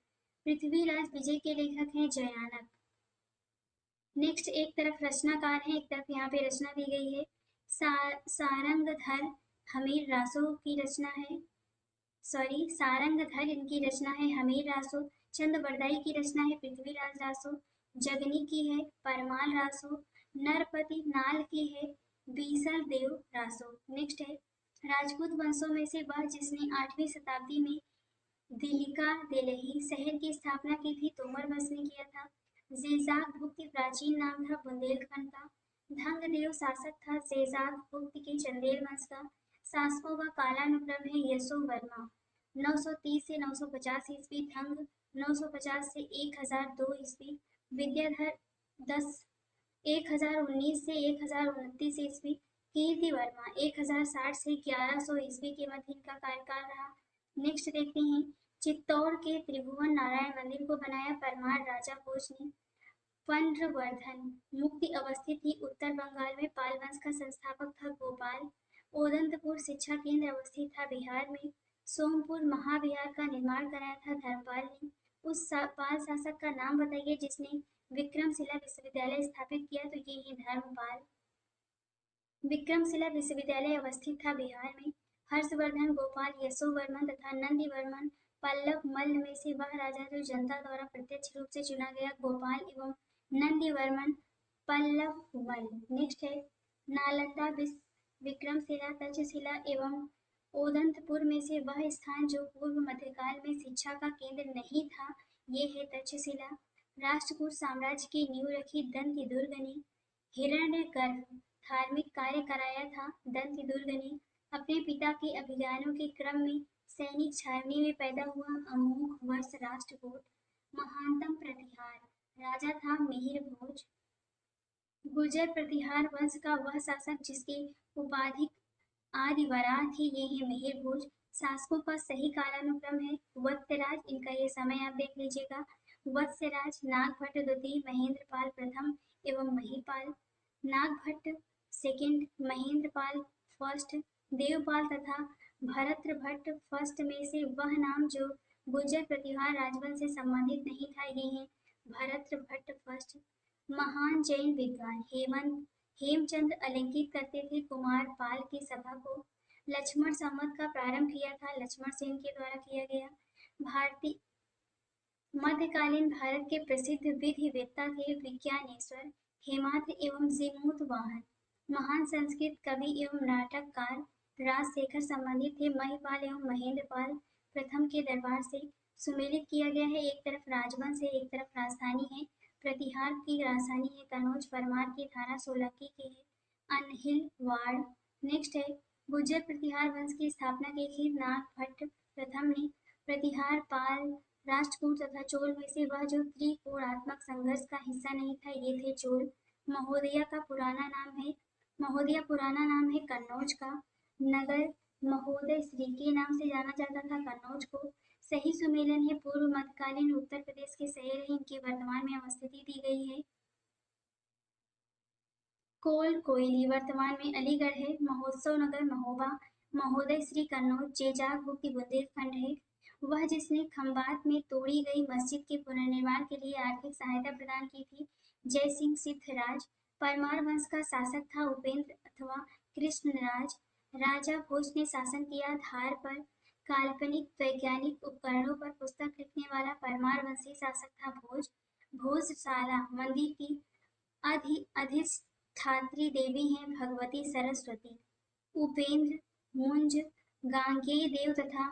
पृथ्वीराज विजय के लेखक हैं जयानक। नेक्स्ट एक तरफ रचनाकार है, एक तरफ यहाँ पे रचना दी गई है। सारंगधर हमीर रासो की रचना है, सारंगधर इनकी रचना है हमीर रासो। चंद बरदाई की रचना है पृथ्वीराज रासो। जगनी की है परमाल रासो। नरपति नाल की है बीसर देव रासो। नेक्स्ट है राजपूत वंशों में से वह जिसने 8वीं शताब्दी में दिल्ली शहर की स्थापना की थी तोमर वंश ने किया था। जेजाक भुक्ति प्राचीन नाम था बुंदेलखंड का। धंगदेव शासक था जेजाक भुक्ति के चंदेल वंश का। शासकों का कालानुक्रम है यशो वर्मा 930 से 950 ईस्वी, धंग 950 से 1002 ईस्वी, विद्याधर 1019 से 1029 ईस्वी, कीर्ति वर्मा 1060 से 1100 ईस्वी के मध्य इनका कार्यकाल रहा। नेक्स्ट देखते हैं चित्तौड़ के त्रिभुवन नारायण मंदिर को बनाया परमार राजा भोज ने। पंड्रवर्धन मुक्ति अवस्थित थी उत्तर बंगाल में। पाल वंश का संस्थापक था गोपाल। ओदंतपुर शिक्षा केंद्र अवस्थित था बिहार में। सोमपुर महाविहार का निर्माण कराया था धर्मपाल ने। उस पाल शासक का नाम बताइए जिसने विक्रमशिला विश्वविद्यालय स्थापित किया, तो ये है धर्मपाल। विक्रमशिला विश्वविद्यालय अवस्थित था बिहार में। हर्षवर्धन, गोपाल, यशोवर्मन तथा नंदीवर्मन पल्लव मल्ल में से वह राजा जो जनता द्वारा प्रत्यक्ष रूप से चुना गया गोपाल एवं नंदीवर्मन पल्लव मल्ल। नेक्स्ट है नालंदा, विक्रमशिला, तक्षशिला एवं ओदंतपुर में से वह स्थान जो पूर्व मध्यकाल में शिक्षा का केंद्र नहीं था, ये है तक्षशिला। राष्ट्रकूट साम्राज्य की नींव रखी दंतिदुर्ग ने। हिरण्यगर्भ धार्मिक कार्य कराया था दंतिदुर्ग ने। अपने पिता के अभियानों के क्रम में सैनिक छावनी में पैदा हुआ अमोघ वर्ष राष्ट्रकूट। महानतम प्रतिहार राजा था मिहिर भोज। गुर्जर प्रतिहार वंश का वह शासक जिसकी उपाधि आदिवराह थी, ये है मिहिर भोज। शासकों का सही कालानुक्रम है वत्सराज, इनका ये समय आप देख लीजिएगा। वत्सराज, नागभट्ट द्वितीय, महेंद्रपाल प्रथम एवं महिपाल। नागभट्ट सेकंड, महेंद्रपाल फर्स्ट, देवपाल तथा भरतभट्ट फर्स्ट में से वह नाम जो गुर्जर प्रतिहार राजवंश से संबंधित नहीं था, ये है भरतभट्ट फर्स्ट। महान जैन विद्वान हेमचंद अलंकित करते थे कुमार पाल की सभा को। लक्ष्मण संवत का प्रारंभ किया था लक्ष्मण सेन के द्वारा किया गया। भारतीय मध्यकालीन भारत के प्रसिद्ध विधिवेत्ता थे विज्ञानेश्वर, हेमाद्रि एवं जीमूतवाहन। महान संस्कृत कवि एवं नाटककार राजशेखर संबंधित थे महिपाल एवं महेंद्रपाल प्रथम के दरबार से। सुमेलित किया गया है, एक तरफ राजवंश है, एक तरफ राजधानी है। प्रतिहार की राजधानी है कनौज। परमार की धारा 16 की है अनहिलवाड़। नेक्स्ट है गुर्जर प्रतिहार वंश की स्थापना की थी नागभट्ट प्रथम ने। प्रतिहार, पाल, राष्ट्रकूट तथा चोल में से वह जो त्रिकोणात्मक संघर्ष का हिस्सा नहीं था, ये थे चोल। महोदया का पुराना नाम है कन्नौज का। नगर महोदय श्री के नाम से जाना जाता था कन्नौज को। सही सुमेलन है पूर्व मध्यकालीन उत्तर प्रदेश के शहर है, इनकी वर्तमान में अवस्थिति दी गई है। कोल कोयली वर्तमान में अलीगढ़ है। महोत्सव नगर महोबा। महोदय श्री कन्नौज जेजाग गुप्त बुंदेलखंड है। वह जिसने खंबात में तोड़ी गई मस्जिद के पुनर्निर्माण के लिए आर्थिक सहायता प्रदान की थी। जय सिंह सिद्धराज। परमार वंश का शासक था उपेंद्र अथवा कृष्णराज। राजा भोज ने शासन किया धार पर। काल्पनिक वैज्ञानिक उपकरणों पर पुस्तक लिखने वाला परमार वंशी शासक था भोज। भोजशाला मंदिर की अधिष्ठात्री देवी हैं भगवती सरस्वती। उपेंद्र, मुंज, गांगेय देव तथा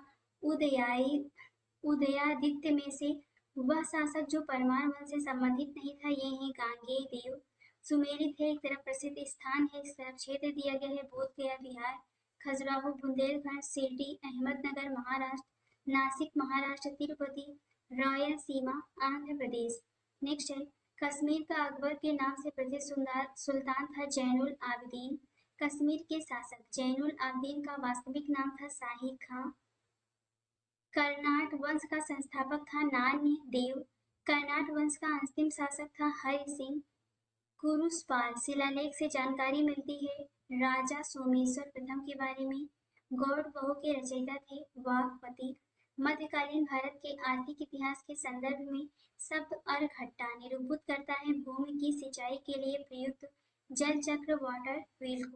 उदयादित्य में से वह शासक जो परमार वंश से संबंधित नहीं था, ये है गांगेय देव। सुमेलित है एक तरफ प्रसिद्ध स्थान है, इस तरफ क्षेत्र दिया गया है बोध गया बिहार, खजुराहो बुंदेलखंड, शिरडी अहमदनगर महाराष्ट्र, नासिक महाराष्ट्र, तिरुपति रायलसीमा आंध्र प्रदेश। नेक्स्ट है कश्मीर का अकबर के नाम से प्रसिद्ध सुल्तान था जैनुल आबिदीन। कश्मीर के शासक जैनुल आबिदीन का वास्तविक नाम था शाही खां। कर्नाट वंश का संस्थापक था नान्य देव। कर्नाट वंश का अंतिम शासक था हरि सिंह। कुरुसपाल शिलालेख से जानकारी मिलती है राजा सोमेश्वर प्रथम के बारे में। गौड़ बहु के रचयिता थे वाघपति। मध्यकालीन भारत के आर्थिक इतिहास के संदर्भ में शब्द अर्घट्टा निरूपित करता है भूमि की सिंचाई के लिए प्रयुक्त जल चक्र वाटर व्हील को।